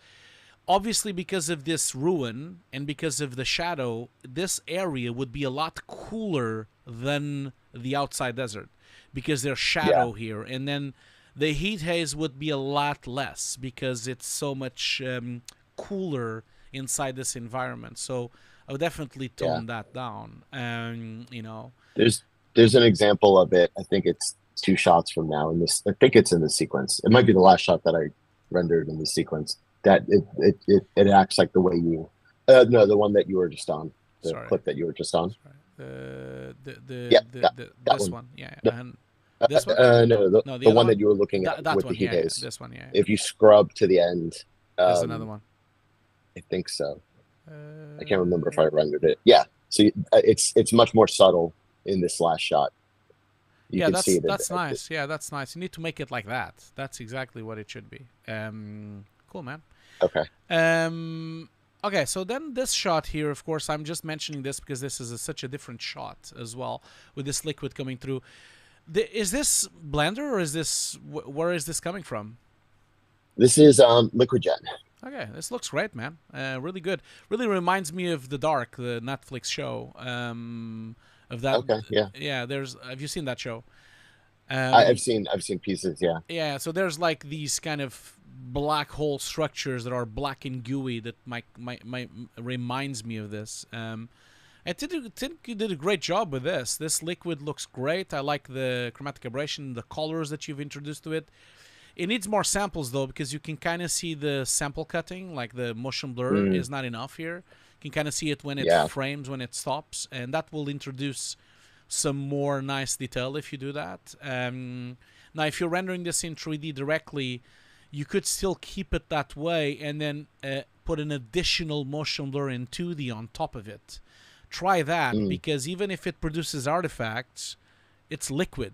Obviously, because of this ruin and because of the shadow, this area would be a lot cooler than the outside desert because there's shadow here. And then the heat haze would be a lot less because it's so much cooler inside this environment. So I would definitely tone that down. There's an example of it. I think it's 2 shots from now in this. I think it's in the sequence. It might be the last shot that I rendered in the sequence. That it acts like the way you. No, the one that you were just on. The clip that you were just on. This one. Yeah. And this one? The one that you were looking at with the heat haze. This one, yeah. If you scrub to the end. There's another one. I think so. I can't remember if I rendered it. Yeah. So it's much more subtle in this last shot. That's nice. Yeah, that's nice. You need to make it like that. That's exactly what it should be. Cool, man. Okay. Okay, so then this shot here, of course, I'm just mentioning this because this is such a different shot as well, with this liquid coming through. Is this Blender, or is this where is this coming from? This is Liquid Jet. Okay, this looks great, man. Really good. Really reminds me of The Dark, the Netflix show. Of that. Okay, yeah. Yeah, have you seen that show? I've seen pieces, yeah. Yeah, so there's like these kind of black hole structures that are black and gooey that might reminds me of this. I think you did a great job with this. This liquid looks great. I like the chromatic aberration, the colors that you've introduced to it. It needs more samples though, because you can kind of see the sample cutting, like the motion blur is not enough here. You can kind of see it when it frames, when it stops, and that will introduce some more nice detail if you do that. Now, if you're rendering this in 3D directly, you could still keep it that way and then put an additional motion blur in 2D on top of it. Try that, because even if it produces artifacts, it's liquid.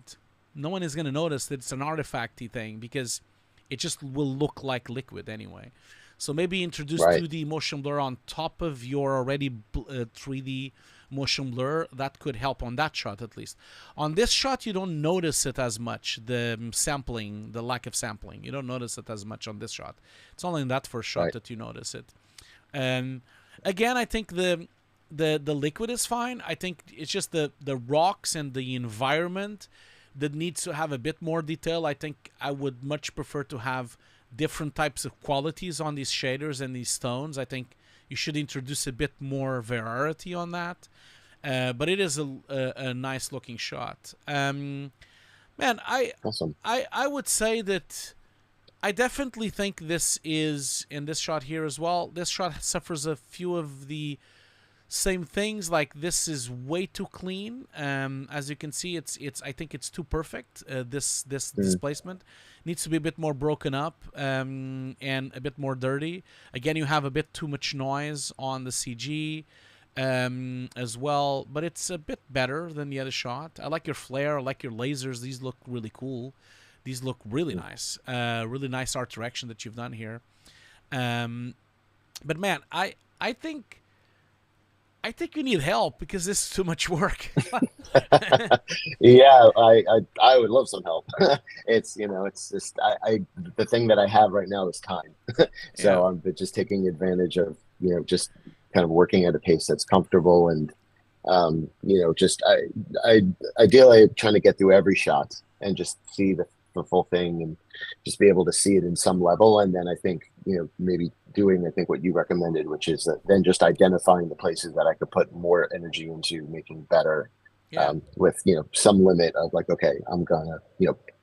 No one is going to notice that it's an artifacty thing because it just will look like liquid anyway. So maybe introduce 2D motion blur on top of your already 3D motion blur. That could help on that shot at least. On this shot, you don't notice it as much, the sampling, the lack of sampling. You don't notice it as much on this shot. It's only in that first shot that you notice it. Again, I think the liquid is fine. I think it's just the rocks and the environment that needs to have a bit more detail. I think I would much prefer to have different types of qualities on these shaders and these stones. I think you should introduce a bit more variety on that. But it is a nice looking shot. Man, awesome. I would say that I definitely think this is, in this shot here as well, this shot suffers a few of the same things. Like, this is way too clean. As you can see, I think it's too perfect. This displacement needs to be a bit more broken up and a bit more dirty. Again, you have a bit too much noise on the CG as well, but it's a bit better than the other shot. I like your flare. I like your lasers. These look really cool. These look really nice. Really nice art direction that you've done here. But man, I think you need help because this is too much work. Yeah, I would love some help. It's just the thing that I have right now is time. So I'm just taking advantage of just kind of working at a pace that's comfortable, and just I ideally trying to get through every shot and just see the full thing and just be able to see it in some level. And then I think maybe doing what you recommended, which is then just identifying the places that I could put more energy into making better, with some limit of like, okay, I'm gonna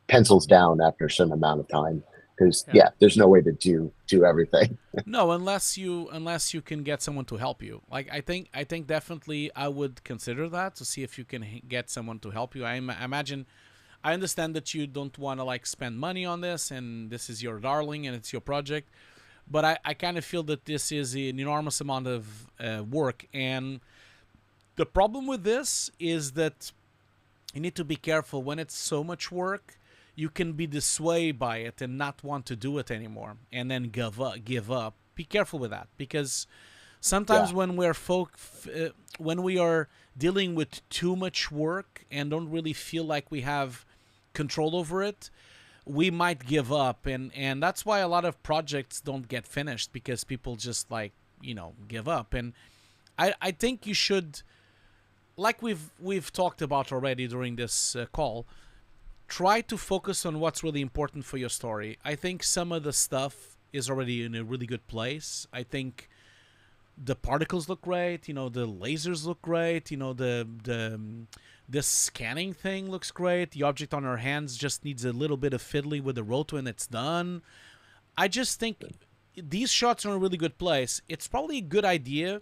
pencils down after some amount of time, because there's no way to do everything. No, unless you can get someone to help you. Like I think definitely I would consider that to see if you can get someone to help you. I imagine, I understand that you don't want to like spend money on this, and this is your darling and it's your project, but I kind of feel that this is an enormous amount of work, and the problem with this is that you need to be careful when it's so much work. You can be dissuaded by it and not want to do it anymore, and then give up. Be careful with that, because sometimes when when we are dealing with too much work and don't really feel like we have control over it, we might give up, and that's why a lot of projects don't get finished, because people just like, give up. And I think you should, like we've talked about already during this call, try to focus on what's really important for your story. I think some of the stuff is already in a really good place. I think the particles look great, the lasers look great, the scanning thing looks great. The object on our hands just needs a little bit of fiddly with the roto and it's done. I just think these shots are in a really good place. It's probably a good idea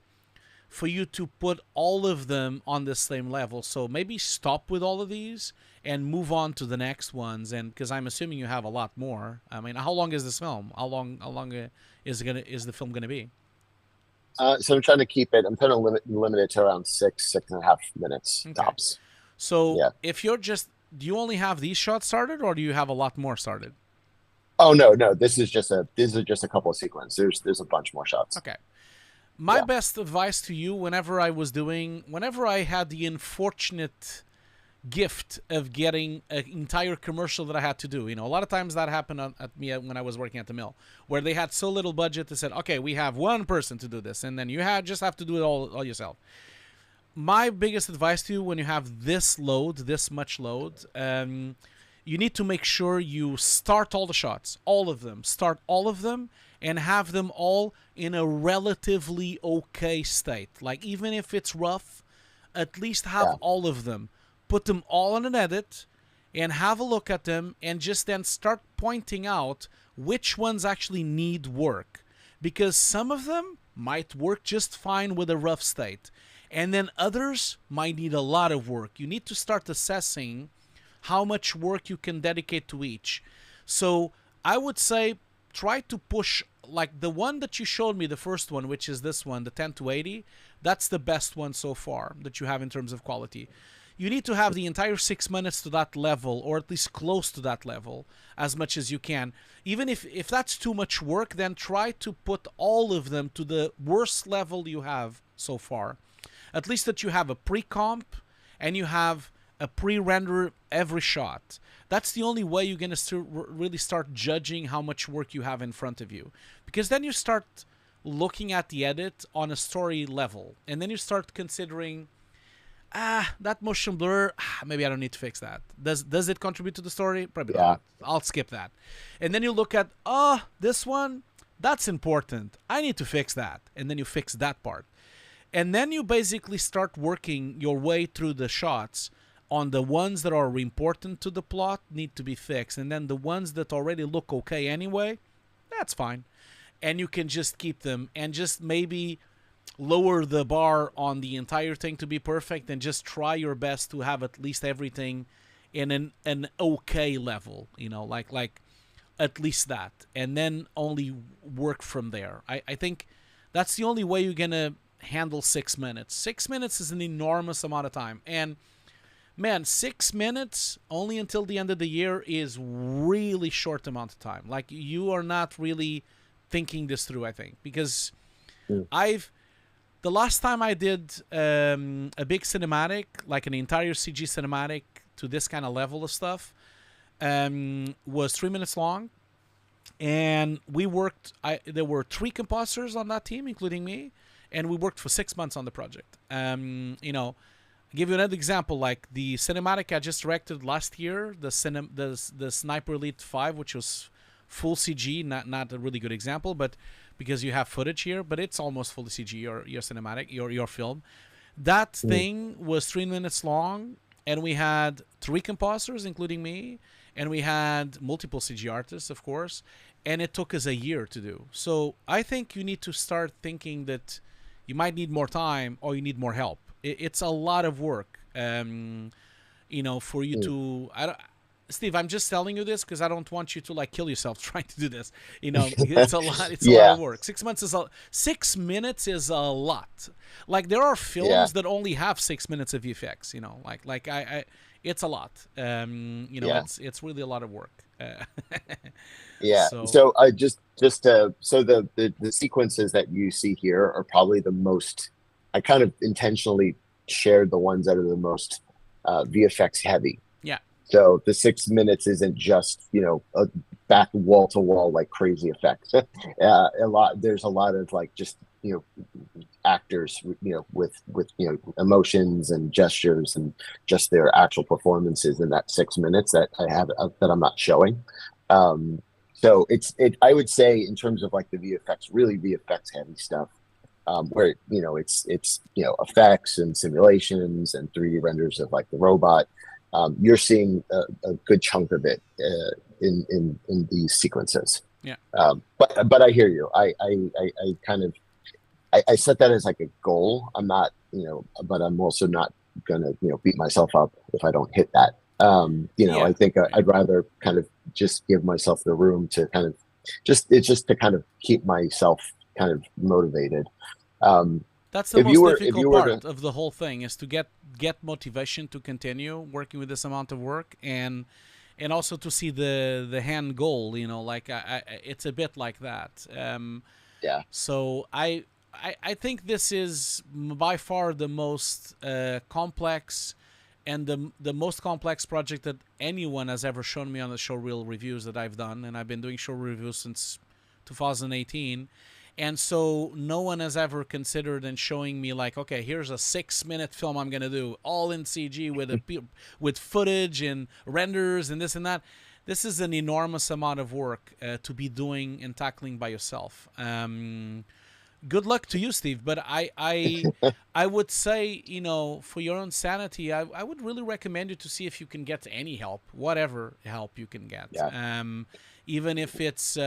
for you to put all of them on the same level. So maybe stop with all of these and move on to the next ones. And because I'm assuming you have a lot more. I mean, how long is this film? How long is the film gonna be? So I'm trying to limit it to around 6.5 minutes tops. So if you're do you only have these shots started, or do you have a lot more started? Oh no, this is just a couple of sequences. There's a bunch more shots. Okay. My best advice to you, whenever I had the unfortunate gift of getting an entire commercial that I had to do, a lot of times that happened at me when I was working at the mill, where they had so little budget, they said, okay, we have one person to do this, and then you just have to do it all yourself. My biggest advice to you, when you have this much load, you need to make sure you start all the shots, all of them, and have them all in a relatively okay state. Like, even if it's rough, at least have all of them. Put them all on an edit and have a look at them, and just then start pointing out which ones actually need work. Because some of them might work just fine with a rough state, and then others might need a lot of work. You need to start assessing how much work you can dedicate to each. So I would say try to push, like the one that you showed me, the first one, which is this one, the 10-80, that's the best one so far that you have in terms of quality. You need to have the entire 6 minutes to that level, or at least close to that level, as much as you can. Even if that's too much work, then try to put all of them to the worst level you have so far. At least that you have a pre-comp and you have a pre-render every shot. That's the only way you're going to really start judging how much work you have in front of you. Because then you start looking at the edit on a story level, and then you start considering, that motion blur, maybe I don't need to fix that. Does it contribute to the story? Probably not. I'll skip that. And then you look at, this one, that's important. I need to fix that. And then you fix that part. And then you basically start working your way through the shots on the ones that are important to the plot, need to be fixed. And then the ones that already look okay anyway, that's fine. And you can just keep them and just maybe lower the bar on the entire thing to be perfect, and just try your best to have at least everything in an okay level, like at least that. And then only work from there. I think that's the only way you're going to handle 6 minutes. 6 minutes is an enormous amount of time. And man, 6 minutes only until the end of the year is really short amount of time. Like, you are not really thinking this through, I think, because the last time I did a big cinematic, like an entire CG cinematic to this kind of level of stuff, was 3 minutes long. And we worked, there were 3 compositors on that team, including me, and we worked for 6 months on the project. I'll give you another example, like the cinematic I just directed last year, the Sniper Elite 5, which was full CG, not a really good example, but because you have footage here, but it's almost fully CG, your cinematic, your film. That thing was 3 minutes long, and we had 3 compositors, including me, and we had multiple CG artists, of course, and it took us a year to do. So I think you need to start thinking that you might need more time or you need more help. It's a lot of work, for you to. Steve, I'm just telling you this because I don't want you to like kill yourself trying to do this. It's a lot. It's a lot of work. 6 months is 6 minutes is a lot. Like there are films that only have 6 minutes of VFX. It's a lot. It's really a lot of work. So I so the sequences that you see here are probably the most. I kind of intentionally shared the ones that are the most VFX heavy. Yeah. So the 6 minutes isn't just a back wall to wall like crazy effects. There's a lot of like just actors with emotions and gestures and just their actual performances in that 6 minutes that I have that I'm not showing. So I would say in terms of like the VFX, really VFX heavy stuff. Where it's effects and simulations and 3D renders of like the robot. You're seeing a good chunk of it in these sequences. Yeah. But I hear you. I kind of I set that as like a goal. I'm not but I'm also not gonna beat myself up if I don't hit that. I think I'd rather kind of just give myself the room to kind of just to kind of keep myself kind of motivated. That's the most difficult part of the whole thing, is to get motivation to continue working with this amount of work, and also to see the end goal. It's a bit like that. So I think this is by far the most complex and the most complex project that anyone has ever shown me on the showreel reviews that I've done, and I've been doing showreel reviews since 2018. And so no one has ever considered and showing me like, okay, here's a 6 minute film I'm going to do all in CG with footage and renders and this and that. This is an enormous amount of work to be doing and tackling by yourself. Good luck to you, Steve. But I would say, for your own sanity, I would really recommend you to see if you can get any help, whatever help you can get. Yeah. Even if it's,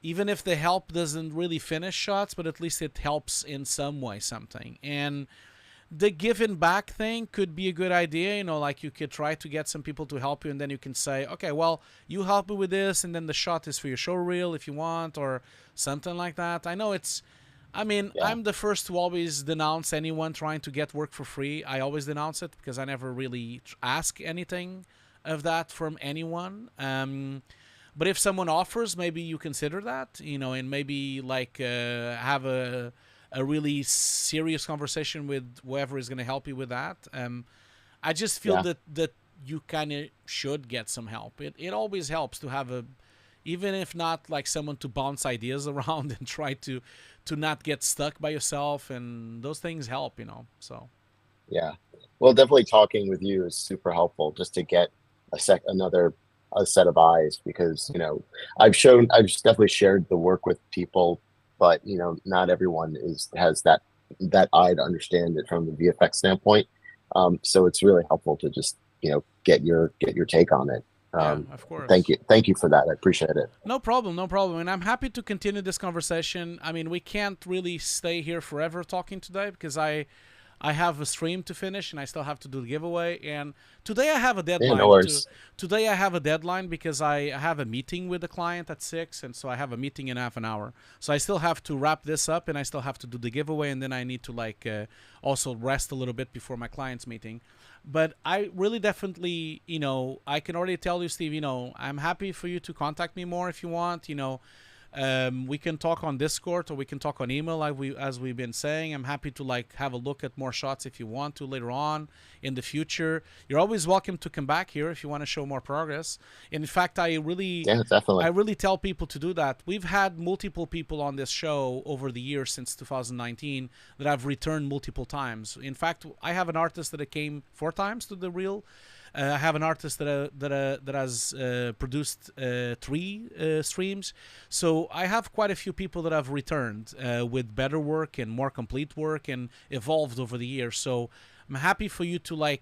even if the help doesn't really finish shots, but at least it helps in some way, something. And the giving back thing could be a good idea. Like you could try to get some people to help you, and then you can say, okay, well, you help me with this, and then the shot is for your show reel if you want, or something like that. I know I'm the first to always denounce anyone trying to get work for free. I always denounce it because I never really ask anything of that from anyone. But if someone offers, maybe you consider that, and maybe like have a really serious conversation with whoever is going to help you with that. I just feel that you kind of should get some help. It always helps to have even if not like someone to bounce ideas around and try to not get stuck by yourself, and those things help, so. Yeah. Well, definitely talking with you is super helpful just to get another set of eyes, because I've definitely shared the work with people, but not everyone has that eye to understand it from the VFX standpoint. So it's really helpful to just get your take on it. Of course. Thank you for that. I appreciate it. No problem. And I'm happy to continue this conversation. I mean, we can't really stay here forever talking today because I have a stream to finish, and I still have to do the giveaway. And today I have a deadline. Yeah, no worries. Today I have a deadline because I have a meeting with the client at 6, and so I have a meeting in half an hour. So I still have to wrap this up, and I still have to do the giveaway, and then I need to also rest a little bit before my client's meeting. But I really definitely, I can already tell you, Steve, I'm happy for you to contact me more if you want. We can talk on Discord, or we can talk on email as we've been saying. I'm happy to have a look at more shots if you want to later on in the future. You're always welcome to come back here if you want to show more progress. In fact, I really tell people to do that. We've had multiple people on this show over the years since 2019 that have returned multiple times. In fact, I have an artist that came 4 times to the reel. I have an artist that has produced 3 streams. So I have quite a few people that have returned with better work and more complete work and evolved over the years. So I'm happy for you to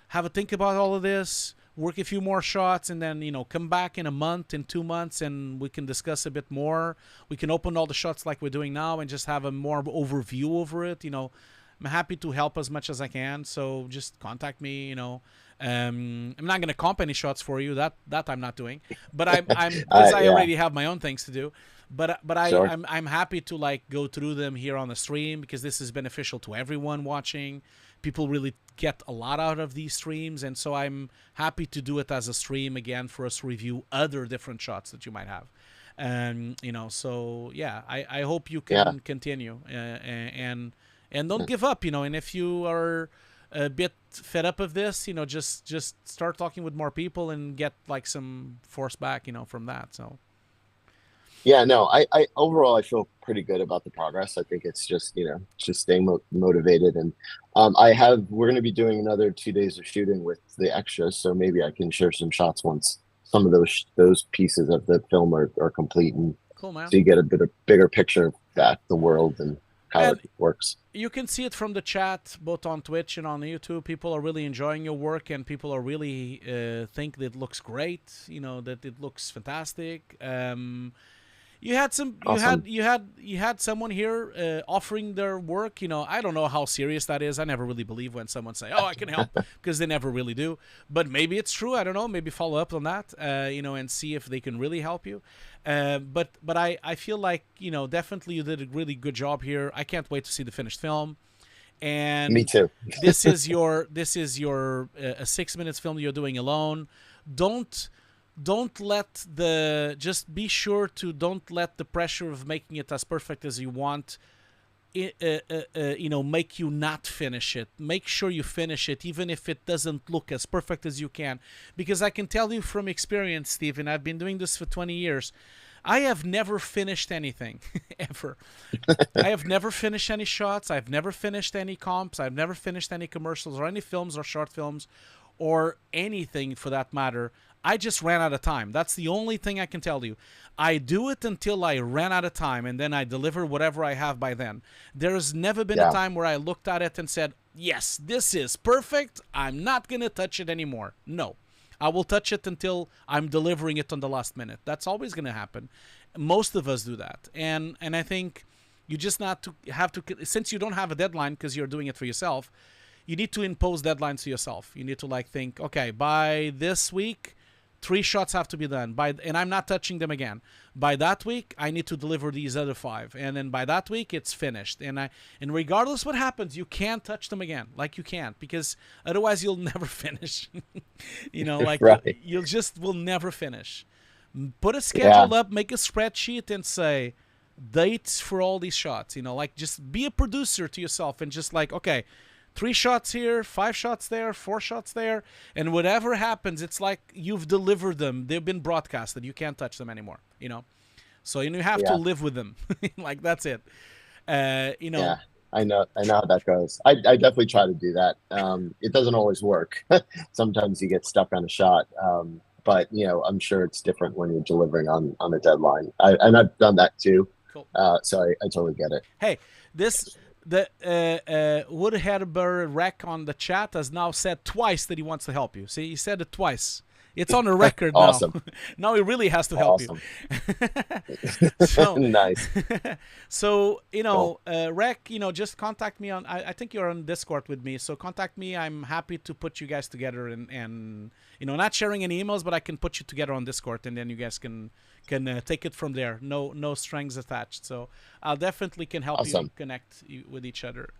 have a think about all of this. work a few more shots, and then, you know, come back in a month, in 2 months, and we can discuss a bit more. We can open all the shots like we're doing now and just have a more overview over it. You know, I'm happy to help as much as I can. So just contact me, you know. I'm not going to comp any shots for you. That I'm not doing. But I'm because I already have my own things to do. But Sure. I'm happy to like go through them here on the stream, because this is beneficial to everyone watching. People really get a lot out of these streams, and so I'm happy to do it as a stream again for us to review other different shots that you might have. You know, so yeah, I hope you can continue and don't give up, you know. And if you are a bit fed up of this, you know, just start talking with more people and get like some force back, you know, from that. So Yeah, no, I overall I feel pretty good about the progress. I think it's just, you know, just staying motivated, and we're going to be doing another 2 days of shooting with the extras, so maybe I can share some shots once some of those pieces of the film are complete, and cool, man. so you get a bigger picture of the world and how And it works. you can see it from the chat, both on Twitch and on YouTube. People are really enjoying your work, and people are really think that it looks great. You know, that it looks fantastic. You had some, Awesome. you had someone here offering their work. You know, I don't know how serious that is. I never really believe when someone say, "Oh, I can help," because they never really do. But maybe it's true. I don't know. Maybe follow up on that. You know, and see if they can really help you. But I feel like, you know, definitely you did a really good job here. I can't wait to see the finished film. And Me too. this is your a 6 minutes film you're doing alone. Don't let just be sure to don't let the pressure of making it as perfect as you want you know, make you not finish it. Make sure you finish it, even if it doesn't look as perfect as you can, because I can tell you from experience, Stephen, I've been doing this for 20 years. I have never finished anything ever. I have never finished any shots. I've never finished any comps. I've never finished any commercials or any films or short films or anything for that matter. I just ran out of time. That's the only thing I can tell you. I do it until I ran out of time, and then I deliver whatever I have by then. There's never been a time where I looked at it and said, yes, this is perfect. I'm not going to touch it anymore. No. I will touch it until I'm delivering it on the last minute. That's always going to happen. Most of us do that. And I think you just have to, since you don't have a deadline because you're doing it for yourself, you need to impose deadlines to yourself. You need to like think, okay, by this week, 3 shots have to be done, and I'm not touching them again. By that week, I need to deliver these other 5, and then by that week, it's finished. And regardless what happens, you can't touch them again. Like, you can't, because otherwise you'll never finish. You know, like Right. you'll just will never finish. Put a schedule up, make a spreadsheet, and say dates for all these shots. You know, like just be a producer to yourself and just like, okay, 3 shots here, 5 shots there, 4 shots there, and whatever happens, it's like you've delivered them. They've been broadcasted. You can't touch them anymore, you know? So you have to live with them. Like, that's it. You know. Yeah, I know how that goes. I definitely try to do that. It doesn't always work. Sometimes you get stuck on a shot. But, you know, I'm sure it's different when you're delivering on a deadline. And I've done that too. Cool. So I totally get it. Hey, the Woodheadber Rec on the chat has now said twice that he wants to help you. See, he said it twice. It's on the record now. Awesome. Now he really has to help you. So, nice. So, you know, Rec, you know, just contact me on, I think you're on Discord with me. So contact me. I'm happy to put you guys together and you know, not sharing any emails, but I can put you together on Discord, and then you guys can take it from there. No strings attached. So I'll definitely can help you connect with each other.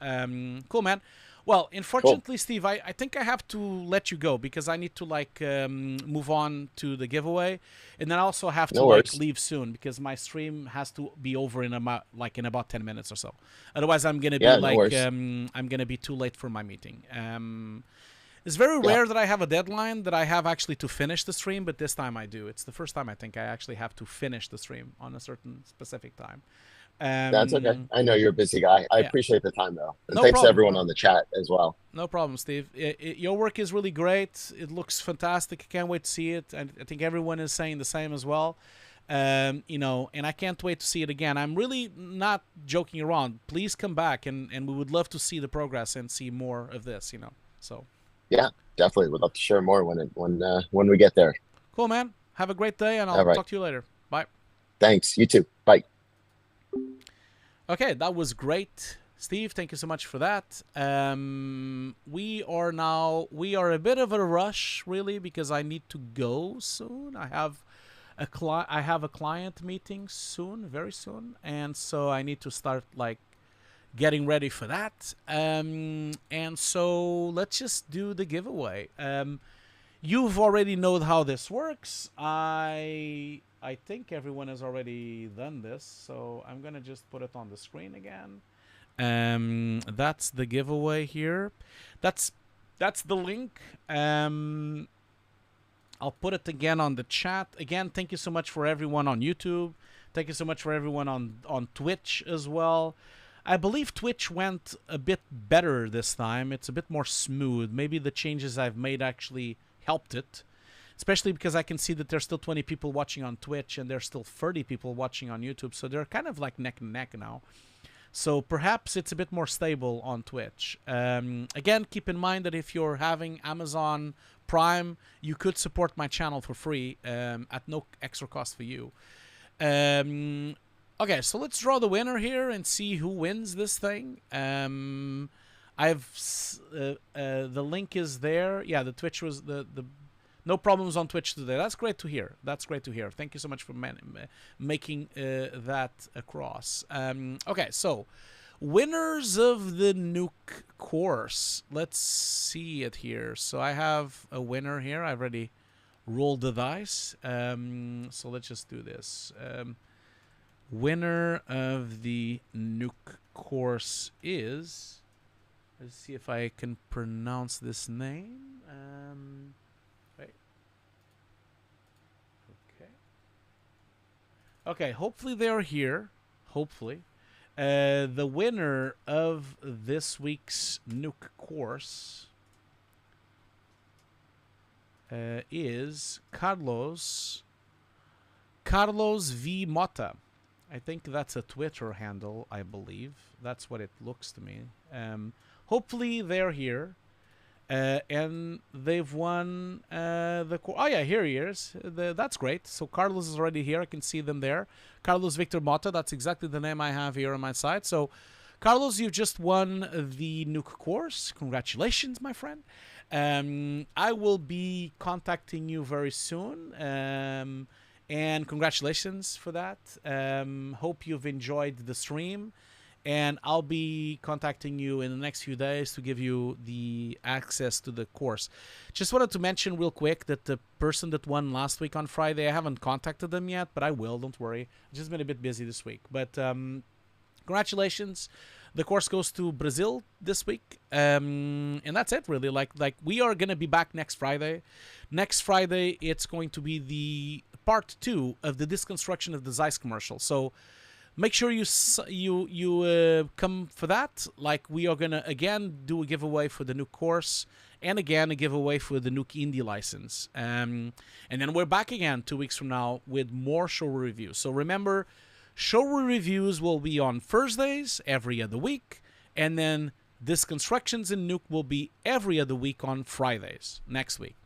Cool, man. Well, unfortunately, Steve, I think I have to let you go because I need to like move on to the giveaway, and then I also have to leave soon because my stream has to be over in about 10 minutes or so. Otherwise, I'm gonna be I'm gonna be too late for my meeting. It's very rare that I have a deadline that I have actually to finish the stream, but this time I do. It's the first time I think I actually have to finish the stream on a certain specific time. That's okay. I know you're a busy guy. I appreciate the time, though. And no thanks problem, to everyone on the chat as well. No problem, Steve. Your work is really great. It looks fantastic. I can't wait to see it. I think everyone is saying the same as well. You know, and I can't wait to see it again. I'm really not joking around. Please come back, and we would love to see the progress and see more of this, you know. So. Yeah, definitely would love to share more when we get there. Cool, man. Have a great day, and I'll talk to you later. Bye. Thanks. You too. Bye. Okay, that was great, Steve. Thank you so much for that. We are a bit of a rush, really, because I need to go soon. I have a client meeting soon, very soon, and so I need to start like getting ready for that. And so let's just do the giveaway. You've already know how this works. I think everyone has already done this, so I'm gonna just put it on the screen again. That's the giveaway here. That's the link. I'll put it again on the chat. Again, thank you so much for everyone on YouTube. Thank you so much for everyone on Twitch as well. I believe Twitch went a bit better this time. It's a bit more smooth. Maybe the changes I've made actually helped it. Especially because I can see that there's still 20 people watching on Twitch and there's still 30 people watching on YouTube. So they're kind of like neck and neck now. So perhaps it's a bit more stable on Twitch. Again, keep in mind that if you're having Amazon Prime, you could support my channel for free at no extra cost for you. Okay, so let's draw the winner here and see who wins this thing. The link is there. Yeah, the Twitch was the no problems on Twitch today. That's great to hear. That's great to hear. Thank you so much for making that across. Okay, so winners of the Nuke course. Let's see it here. So I have a winner here. I've already rolled the dice. So let's just do this. Winner of the Nuke course is... Let's see if I can pronounce this name. Wait. Okay. Okay, hopefully they're here. Hopefully. The winner of this week's Nuke course is Carlos V. Mota. I think that's a Twitter handle, I believe. That's what it looks to me. Hopefully they're here. And they've won the... Oh, yeah, here he is. That's great. So Carlos is already here. I can see them there. Carlos Victor Mota. That's exactly the name I have here on my side. So, Carlos, you've just won the Nuke course. Congratulations, my friend. I will be contacting you very soon. And congratulations for that. Hope you've enjoyed the stream. And I'll be contacting you in the next few days to give you the access to the course. Just wanted to mention real quick that the person that won last week on Friday, I haven't contacted them yet, but I will, don't worry. I've just been a bit busy this week. But congratulations. The course goes to Brazil this week. And that's it, really. Like we are going to be back next Friday. Next Friday, it's going to be the part 2 of the Disconstruction of the Zeiss commercial. So... make sure you come for that. Like, we are going to, again, do a giveaway for the Nuke course. And, again, a giveaway for the Nuke Indie license. And then we're back again 2 weeks from now with more showreel reviews. So, remember, showreel reviews will be on Thursdays every other week. And then Disconstructions in Nuke will be every other week on Fridays next week.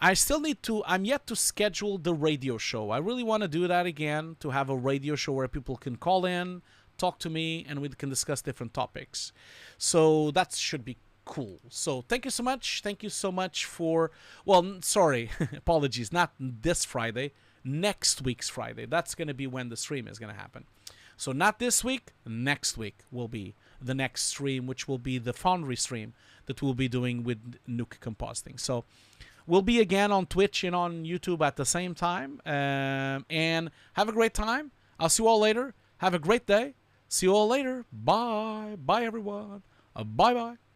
I'm yet to schedule the radio show. I really want to do that again, to have a radio show where people can call in, talk to me, and we can discuss different topics. So that should be cool. So thank you so much. Thank you so much for, well, sorry, apologies, not this Friday, next week's Friday. That's going to be when the stream is going to happen. So not this week, next week will be the next stream, which will be the Foundry stream that we'll be doing with Nuke Compositing. So we'll be again on Twitch and on YouTube at the same time. And have a great time. I'll see you all later. Have a great day. See you all later. Bye. Bye, everyone. Bye-bye.